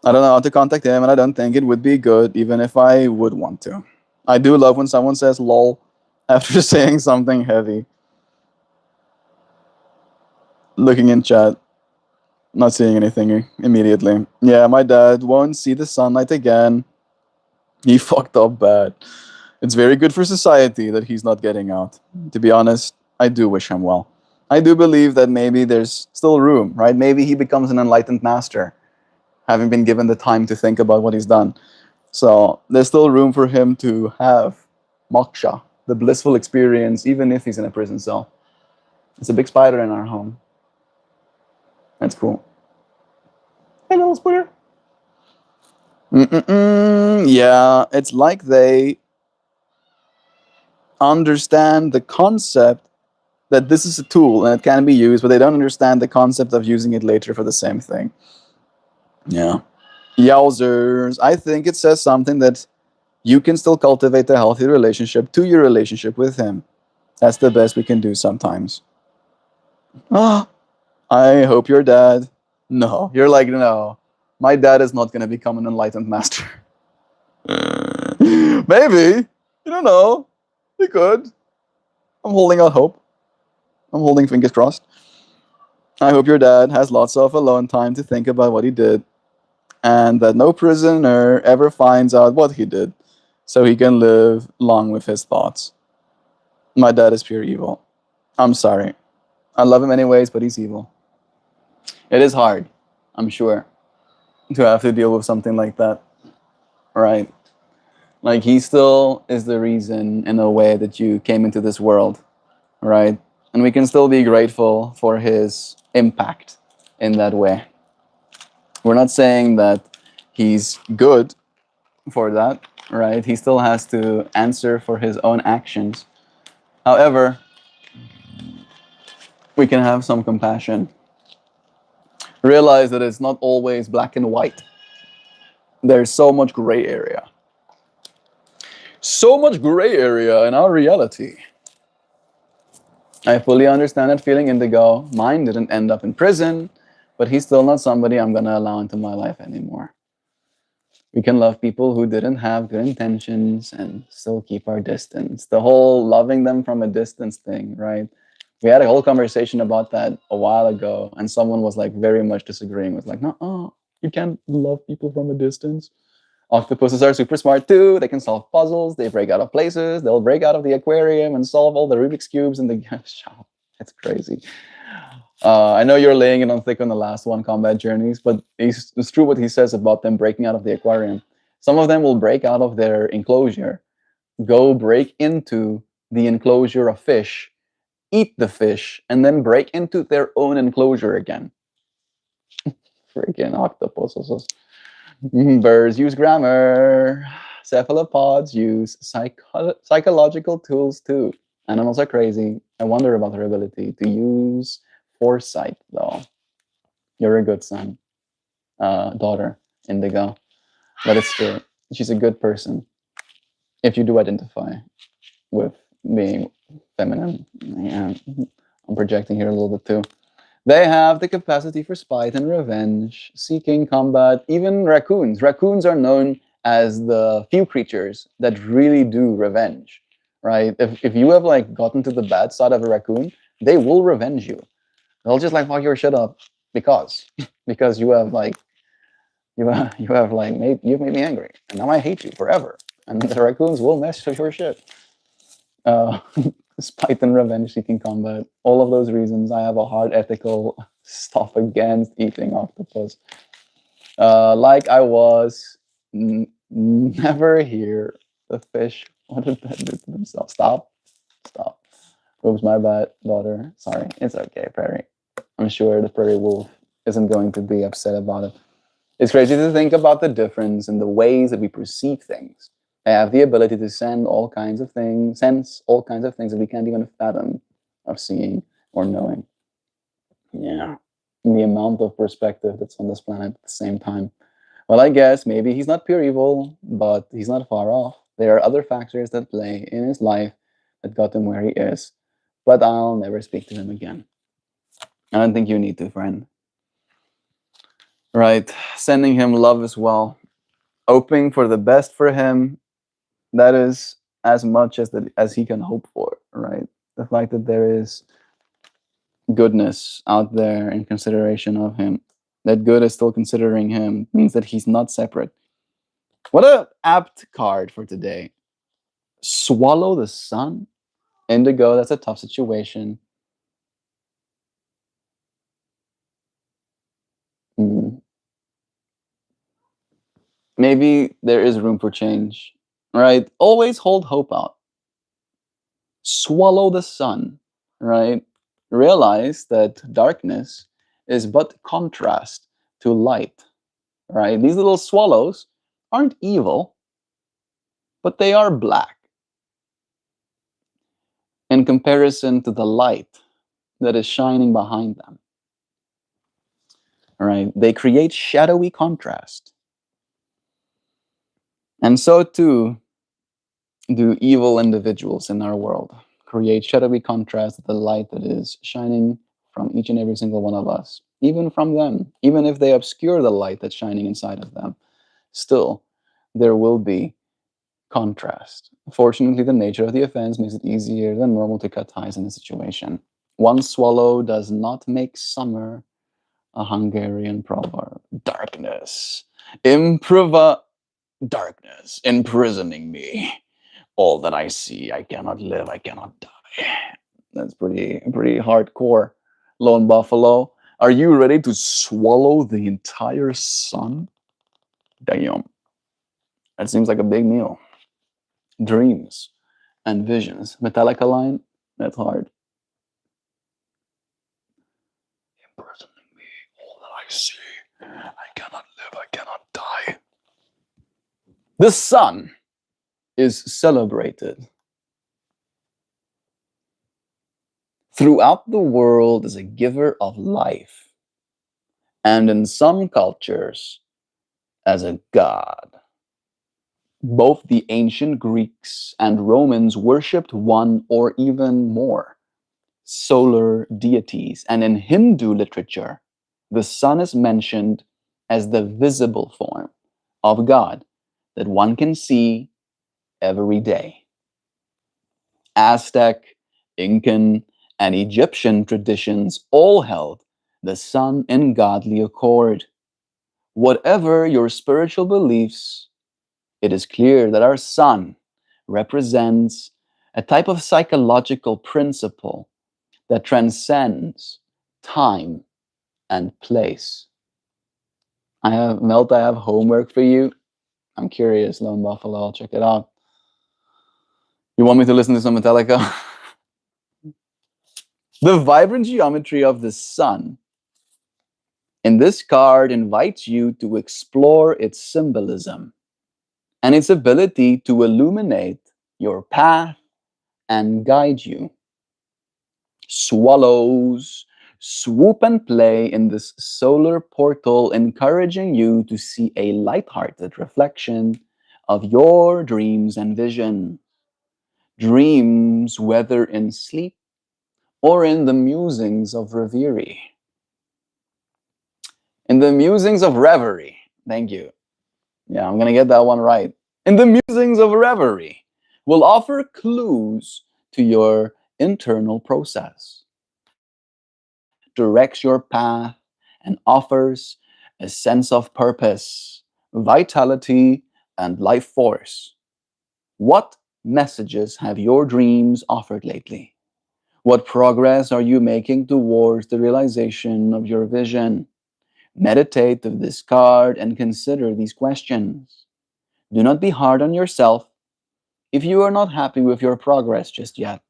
I don't know how to contact him, and I don't think it would be good, even if I would want to. I do love when someone says lol after saying something heavy. Looking in chat, not seeing anything immediately. Yeah, my dad won't see the sunlight again. He fucked up bad. It's very good for society that he's not getting out. To be honest, I do wish him well. I do believe that maybe there's still room, right? Maybe he becomes an enlightened master, having been given the time to think about what he's done. So there's still room for him to have moksha, the blissful experience, even if he's in a prison cell. It's a big spider in our home. That's cool. Hey, little spider. Yeah, it's like they understand the concept that this is a tool and it can be used, but they don't understand the concept of using it later for the same thing. Yeah. Yowzers. I think it says something that you can still cultivate a healthy relationship to your relationship with him. That's the best we can do sometimes. Ah, I hope your dad. No, you're like, no. My dad is not going to become an enlightened master. Maybe. You don't know. He could. I'm holding out hope. I'm holding fingers crossed. I hope your dad has lots of alone time to think about what he did, and that no prisoner ever finds out what he did, so he can live long with his thoughts. My dad is pure evil. I'm sorry. I love him anyways, but he's evil. It is hard, I'm sure, to have to deal with something like that, right? Like, he still is the reason, in a way, that you came into this world, right? And we can still be grateful for his impact in that way. We're not saying that he's good for that, right? He still has to answer for his own actions. However, we can have some compassion. Realize that it's not always black and white. There's so much gray area. So much gray area in our reality. I fully understand that feeling, Indigo. Mine didn't end up in prison, but he's still not somebody I'm going to allow into my life anymore. We can love people who didn't have good intentions and still keep our distance. The whole loving them from a distance thing, right? We had a whole conversation about that a while ago, and someone was like very much disagreeing. Was like, no, you can't love people from a distance. Octopuses are super smart too. They can solve puzzles. They break out of places. They'll break out of the aquarium and solve all the Rubik's cubes in the shop. It's crazy. I know you're laying it on thick on the last one, Combat Journeys, but it's true what he says about them breaking out of the aquarium. Some of them will break out of their enclosure, go break into the enclosure of fish, eat the fish, and then break into their own enclosure again. Freaking octopuses. Birds use grammar. Cephalopods use psychological tools too. Animals are crazy. I wonder about their ability to use foresight, though. You're a good son, daughter, Indigo. But it's true. She's a good person. If you do identify with being feminine. Yeah, I'm projecting here a little bit too. They have the capacity for spite and revenge, seeking combat, even raccoons. Raccoons are known as the few creatures that really do revenge, right? If you have like gotten to the bad side of a raccoon, they will revenge you. They'll just like fuck your shit up because you have like you've made me angry and now I hate you forever. And the raccoons will mess with your shit. Uh, spite and revenge seeking combat. All of those reasons, I have a hard ethical stuff against eating octopus. Like I was never here. The fish. What did that do to themselves? Stop. Oops, my bad, daughter. Sorry. It's okay, Prairie. I'm sure the prairie wolf isn't going to be upset about it. It's crazy to think about the difference in the ways that we perceive things. I have the ability to sense all kinds of things that we can't even fathom of seeing or knowing. Yeah. And the amount of perspective that's on this planet at the same time. Well, I guess maybe he's not pure evil, but he's not far off. There are other factors that play in his life that got him where he is. But I'll never speak to him again. I don't think you need to, friend. Right. Sending him love as well. Hoping for the best for him. That is as much as he can hope for, right? The fact that there is goodness out there in consideration of him, that good is still considering him, means that he's not separate. What a apt card for today. Swallow the sun. Indigo, that's a tough situation. Maybe there is room for change, right? Always hold hope out. Swallow the sun, right? Realize that darkness is but contrast to light, right? These little swallows aren't evil, but they are black in comparison to the light that is shining behind them, right? They create shadowy contrast. And so too do evil individuals in our world create shadowy contrast to the light that is shining from each and every single one of us, even from them, even if they obscure the light that's shining inside of them, still there will be contrast. Fortunately, the nature of the offense makes it easier than normal to cut ties in a situation. One swallow does not make summer, a Hungarian proverb. Darkness, darkness, imprisoning me. All that I see, I cannot live, I cannot die. That's pretty hardcore. Lone Buffalo, are you ready to swallow the entire sun? Damn. That seems like a big meal. Dreams and visions. Metallica line, that's hard. see. I cannot live. I cannot die. The sun is celebrated throughout the world as a giver of life, and in some cultures as a god. Both the ancient Greeks and Romans worshipped one or even more solar deities, and in Hindu literature, the sun is mentioned as the visible form of God that one can see every day. Aztec, Incan, and Egyptian traditions all held the sun in godly accord. Whatever your spiritual beliefs, it is clear that our sun represents a type of psychological principle that transcends time and place. I have homework for you. I'm curious, Lone Buffalo. I'll check it out. You want me to listen to some Metallica? The vibrant geometry of the sun in this card invites you to explore its symbolism and its ability to illuminate your path and guide you. Swallows swoop and play in this solar portal, encouraging you to see a light-hearted reflection of your dreams and vision. Dreams, whether in sleep or in the musings of reverie. In the musings of reverie. Thank you. Yeah, I'm going to get that one right. In the musings of reverie will offer clues to your internal process, directs your path, and offers a sense of purpose, vitality, and life force. What messages have your dreams offered lately? What progress are you making towards the realization of your vision? Meditate with this card and consider these questions. Do not be hard on yourself if you are not happy with your progress just yet.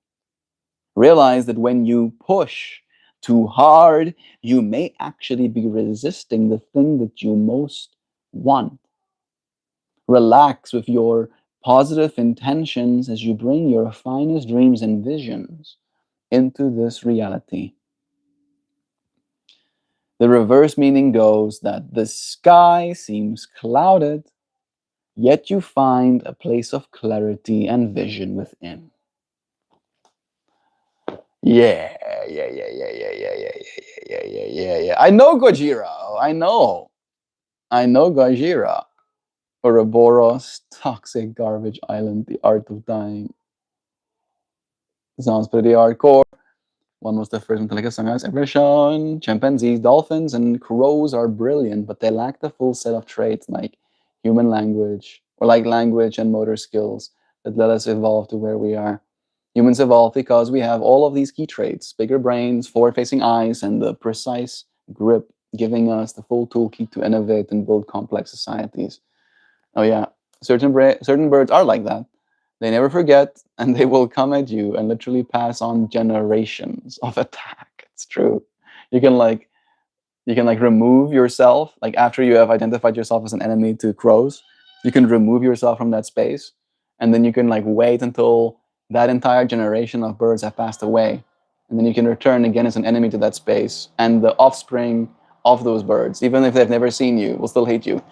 Realize that when you push too hard, you may actually be resisting the thing that you most want. Relax with your positive intentions as you bring your finest dreams and visions into this reality. The reverse meaning goes that the sky seems clouded, yet you find a place of clarity and vision within. Yeah. I know Gojira. I know Gojira. Ouroboros, Toxic Garbage Island, The Art of Dying. Sounds pretty hardcore. One was the first Metallica song I was ever shown. Chimpanzees, dolphins, and crows are brilliant, but they lack the full set of traits like human language, or like language and motor skills that let us evolve to where we are. Humans evolve because we have all of these key traits: bigger brains, forward-facing eyes, and the precise grip, giving us the full toolkit to innovate and build complex societies. Oh yeah, certain birds are like that. They never forget, and they will come at you and literally pass on generations of attack. It's true. You can like remove yourself, like after you have identified yourself as an enemy to crows, you can remove yourself from that space, and then you can like wait until that entire generation of birds have passed away, and then you can return again as an enemy to that space, and the offspring of those birds, even if they've never seen you, will still hate you.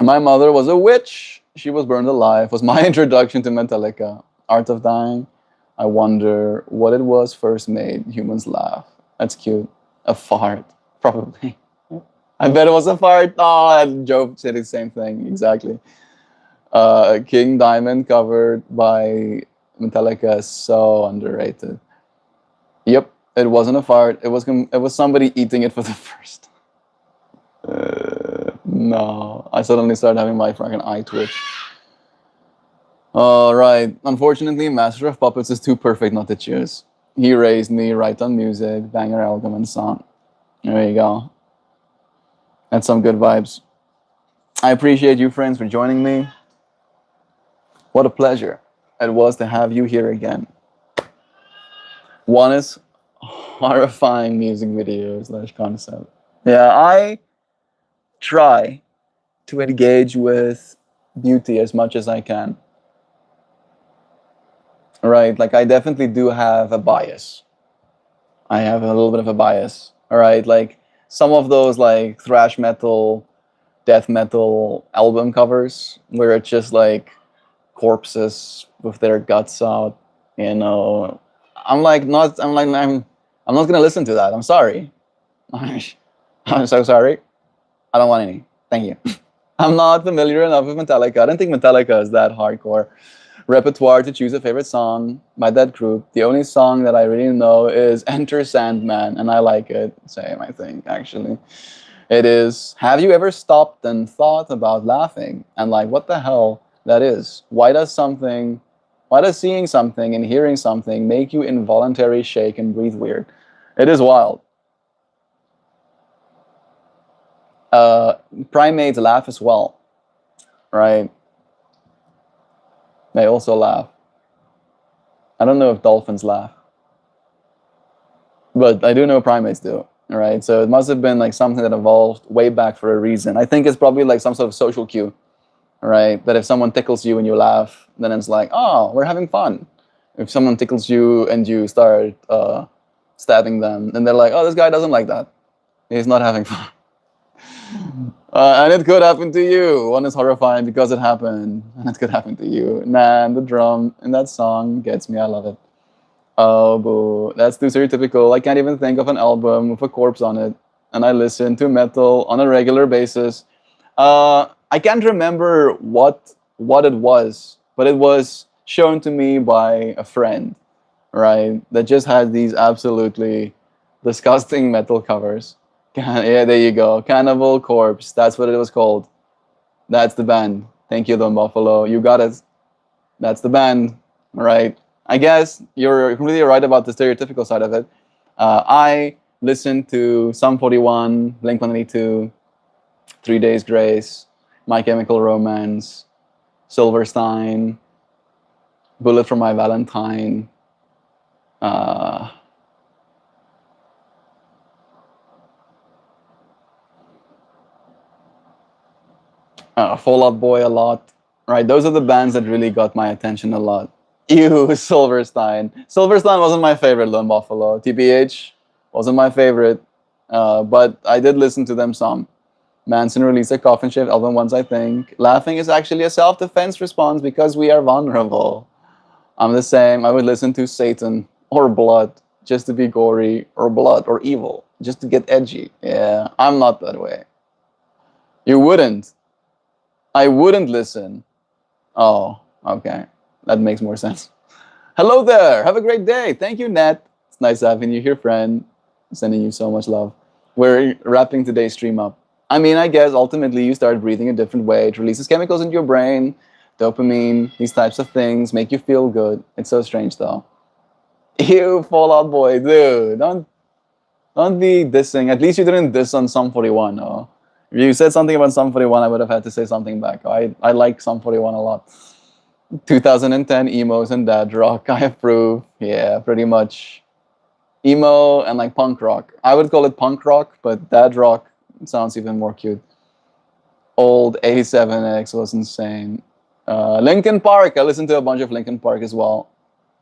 My mother was a witch. She was burned alive. Was my introduction to Metallica. Art of Dying. I wonder what it was first made humans laugh. That's cute. A fart, probably. I bet it was a fart. Oh, Joe said the same thing. Exactly. King Diamond covered by Metallica is so underrated. Yep, it wasn't a fart. It was somebody eating it for the first time. No, I suddenly started having my fucking eye twitch. All right. Unfortunately, Master of Puppets is too perfect not to choose. He raised me right on music, banger album and song. There you go. That's some good vibes. I appreciate you, friends, for joining me. What a pleasure it was to have you here again. One is horrifying music video / concept. Yeah, I try to engage with beauty as much as I can. Right? Like I definitely do have a bias. I have a little bit of a bias. All right, like some of those like thrash metal, death metal album covers where it's just like corpses with their guts out. You know, I'm like not. I'm like I'm not gonna listen to that. I'm sorry. I'm so sorry. I don't want any. Thank you. I'm not familiar enough with Metallica. I don't think Metallica is that hardcore repertoire to choose a favorite song by that group. The only song that I really know is Enter Sandman, and I like it. Same, I think, actually. It is. Have you ever stopped and thought about laughing and like, what the hell that is? Why does seeing something and hearing something make you involuntarily shake and breathe weird? It is wild. Uh, Primates laugh as well, right? They also laugh. I don't know if dolphins laugh, but I do know primates do. Right, so it must have been like something that evolved way back for a reason. I think it's probably like some sort of social cue, right? That if someone tickles you and you laugh, then it's like, oh, we're having fun. If someone tickles you and you start stabbing them, then they're like, oh, this guy doesn't like that. He's not having fun. And it could happen to you. One is horrifying because it happened, and it could happen to you. Man, the drum in that song gets me. I love it. Oh, boo. That's too stereotypical. I can't even think of an album with a corpse on it. And I listen to metal on a regular basis. I can't remember what it was, but it was shown to me by a friend, right? That just had these absolutely disgusting metal covers. Yeah, there you go. Cannibal Corpse. That's what it was called. That's the band. Thank you, Don Buffalo. You got it. That's the band, right? I guess you're completely right about the stereotypical side of it. I listened to Sum 41, Blink 182, 3 Days Grace, My Chemical Romance, Silverstein, Bullet for My Valentine, uh, Fall Out Boy a lot, right? Those are the bands that really got my attention a lot. Ew, Silverstein. Silverstein wasn't my favorite, Lone Buffalo. TBH wasn't my favorite, but I did listen to them some. Manson released a coffin shaped album once, I think. Laughing is actually a self defense response because we are vulnerable. I'm the same. I would listen to Satan or Blood just to be gory, or Blood or Evil just to get edgy. Yeah, I'm not that way. You wouldn't. I wouldn't listen. Oh, okay. That makes more sense. Hello there. Have a great day. Thank you, Nat. It's nice having you here, friend. Sending you so much love. We're wrapping today's stream up. I mean, I guess ultimately you start breathing a different way. It releases chemicals into your brain, dopamine, these types of things make you feel good. It's so strange, though. Ew, Fallout Boy, dude. Don't be dissing. At least you didn't diss on Sum 41, no? If you said something about Sum 41, I would have had to say something back. I like Sum 41 a lot. 2010 emos and dad rock, I approve. Yeah, pretty much. Emo and like punk rock. I would call it punk rock, but dad rock sounds even more cute. Old A7X was insane. Linkin Park. I listened to a bunch of Linkin Park as well.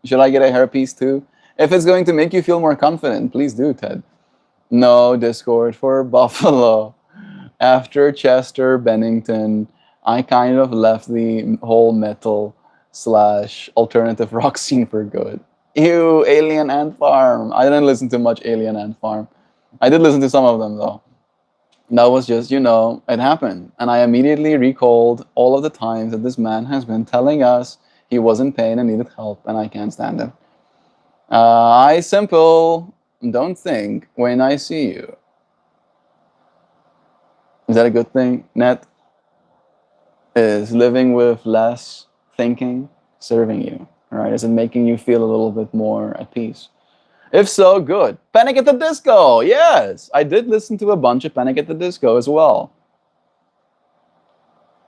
Should I get a hairpiece too? If it's going to make you feel more confident, please do, Ted. No Discord for Buffalo. After Chester Bennington, I kind of left the whole metal slash alternative rock scene for good. Ew, Alien Ant Farm. I didn't listen to much Alien Ant Farm. I did listen to some of them though. That was just, it happened. And I immediately recalled all of the times that this man has been telling us he was in pain and needed help, and I can't stand him. I simple don't think when I see you. Is that a good thing, Net? Is living with less thinking serving you? Right? Is it making you feel a little bit more at peace? If so, good. Panic at the Disco. Yes, I did listen to a bunch of Panic at the Disco as well.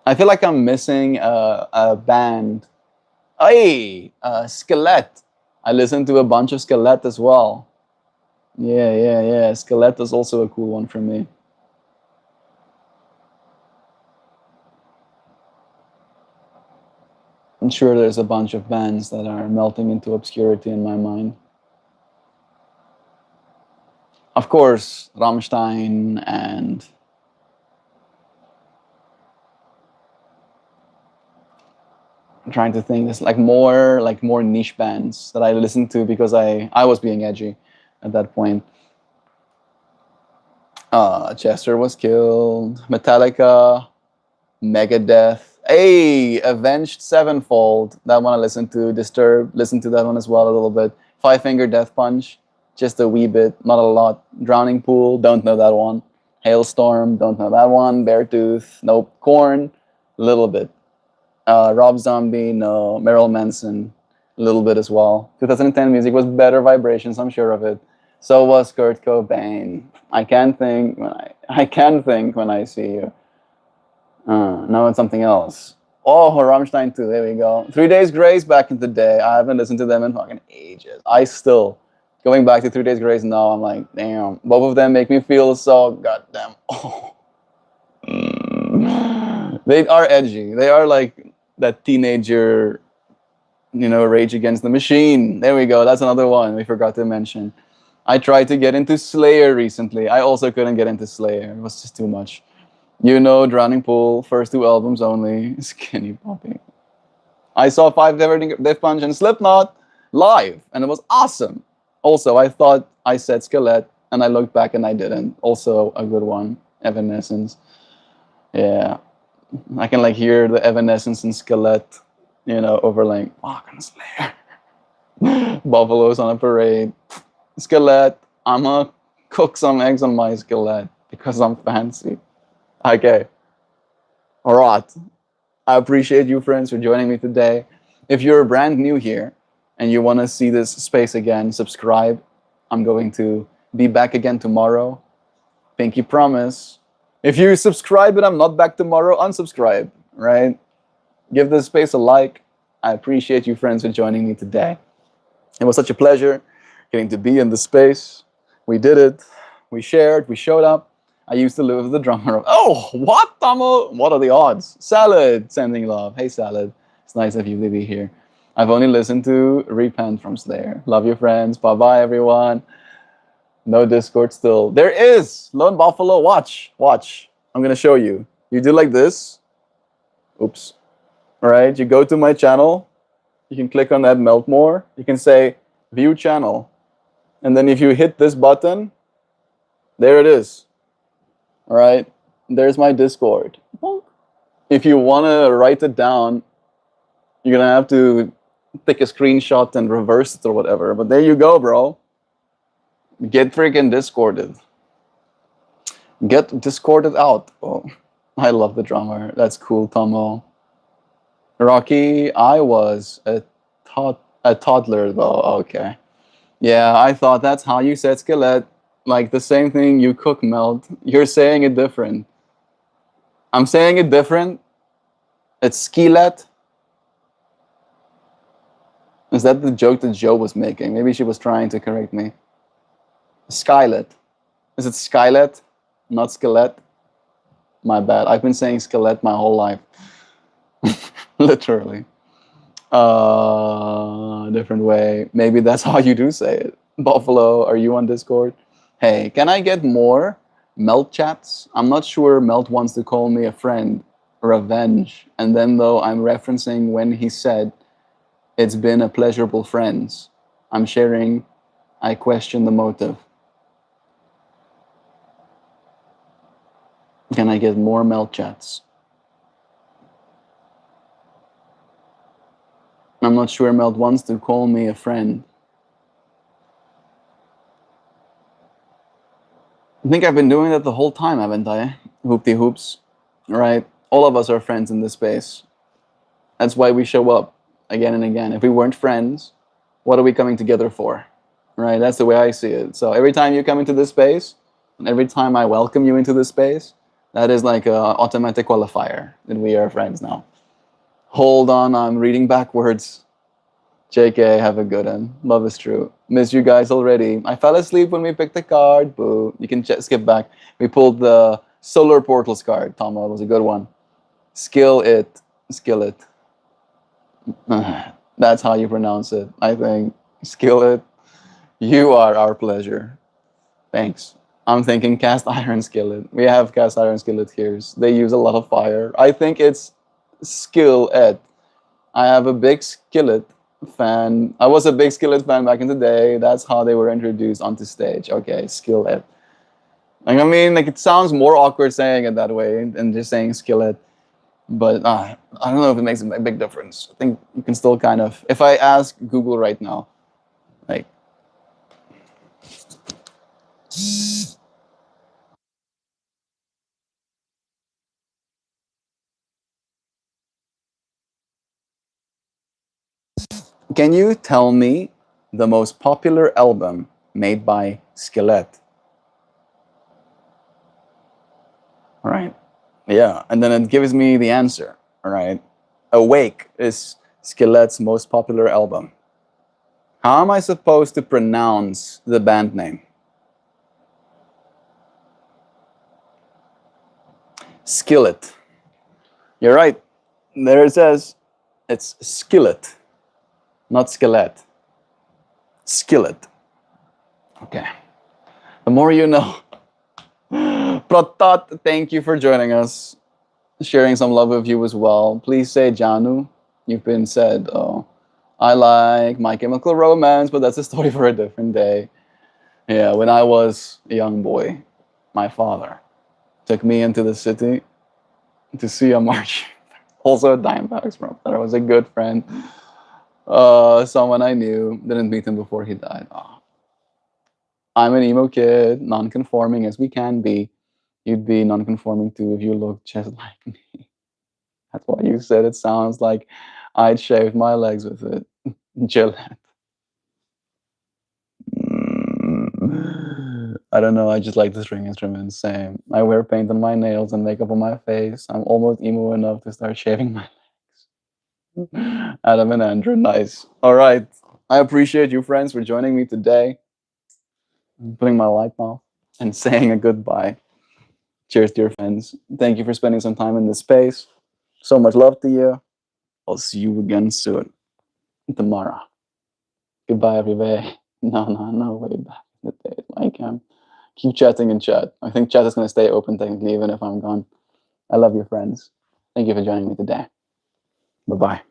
I feel like I'm missing a band. Hey, Skelett. I listened to a bunch of Skelett as well. Yeah. Skelett is also a cool one for me. I'm sure there's a bunch of bands that are melting into obscurity in my mind. Of course, Rammstein and I'm trying to think. There's like more niche bands that I listened to because I was being edgy at that point. Chester was killed. Metallica, Megadeth. Hey, Avenged Sevenfold. That one I listened to. Disturbed. Listened to that one as well a little bit. Five Finger Death Punch. Just a wee bit, not a lot. Drowning Pool. Don't know that one. Hailstorm. Don't know that one. Beartooth. Nope. Korn. A little bit. Rob Zombie. No. Marilyn Manson. A little bit as well. 2010 music was Better Vibrations. I'm sure of it. So was Kurt Cobain. I can think when I see you. No, it's something else. Oh, Rammstein too. There we go. 3 Days Grace back in the day. I haven't listened to them in fucking ages. I still going back to 3 Days Grace now. I'm like, damn. Both of them make me feel so goddamn. Oh. They are edgy. They are like that teenager, Rage Against the Machine. There we go. That's another one we forgot to mention. I tried to get into Slayer recently. I also couldn't get into Slayer. It was just too much. Drowning Pool, first 2 albums only. Skinny Puppy. I saw Five Death Punch and Slipknot live, and it was awesome. Also, I thought I said Skelet, and I looked back and I didn't. Also, a good one. Evanescence. Yeah. I can hear the Evanescence and Skelet, overlaying. Fucking Slayer. Buffaloes on a parade. Skelet. I'm gonna cook some eggs on my Skelet because I'm fancy. Okay. All right. I appreciate you, friends, for joining me today. If you're brand new here and you want to see this space again, subscribe. I'm going to be back again tomorrow. Pinky promise. If you subscribe and I'm not back tomorrow, unsubscribe, right? Give this space a like. I appreciate you, friends, for joining me today. It was such a pleasure getting to be in the space. We did it. We shared. We showed up. I used to live with the drummer. Oh, what, Tomo? What are the odds? Salad, sending love. Hey, Salad. It's nice of you to be here. I've only listened to Repent from Slayer. Love you, friends. Bye-bye, everyone. No Discord still. There is! Lone Buffalo, watch. Watch. I'm going to show you. You do like this. Oops. All right, you go to my channel. You can click on that MeltMore. You can say, View Channel. And then if you hit this button, there it is. All right, there's my Discord. If you want to write it down, you're going to have to take a screenshot and reverse it or whatever. But there you go, bro. Get freaking Discorded. Get Discorded out. Oh, I love the drummer. That's cool, Tomo. Rocky, I was a toddler, though. Okay. Yeah, I thought that's how you said Skelet. Like the same thing you cook, Melt. You're saying it different. I'm saying it different. It's Skelet. Is that the joke that Joe was making? Maybe she was trying to correct me. Skylet. Is it Skylet? Not Skelet? My bad. I've been saying Skelet my whole life. Literally. Different way. Maybe that's how you do say it. Buffalo, are you on Discord? Hey, can I get more Melt chats? I'm not sure Melt wants to call me a friend. Revenge. And then though I'm referencing when he said, it's been a pleasurable friends. I'm sharing, I question the motive. Can I get more Melt chats? I'm not sure Melt wants to call me a friend. I think I've been doing that the whole time, haven't I? Hoopty hoops, right? All of us are friends in this space. That's why we show up again and again. If we weren't friends, what are we coming together for? Right? That's the way I see it. So every time you come into this space, and every time I welcome you into this space, that is like an automatic qualifier that we are friends now. Hold on, I'm reading backwards. JK, have a good one. Love is true. Missed you guys already. I fell asleep when we picked the card. Boo. You can skip back. We pulled the Solar Portals card. Tomo, it was a good one. Skill it. That's how you pronounce it, I think. Skillet, you are our pleasure. Thanks. I'm thinking cast iron skillet. We have cast iron skillet here. They use a lot of fire. I think it's skillet. I have a big skillet fan. I was a big skillet fan back in the day. That's how they were introduced onto stage. Okay, skillet. Like I mean, like it sounds more awkward saying it that way than just saying skillet. But I don't know if it makes a big difference. I think you can still kind of. If I ask Google right now, like, can you tell me the most popular album made by Skillet? All right. Yeah, and then it gives me the answer. All right. Awake is Skillet's most popular album. How am I supposed to pronounce the band name? Skillet. You're right. There it says it's skillet, not skillet. Skillet. Okay. The more you know. Pratat, thank you for joining us, sharing some love with you as well. Please say Janu. You've been said, oh, I like My Chemical Romance, but that's a story for a different day. Yeah, when I was a young boy, my father took me into the city to see a march. Also a Dimebag from that. I was a good friend. Someone I knew. Didn't meet him before he died. Oh, I'm an emo kid, non-conforming as we can be. You'd be non-conforming too if you looked just like me. That's why you said it sounds like I'd shaved my legs with it. Gillette. I don't know. I just like the string instruments. Same. I wear paint on my nails and makeup on my face. I'm almost emo enough to start shaving my legs. Adam and Andrew, nice. All right. I appreciate you, friends, for joining me today. I'm putting my light off and saying a goodbye. Cheers, dear friends. Thank you for spending some time in this space. So much love to you. I'll see you again soon. Tomorrow. Goodbye, everybody. No, way back in the days. Like, keep chatting in chat. I think chat is going to stay open technically, even if I'm gone. I love you, friends. Thank you for joining me today. Bye bye.